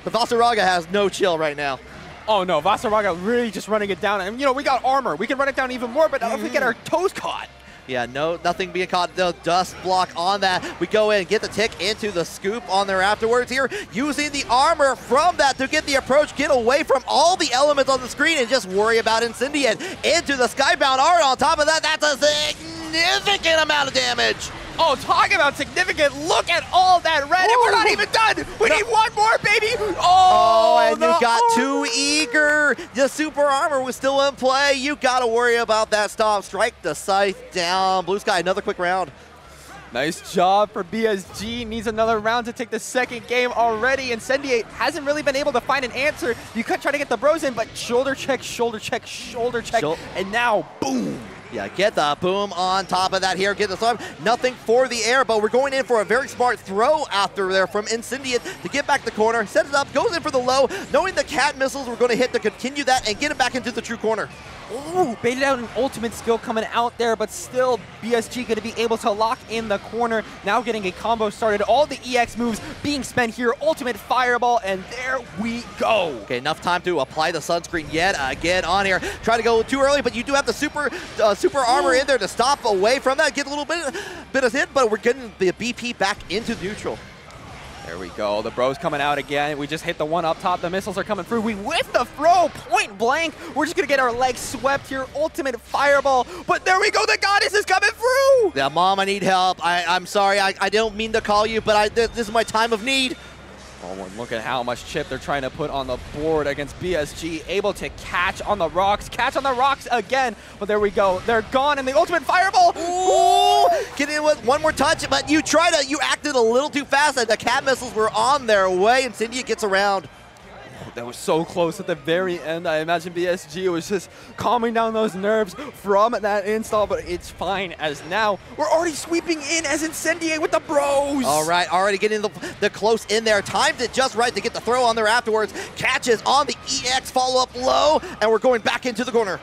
Vasaraga has no chill right now. Oh no, Vasaraga really just running it down. And you know, we got armor. We can run it down even more, but if we get our toes caught. Yeah, nothing being caught. No dust block on that. We go in, get the tick into the scoop on there afterwards here, using the armor from that to get the approach, get away from all the elements on the screen and just worry about Incendiate. Into the Skybound art on top of that. That's a significant amount of damage. Oh, talk about significant. Look at all that red, and we're not even done. We need one more, baby. Oh, and you got too eager. The super armor was still in play. You got to worry about that stop. Strike the scythe down. Blue Sky, another quick round. Nice job for BSG. Needs another round to take the second game already. Incendiate hasn't really been able to find an answer. You could try to get the bros in, but shoulder check, shoulder check, shoulder check, and now, boom. Yeah, get the boom on top of that here. Get the slam. Nothing for the air, but we're going in for a very smart throw after there from Incendiate to get back the corner. Set it up, goes in for the low. Knowing the cat missiles were going to hit to continue that and get it back into the true corner. Ooh, baited out an ultimate skill coming out there, but still BSG going to be able to lock in the corner. Now getting a combo started. All the EX moves being spent here. Ultimate fireball, and there we go. Okay, enough time to apply the sunscreen yet again on here. Try to go too early, but you do have the super armor in there to stop away from that. Get a little bit of hit, but we're getting the BP back into neutral. There we go. The bros coming out again. We just hit the one up top. The missiles are coming through. We whiff the throw point blank. We're just going to get our legs swept here. Ultimate fireball. But there we go. The goddess is coming through. Yeah, Mom, I need help. I'm sorry. I don't mean to call you, but this is my time of need. Oh, and look at how much chip they're trying to put on the board against BSG. Able to catch on the rocks again. But there we go. They're gone, and the ultimate fireball. Ooh! Get in with one more touch, but you acted a little too fast, and the cat missiles were on their way, and Cynthia gets around. That was so close at the very end. I imagine BSG was just calming down those nerves from that install, but it's fine as now we're already sweeping in as Incendiate with the bros. All right, already getting the close in there. Timed it just right to get the throw on there afterwards. Catches on the EX follow-up low, and we're going back into the corner.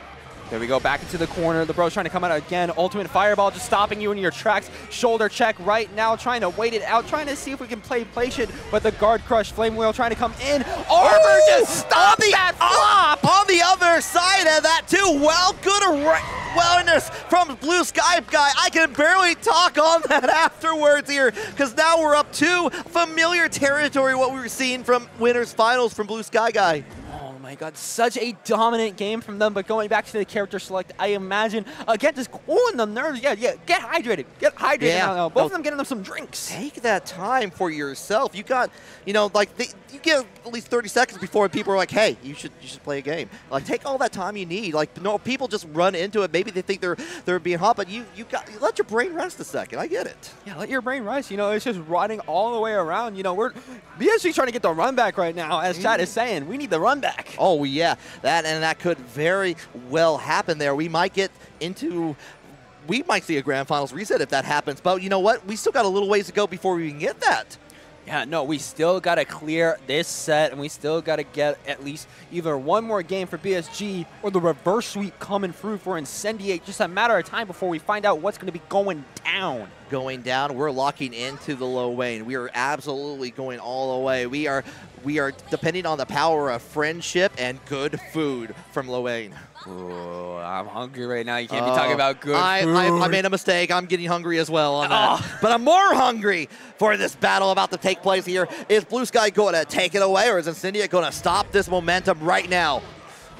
There we go, back into the corner. The bro's trying to come out again. Ultimate fireball just stopping you in your tracks. Shoulder check right now, trying to wait it out, trying to see if we can play patient, but the guard crush, flame wheel trying to come in. Armor just stop that flop! On the other side of that too, well, good awareness from Blue Sky Guy. I can barely talk on that afterwards here, because now we're up to familiar territory, what we were seeing from Winners Finals from Blue Sky Guy. Oh my god, such a dominant game from them, but going back to the character select, I imagine, again, just cooling the nerves. Yeah, get hydrated. Get hydrated now. Both of them getting them some drinks. Take that time for yourself. You got, you get at least 30 seconds before people are like, hey, you should play a game. Like, take all that time you need. Like, no, people just run into it. Maybe they think they're being hot, but you let your brain rest a second. I get it. Yeah, let your brain rest. It's just riding all the way around. We're BSG's trying to get the run back right now, as Chad is saying. We need the run back. Oh, yeah, that could very well happen there. We might see a grand finals reset if that happens, but you know what? We still got a little ways to go before we can get that. Yeah, no, we still got to clear this set, and we still got to get at least either one more game for BSG or the reverse sweep coming through for Incendiate. Just a matter of time before we find out what's going to be going down. We're locking into the low lane. We are absolutely going all the way. We are depending on the power of friendship and good food from low lane. Ooh, I'm hungry right now. You can't be talking about good food. I made a mistake. I'm getting hungry as well on that. But I'm more hungry for this battle about to take place here. Is Blue Sky going to take it away, or is Incendiate going to stop this momentum right now?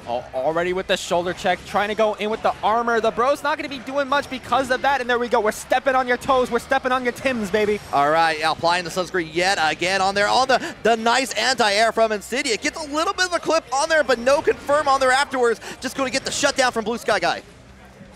Already with the shoulder check, trying to go in with the armor. The bro's not going to be doing much because of that, and there we go. We're stepping on your toes. We're stepping on your Tims, baby. All right, applying the sunscreen yet again on there. On the nice anti-air from Incendiate. Gets a little bit of a clip on there, but no confirm on there afterwards. Just going to get the shutdown from Blue Sky Guy.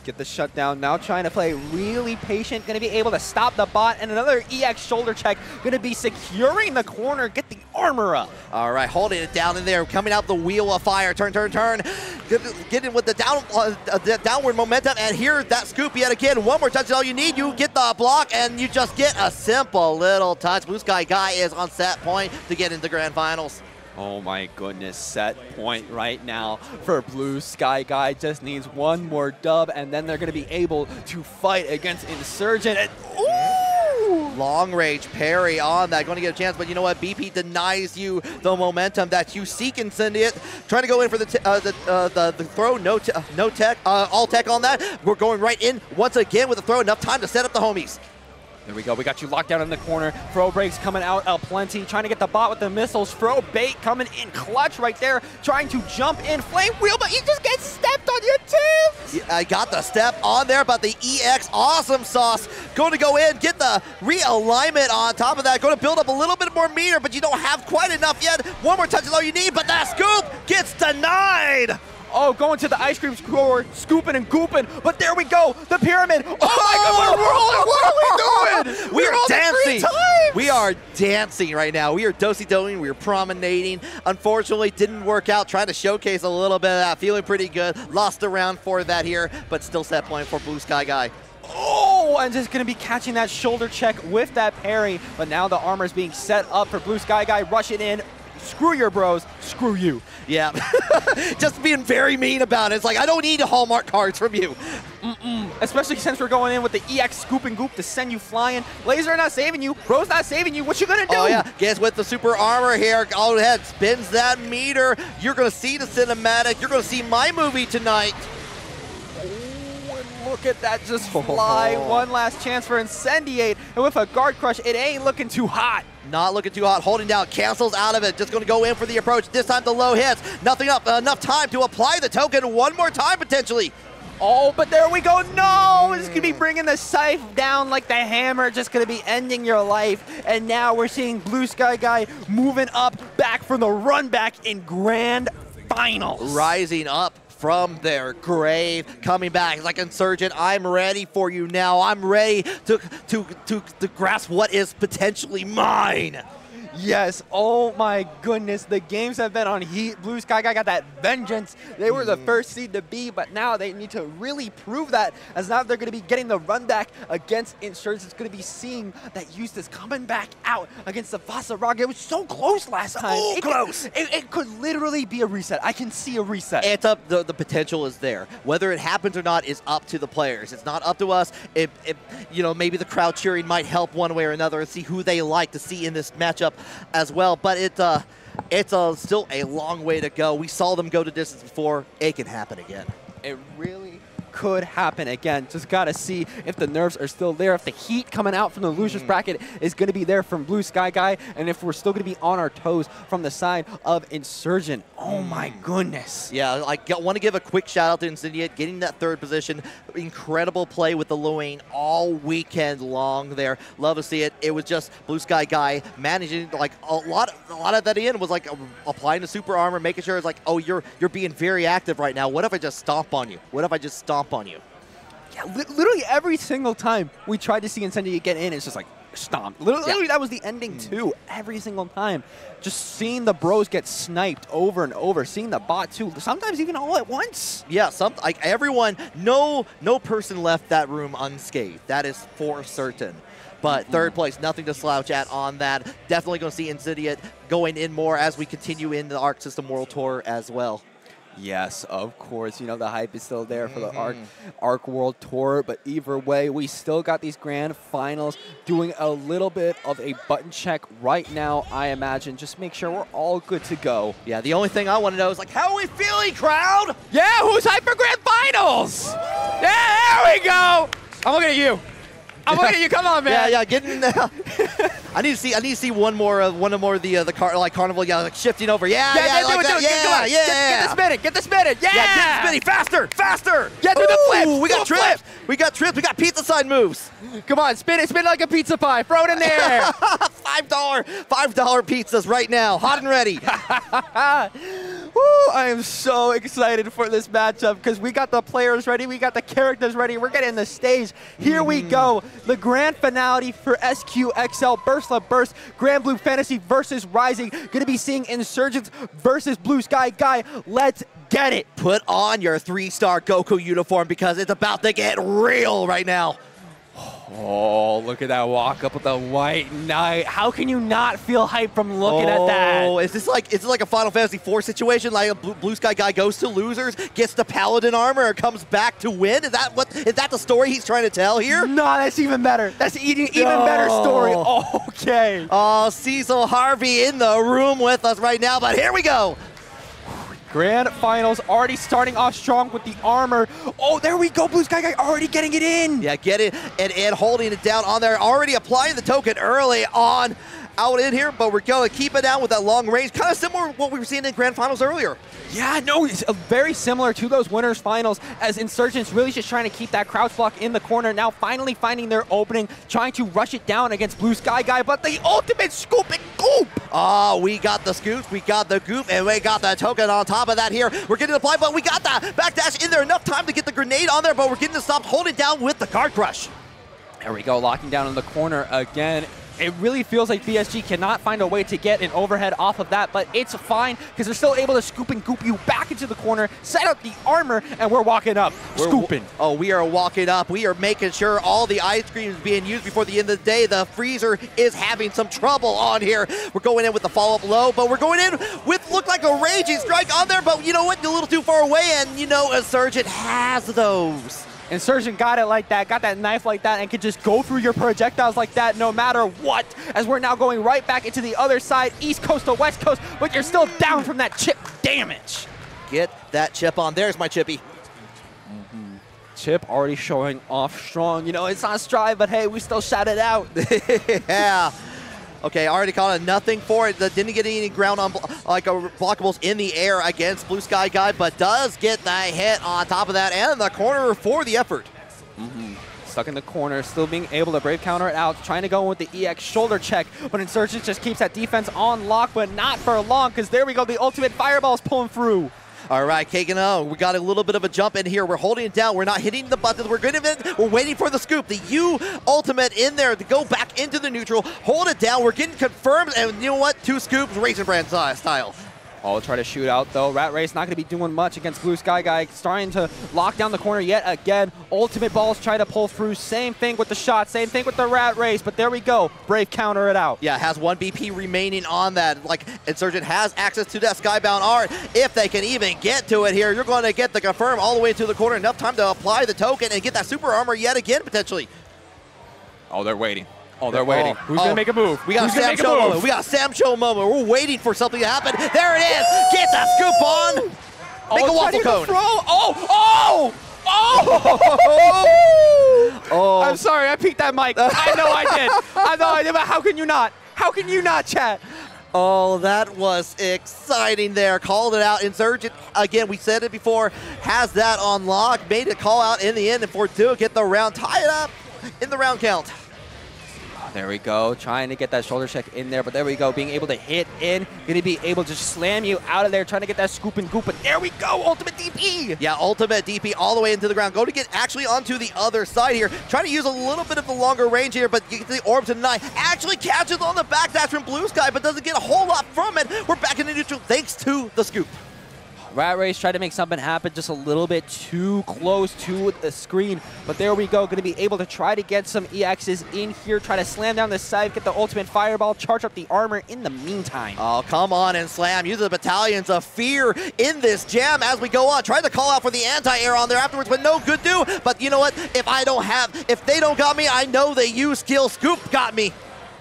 Get the shutdown now, trying to play really patient, going to be able to stop the bot, and another EX shoulder check, going to be securing the corner, get the armor up. All right, holding it down in there, coming out the wheel of fire, turn. Getting with the downward momentum, and here's that scoop yet again. One more touch is all you need. You get the block, and you just get a simple little touch. Blue Sky Guy is on set point to get into grand finals. Oh my goodness, set point right now for Blue Sky Guy. Just needs one more dub, and then they're going to be able to fight against Insurgent. And, ooh! Long range parry on that, going to get a chance, but you know what? BP denies you the momentum that you seek, Incendiate. Trying to go in for the throw, no tech, all tech on that. We're going right in once again with the throw, enough time to set up the homies. There we go. We got you locked down in the corner. Throw breaks coming out plenty. Trying to get the bot with the missiles. Throw bait coming in clutch right there. Trying to jump in. Flame wheel, but you just get stepped on your tips. Yeah, I got the step on there, but the EX awesome sauce going to go in, get the realignment on top of that. Going to build up a little bit more meter, but you don't have quite enough yet. One more touch is all you need, but that scoop gets denied. Oh, going to the ice cream score, scooping and gooping, but there we go, the pyramid. Oh my God, what are we doing? We are dancing. We are dancing right now. We are do-si-doing, we are promenading. Unfortunately, didn't work out, trying to showcase a little bit of that, feeling pretty good. Lost a round for that here, but still set point for Blue Sky Guy. Oh, and just going to be catching that shoulder check with that parry, but now the armor is being set up for Blue Sky Guy, rushing in. Screw your bros, screw you. Yeah, just being very mean about it. It's like, I don't need Hallmark cards from you. Especially since we're going in with the EX scoop and goop to send you flying. Laser not saving you, bro's not saving you. What you gonna do? Oh yeah, gets with the super armor here. Go ahead, spins that meter. You're gonna see the cinematic. You're gonna see my movie tonight. Look at that just fly. One last chance for Incendiate. And with a guard crush, it ain't looking too hot. Not looking too hot, holding down, cancels out of it, just going to go in for the approach. This time the low hits, nothing up, enough time to apply the token one more time potentially. Oh, but there we go. No, it's going to be bringing the scythe down like the hammer, just going to be ending your life. And now we're seeing Blue Sky Guy moving up back from the run back in Grand Finals. Rising up from their grave, coming back. It's like, Insurgent, I'm ready for you now. I'm ready to grasp what is potentially mine. Yes, oh my goodness, the games have been on heat. Blue Sky Guy got that vengeance. They were the first seed to be, but now they need to really prove that, as now they're going to be getting the run back against Insurgents. It's going to be seeing that Eustace coming back out against the Vasaraga. It was so close last time. So close. It could literally be a reset. I can see a reset. It's up, the potential is there. Whether it happens or not is up to the players. It's not up to us. You know, maybe the crowd cheering might help one way or another and see who they like to see in this matchup as well, but it's still a long way to go. We saw them go to distance before. It can happen again. It really could happen again. Just got to see if the nerves are still there, if the heat coming out from the losers bracket is going to be there from Blue Sky Guy, and if we're still going to be on our toes from the side of Insurgent. Oh my goodness. Yeah, I want to give a quick shout out to Incendiate, getting that third position. Incredible play with the Luane all weekend long there. Love to see it. It was just Blue Sky Guy managing, like, a lot of that in was like applying the super armor, making sure it's like, oh, you're being very active right now. What if I just stomp on you? What if I just stomp on you? Yeah, literally every single time we tried to see Incendiate get in, it's just like stomp. Literally, that was the ending too. Every single time, just seeing the bros get sniped over and over, seeing the bot too. Sometimes even all at once. Yeah, like everyone, no person left that room unscathed. That is for certain. But third place, nothing to slouch at on that. Definitely going to see Incendiate going in more as we continue in the Arc System World Tour as well. Yes, of course. You know, the hype is still there for the Arc World Tour, but either way, we still got these grand finals doing a little bit of a button check right now, I imagine. Just make sure we're all good to go. Yeah, the only thing I want to know is, like, how are we feeling, crowd? Yeah, who's hyped for grand finals? Yeah, there we go. I'm looking at you. I'm looking at you. Come on, man. Yeah, getting in there. I need to see one more of the carnival. Yeah, like shifting over. Yeah, do it. Yeah, Get the spinning. Yeah. Yeah, get the spinning. Faster. Get through the flips. We got trips. We got pizza sign moves. Come on, spin it like a pizza pie. Throw it in there. $5 pizzas right now, hot and ready. Woo, I am so excited for this matchup because we got the players ready, we got the characters ready, we're getting the stage. Here we go, the grand finale for SQXL Burst Love Burst, Grand Blue Fantasy versus Rising. Gonna be seeing Insurgents versus Blue Sky Guy. Let's get it. Put on your 3-star Goku uniform because it's about to get real right now. Oh, look at that walk up with the White Knight. How can you not feel hype from looking at that? Oh, is this like a Final Fantasy IV situation? Like a Blue Sky Guy goes to losers, gets the Paladin armor, and comes back to win? Is that the story he's trying to tell here? No, that's even better. That's even better story. Okay. Oh, Cecil Harvey in the room with us right now, but here we go. Grand finals already starting off strong with the armor. Oh, there we go. Blue Sky Guy already getting it in. Yeah, get it and holding it down on there. Already applying the token early on out in here, but we're going to keep it down with that long range. Kind of similar to what we were seeing in grand finals earlier. Yeah, no, it's very similar to those winners finals as Insurgents really just trying to keep that crouch block in the corner. Now finally finding their opening, trying to rush it down against Blue Sky Guy, but the ultimate scoop and goop. Oh, we got the scoops, we got the goop, and we got the token on top of that here. We're getting the play, but we got the backdash in there. Enough time to get the grenade on there, but we're getting to stop holding down with the card crush. There we go, locking down in the corner again. It really feels like BSG cannot find a way to get an overhead off of that, but it's fine because they're still able to scoop and goop you back into the corner, set up the armor, and we're walking up, scooping. Oh, we are walking up. We are making sure all the ice cream is being used before the end of the day. The freezer is having some trouble on here. We're going in with the follow-up low, but we're going in with look like a raging strike on there, but you know what? A little too far away, and you know Insurgent has those. Insurgent got it like that, got that knife like that, and can just go through your projectiles like that no matter what, as we're now going right back into the other side, East Coast to West Coast, but you're still down from that chip damage. Get that chip on. There's my chippy. Chip already showing off strong. You know, it's not Strive, but hey, we still shout it out. Yeah. Okay, already caught nothing for it. Didn't get any ground on blockables in the air against Blue Sky Guy, but does get the hit on top of that and the corner for the effort. Stuck in the corner, still being able to brave counter it out, trying to go in with the EX shoulder check, but Insurgent just keeps that defense on lock, but not for long, because there we go, the ultimate fireball's pulling through. All right, Kagan, we got a little bit of a jump in here. We're holding it down. We're not hitting the buttons. We're waiting for the scoop. The U ultimate in there to go back into the neutral. Hold it down. We're getting confirmed, and you know what? 2 scoops, Raisin Bran style. I'll try to shoot out, though. Rat Race not going to be doing much against Blue Sky Guy. Starting to lock down the corner yet again. Ultimate Balls try to pull through. Same thing with the shot. Same thing with the Rat Race. But there we go. Brave counter it out. Yeah, has 1 BP remaining on that. Like, Insurgent has access to that Skybound art. If they can even get to it here, you're going to get the confirm all the way to the corner. Enough time to apply the token and get that super armor yet again, potentially. Oh, they're waiting. Oh, they're waiting. Who's going to make a move? We got a Sam Cho moment. We got a Sam Cho moment. We're waiting for something to happen. There it is. Get that scoop on. Make a waffle cone. Oh! I'm sorry, I peeked that mic. I know I did. I know I did, but how can you not? How can you not, chat? Oh, that was exciting there. Called it out. Insurgent, again, we said it before, has that on lock. Made a call out in the end, and Fortuna get the round. Tie it up in the round count. There we go, trying to get that shoulder check in there, but there we go, being able to hit in, going to be able to slam you out of there, trying to get that scoop and goop, but there we go, ultimate DP! Yeah, ultimate DP all the way into the ground. Go to get actually onto the other side here. Trying to use a little bit of the longer range here, but get the orb to deny. Actually catches on the backdash from Blue Sky, but doesn't get a whole lot from it. We're back in the neutral thanks to the scoop. Rat Race tried to make something happen just a little bit too close to the screen, but there we go, going to be able to try to get some EXs in here, try to slam down the side, get the ultimate fireball, charge up the armor in the meantime. Oh, come on and slam. Use the battalions of fear in this jam as we go on. Try to call out for the anti-air on there afterwards, but no good do. But you know what? If they don't got me, I know they use skill. Scoop got me.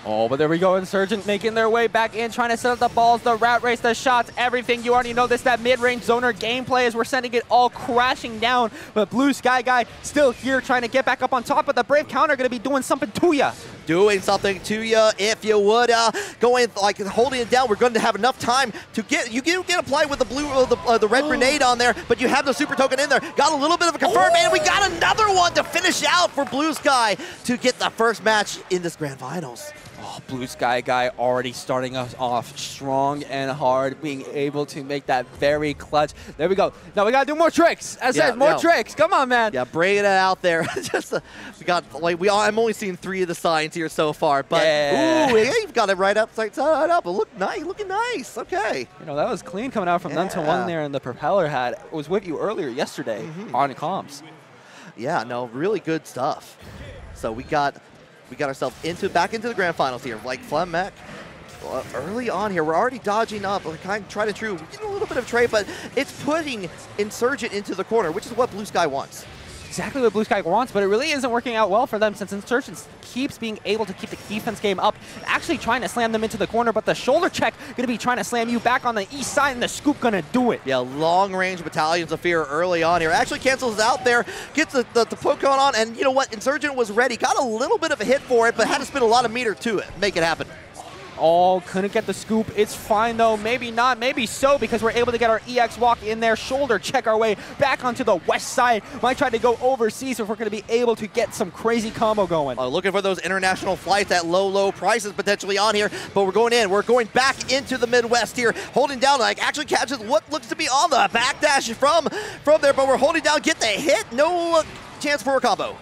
Oh, but there we go, Insurgent making their way back in, trying to set up the balls, the Rat Race, the shots, everything. You already know this, that mid-range zoner gameplay as we're sending it all crashing down. But Blue Sky Guy still here trying to get back up on top, but the Brave counter going to be doing something to ya. Doing something to you, if you would. Going, like, holding it down. We're going to have enough time to get, you get applied with the blue, the red grenade on there, but you have the super token in there. Got a little bit of a confirm, and we got another one to finish out for Blue Sky to get the first match in this Grand Finals. Oh, Blue Sky Guy already starting us off strong and hard, being able to make that very clutch. There we go. Now we got to do more tricks. As I said, more tricks. Come on, man. Yeah, bringing it out there. Just we got, like, I'm only seeing 3 of the signs here so far, but ooh, yeah, you've got it right upside up. It looked nice, looking nice. Okay. You know, that was clean coming out from none to one there, and the propeller hat was with you earlier yesterday on comms. Yeah, no, really good stuff. So we got ourselves back into the Grand Finals here. Like Flemmek, early on here, we're already dodging up, like kind of trying to true. We're getting a little bit of trade, but it's putting Insurgent into the corner, which is what Blue Sky wants. Exactly what Blue Sky wants, but it really isn't working out well for them since Insurgent keeps being able to keep the defense game up, actually trying to slam them into the corner, but the shoulder check going to be trying to slam you back on the east side, and the scoop going to do it. Yeah, long-range battalions of fear early on here. Actually cancels out there, gets the poke going on, and you know what? Insurgent was ready. Got a little bit of a hit for it, but had to spend a lot of meter to it, make it happen. Oh, couldn't get the scoop. It's fine, though. Maybe not. Maybe so, because we're able to get our EX walk in there, shoulder check our way back onto the west side. Might try to go overseas if we're going to be able to get some crazy combo going. Looking for those international flights at low prices potentially on here, but we're going in. We're going back into the Midwest here, holding down, like, actually catches what looks to be on the backdash from there, but we're holding down, get the hit. No chance for a combo.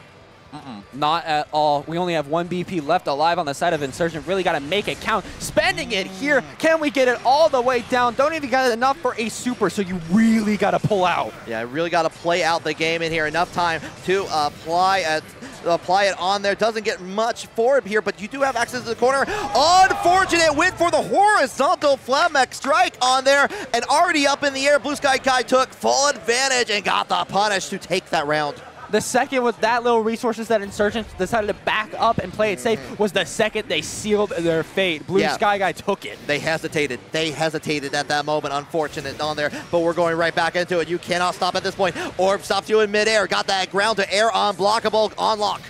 Not at all. We only have 1 BP left alive on the side of Insurgent. Really got to make it count. Spending it here. Can we get it all the way down? Don't even get enough for a super, so you really got to pull out. Yeah, really got to play out the game in here. Enough time to apply it on there. Doesn't get much for it here, but you do have access to the corner. Unfortunate win for the horizontal Flemmek strike on there, and already up in the air. Blue Sky Guy took full advantage and got the punish to take that round. The second with that little resources that Insurgents decided to back up and play it safe was the second they sealed their fate. Blue Sky Guy took it. They hesitated. They hesitated at that moment. Unfortunate on there, but we're going right back into it. You cannot stop at this point. Orb stops you in midair. Got that ground to air unblockable on lock.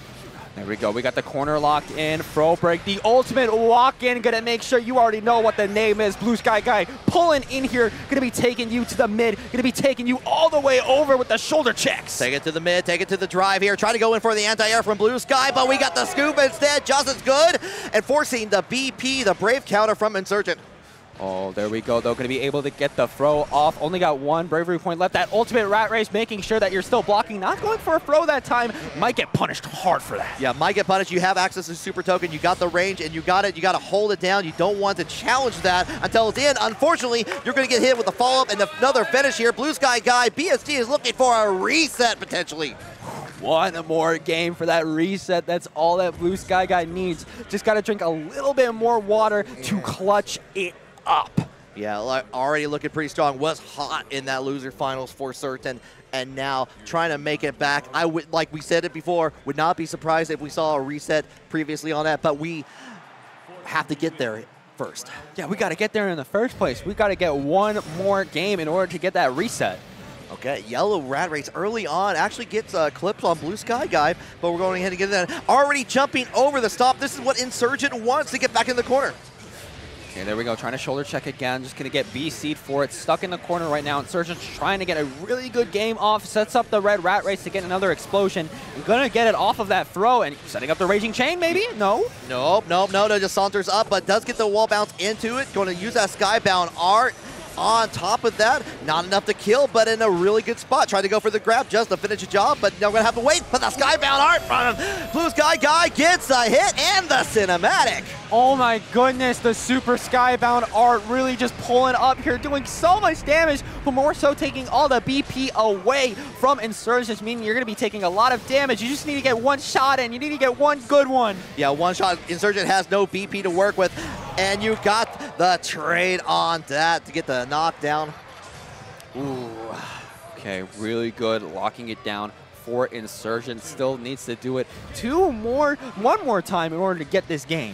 There we go. We got the corner locked in. Fro break. The ultimate walk in. Gonna make sure you already know what the name is. Blue Sky Guy pulling in here. Gonna be taking you to the mid. Gonna be taking you all the way over with the shoulder checks. Take it to the mid. Take it to the drive here. Try to go in for the anti-air from Blue Sky, but we got the scoop instead. Just as good. And forcing the BP, the Brave counter from Insurgent. Oh, there we go, though. Going to be able to get the throw off. Only got one bravery point left. That ultimate rat race, making sure that you're still blocking. Not going for a throw that time. Might get punished hard for that. Yeah, might get punished. You have access to Super Token. You got the range, and you got it. You got to hold it down. You don't want to challenge that until it's in. Unfortunately, you're going to get hit with a follow-up and another finish here. Blue Sky Guy, BSG is looking for a reset, potentially. One more game for that reset. That's all that Blue Sky Guy needs. Just got to drink a little bit more water to clutch it up. Yeah, already looking pretty strong. Was hot in that loser finals for certain, and now trying to make it back. I would, like we said it before, would not be surprised if we saw a reset previously on that, but we have to get there first. Yeah, we got to get there in the first place. We got to get one more game in order to get that reset. Okay, yellow rat race early on actually gets clips on Blue Sky Guy, but we're going ahead and get that. Already jumping over the stop. This is what Insurgent wants to get back in the corner. Okay, there we go. Trying to shoulder check again. Just going to get BC'd for it. Stuck in the corner right now. Insurgent's trying to get a really good game off. Sets up the red rat race to get another explosion. And going to get it off of that throw. And setting up the Raging Chain, maybe? No? Nope. Just saunters up, but does get the wall bounce into it. Going to use that Skybound art. On top of that, not enough to kill, but in a really good spot. Tried to go for the grab just to finish the job, but now we're going to have to wait for the Skybound art from him. Blue Sky Guy gets a hit and the cinematic. Oh my goodness, the Super Skybound art really just pulling up here, doing so much damage, but more so taking all the BP away from Insurgents, meaning you're going to be taking a lot of damage. You just need to get one shot in. You need to get one good one. Yeah, one shot. Insurgent has no BP to work with, and you got the trade on that to get the knockdown. Ooh, okay, really good, locking it down for Insurgent. Still needs to do it one more time in order to get this game.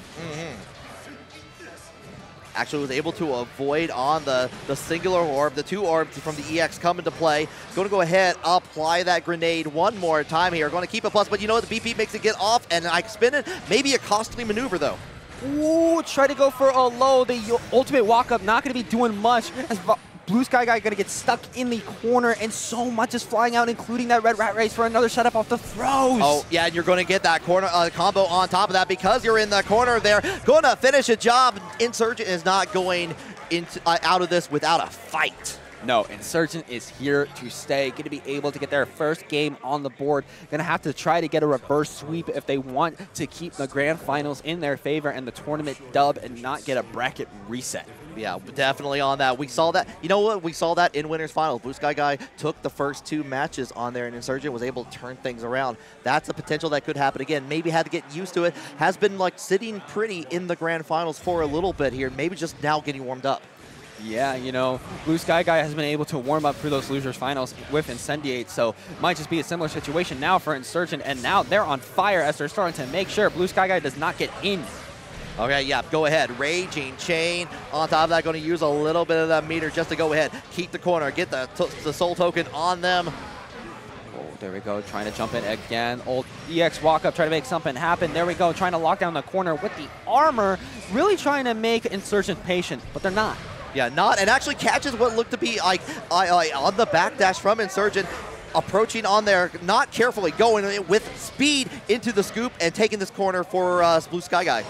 Actually was able to avoid on the singular orb. The two orbs from the EX come into play. Going to go ahead, apply that grenade one more time here. Going to keep a plus, but you know what? The BP makes it get off, and I spin it. Maybe a costly maneuver, though. Ooh, try to go for a low. The ultimate walk-up not going to be doing much. As Blue Sky Guy going to get stuck in the corner, and so much is flying out, including that red rat race for another setup off the throws. Oh, yeah, and you're going to get that corner combo on top of that because you're in the corner there. Going to finish a job. Insurgent is not going into out of this without a fight. No, Insurgent is here to stay. Going to be able to get their first game on the board. Going to have to try to get a reverse sweep if they want to keep the grand finals in their favor and the tournament dub and not get a bracket reset. Yeah, definitely on that. We saw that. You know what? We saw that in Winners Finals. Blue Sky Guy took the first two matches on there, and Insurgent was able to turn things around. That's a potential that could happen again. Maybe had to get used to it. Has been like sitting pretty in the grand finals for a little bit here. Maybe just now getting warmed up. Yeah, you know, Blue Sky Guy has been able to warm up through those losers finals with Incendiate, so it might just be a similar situation now for Insurgent, and now they're on fire as they're starting to make sure Blue Sky Guy does not get in. Okay, yeah, go ahead. Raging Chain. On top of that, going to use a little bit of that meter just to go ahead. Keep the corner. Get the soul token on them. Oh, there we go. Trying to jump in again. Old EX walk up, trying to make something happen. There we go. Trying to lock down the corner with the armor. Really trying to make Insurgent patient, but they're not. Yeah, not, and actually catches what looked to be like on the backdash from Insurgent, approaching on there, not carefully, going with speed into the scoop and taking this corner for Blue Sky Guy.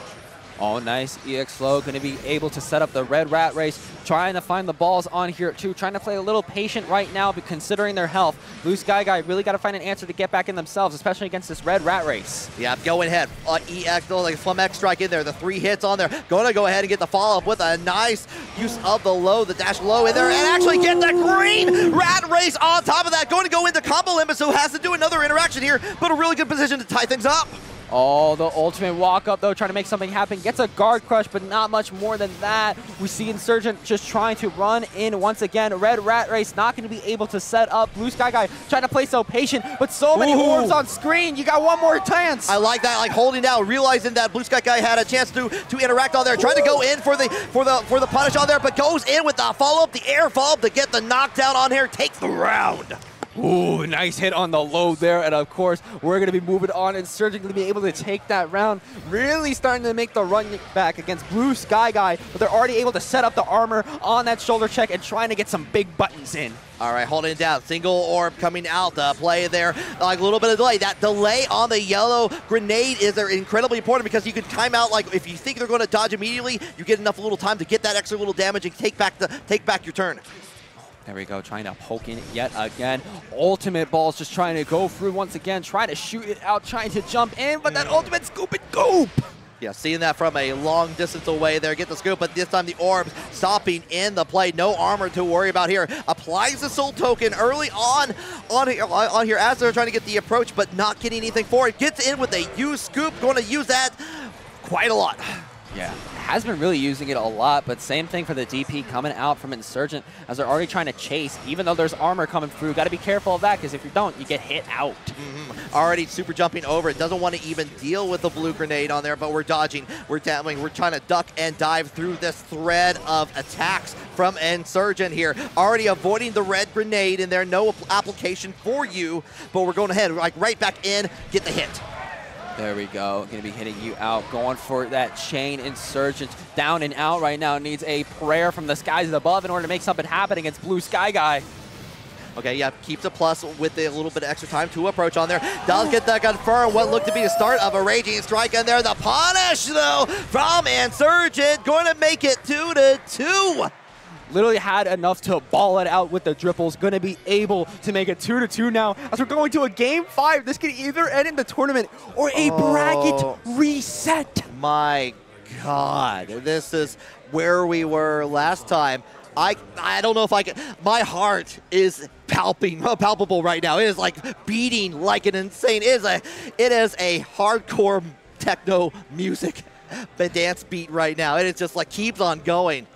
Oh, nice. EX Flow going to be able to set up the red rat race, trying to find the balls on here too, trying to play a little patient right now, but considering their health, Blue Sky Guy really got to find an answer to get back in themselves, especially against this red rat race. Yeah, going ahead. EX, like Flamex strike in there, the 3 hits on there. Going to go ahead and get the follow-up with a nice use of the low, the dash low in there, and actually get the green rat race on top of that. Going to go into combo limit, so has to do another interaction here, but a really good position to tie things up. Oh, the ultimate walk-up, though, trying to make something happen. Gets a guard crush, but not much more than that. We see Insurgent just trying to run in once again. Red Rat Race not going to be able to set up. Blue Sky Guy trying to play so patient, but so many orbs on screen. You got one more chance. I like that, like holding down, realizing that Blue Sky Guy had a chance to interact on there. Trying to go in for the punish on there, but goes in with the follow-up, the air follow-up to get the knockdown on here. Takes the round. Ooh, nice hit on the low there. And of course, we're going to be moving on. Insurgent going to be able to take that round. Really starting to make the run back against Blue Sky Guy. But they're already able to set up the armor on that shoulder check and trying to get some big buttons in. All right, holding it down. Single orb coming out. The play there, like a little bit of delay. That delay on the yellow grenade is incredibly important because you can time out. Like if you think they're going to dodge immediately, you get enough little time to get that extra little damage and take back your turn. There we go, trying to poke in yet again. Ultimate Ball's just trying to go through once again, trying to shoot it out, trying to jump in, but that ultimate scoop and goop. Yeah, seeing that from a long distance away there. Get the scoop, but this time the orbs stopping in the play. No armor to worry about here. Applies the soul token early on here as they're trying to get the approach, but not getting anything for it. Gets in with a U scoop, going to use that quite a lot. Yeah, has been really using it a lot, but same thing for the DP coming out from Insurgent as they're already trying to chase, even though there's armor coming through. Got to be careful of that because if you don't, you get hit out. Already super jumping over it. Doesn't want to even deal with the blue grenade on there, but we're dodging. We're dabbling. We're trying to duck and dive through this thread of attacks from Insurgent here. Already avoiding the red grenade in there. No application for you, but we're going ahead, like right back in, get the hit. There we go. Going to be hitting you out. Going for that chain. Insurgent down and out right now. Needs a prayer from the skies above in order to make something happen against Blue Sky Guy. Okay, yeah, keeps a plus with a little bit of extra time to approach on there. Does get that confirmed. What looked to be the start of a raging strike in there. The punish, though, from Insurgent. Going to make it 2-2. Literally had enough to ball it out with the dribbles. Going to be able to make it 2-2 now as we're going to a game 5. This could either end in the tournament or a bracket reset. My God, this is where we were last time. I don't know if I can. My heart is palpable right now. It is like beating like an insane. It is a hardcore techno music, the dance beat right now. It is just like keeps on going.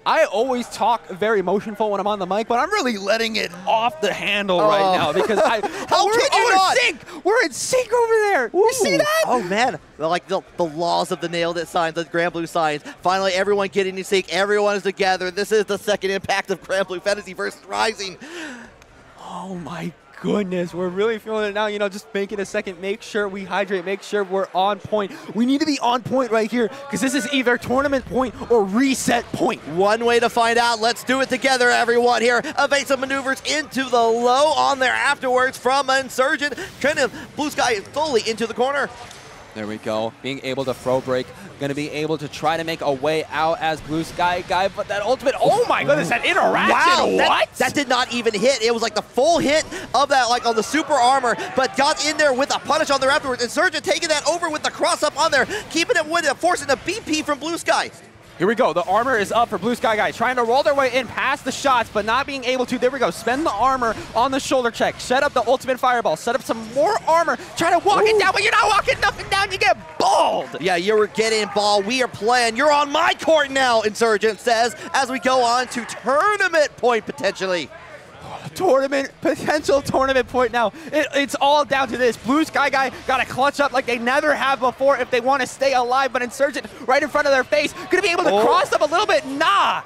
I always talk very emotionful when I'm on the mic, but I'm really letting it off the handle right now because we're in sync. We're in sync over there. Ooh. You see that? Oh man, like the laws of the nailed it signs, the Grand Blue signs. Finally, everyone getting in sync. Everyone is together. This is the second impact of Grand Blue Fantasy versus Rising. Oh my goodness, we're really feeling it now. You know, just make it a second. Make sure we hydrate. Make sure we're on point. We need to be on point right here because this is either tournament point or reset point. One way to find out. Let's do it together, everyone here. Evasive maneuvers into the low on there afterwards from Insurgent. Trying to Blue Sky fully into the corner. There we go. Being able to throw break. Going to be able to try to make a way out as Blue Sky Guy, but that ultimate, oh my goodness, that interaction, wow, that did not even hit. It was like the full hit of that, like on the super armor, but got in there with a punish on there afterwards. Insurgent taking that over with the cross up on there, keeping it with it, forcing a BP from Blue Sky. Here we go. The armor is up for Blue Sky Guy. Trying to roll their way in past the shots, but not being able to. There we go. Spend the armor on the shoulder check. Set up the ultimate fireball. Set up some more armor. Try to walk it down, but you're not walking nothing down. You get balled. Yeah, you were getting balled. We are playing. You're on my court now, Insurgent says, as we go on to tournament point potentially. Potential tournament point now. It's all down to this. Blue Sky Guy got to clutch up like they never have before if they want to stay alive, but Insurgent right in front of their face. Going to be able to cross up a little bit. Nah,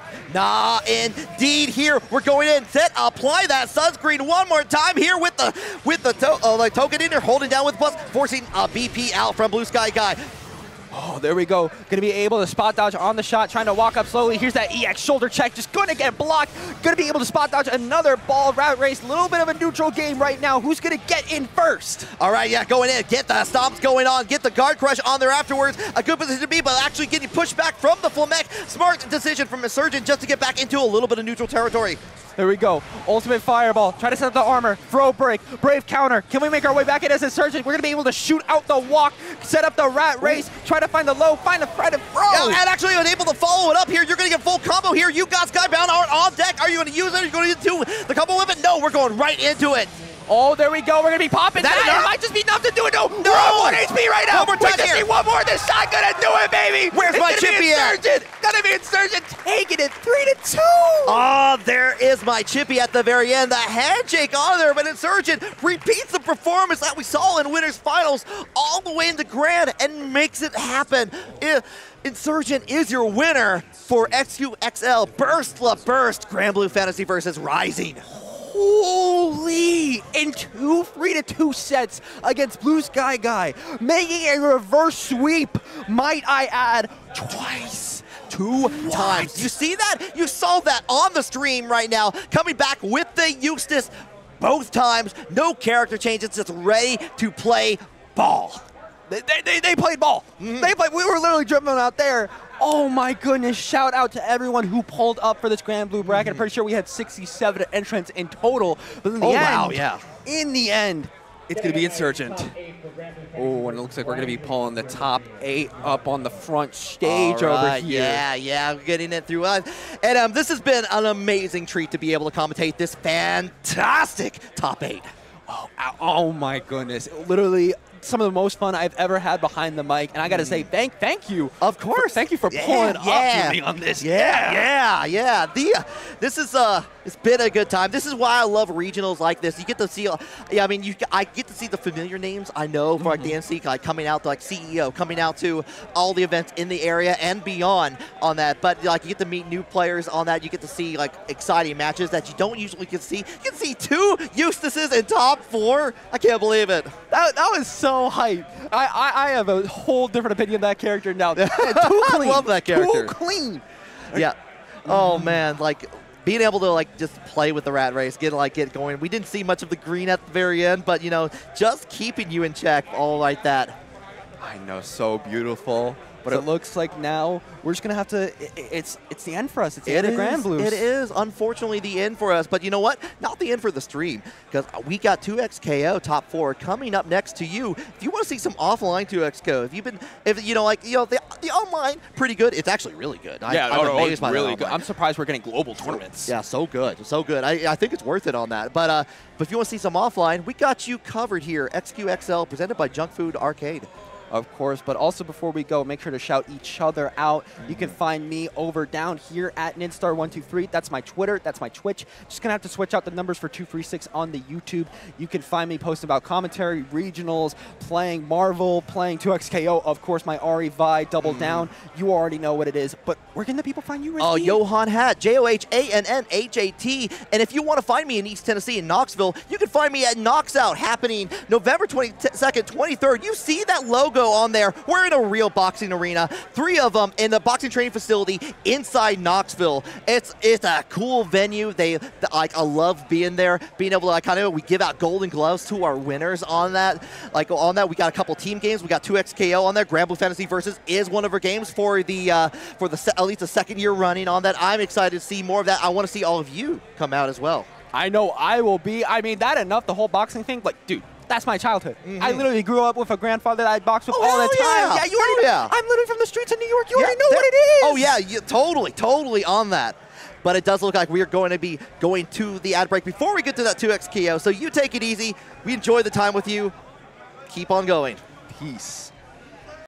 indeed. Here we're going in. Set, apply that sunscreen one more time here with the token in there, holding down with plus, forcing a BP out from Blue Sky Guy. Oh, there we go. Going to be able to spot dodge on the shot, trying to walk up slowly. Here's that EX shoulder check, just going to get blocked. Going to be able to spot dodge another ball route race. A little bit of a neutral game right now. Who's going to get in first? All right, yeah, going in. Get the stomps going on. Get the guard crush on there afterwards. A good position to be, but actually getting pushed back from the Flamek. Smart decision from Insurgent just to get back into a little bit of neutral territory. There we go. Ultimate fireball. Try to set up the armor. Throw break. Brave counter. Can we make our way back in as Insurgent? We're going to be able to shoot out the walk. Set up the rat race. Try to find the low. Find the thread and throw. Yeah, and actually was able to follow it up here. You're going to get full combo here. You got Skybound on deck. Are you going to use it? Are you going to do the combo with it? No, we're going right into it. Oh, there we go. We're going to be popping that. It might just be enough to do it. No. We're on 1 HP right now. One more time here. One more. This shot going to do it, baby. Where's my chippy at? Going to be Insurgent taking it 3-2. Oh, there is my chippy at the very end. The handshake on there, but Insurgent repeats the performance that we saw in Winners Finals all the way into Grand and makes it happen. Insurgent is your winner for XQXL Burst La Burst Grand Blue Fantasy versus Rising. Holy! In 2 3-2 sets against Blue Sky Guy, making a reverse sweep, might I add, twice. 2 times. You see that? You saw that on the stream right now, coming back with the Eustace both times. No character changes, just ready to play ball. They played ball. They played. We were literally dribbling out there. Oh my goodness! Shout out to everyone who pulled up for this Grand Blue bracket. I'm pretty sure we had 67 entrants in total. But in the end, in the end, it's going to be Insurgent. Oh, and it looks like we're going to be pulling the top 8 up on the front stage over here. Yeah, we're getting it through us. And this has been an amazing treat to be able to commentate this fantastic top 8. Oh my goodness! Literally some of the most fun I've ever had behind the mic, and I got to say thank you. Of course, thank you for pulling up with me on this. Yeah. This is it's been a good time. This is why I love regionals like this. You get to see, I get to see the familiar names I know for like the NC, like coming out to like CEO, coming out to all the events in the area and beyond on that. But like you get to meet new players on that. You get to see like exciting matches that you don't usually get to see. You can see 2 Eustaces in top 4. I can't believe it. That was so hype. I have a whole different opinion of that character now. Too clean. I love that character. Too clean. Yeah. Oh man, like being able to like just play with the rat race, get going. We didn't see much of the green at the very end, but you know, just keeping you in check, all like that. I know, so beautiful. But it looks like now we're just going to have to, it's the end for us. It's the end of Grand Blues. It is, unfortunately, the end for us. But you know what? Not the end for the stream, because we got 2XKO top 4 coming up next to you. If you want to see some offline 2XKO, the online, pretty good. It's actually really good. It's really good. I'm surprised we're getting global tournaments. Yeah, so good. So good. I think it's worth it on that. But if you want to see some offline, we got you covered here. XQXL, presented by Junk Food Arcade. Of course, but also before we go, make sure to shout each other out. You can find me over down here at Ninstar123. That's my Twitter. That's my Twitch. Just going to have to switch out the numbers for 236 on the YouTube. You can find me posting about commentary, regionals, playing Marvel, playing 2XKO. Of course, my Ari Vi, Double Down. You already know what it is. But where can the people find you, Risky? Oh, Johann Hat, JohannHat. And if you want to find me in East Tennessee, in Knoxville, you can find me at Knox Out, happening November 22nd, 23rd. You see that logo on there. We're in a real boxing arena, 3 of them in the boxing training facility inside Knoxville. It's a cool venue. I love being there, being able to we give out golden gloves to our winners on that. We got a couple team games. We got 2XKO on there. Grand Blue Fantasy Versus is one of our games for at least the second year running on that. I'm excited to see more of that. I want to see all of you come out as well. I know I will be. I mean, that enough, the whole boxing thing, dude. That's my childhood. I literally grew up with a grandfather that I boxed with all the time. Yeah, you already. I'm literally from the streets of New York. You already know what it is. Oh yeah, totally on that. But it does look like we are going to be going to the ad break before we get to that 2XKO. So you take it easy. We enjoy the time with you. Keep on going. Peace.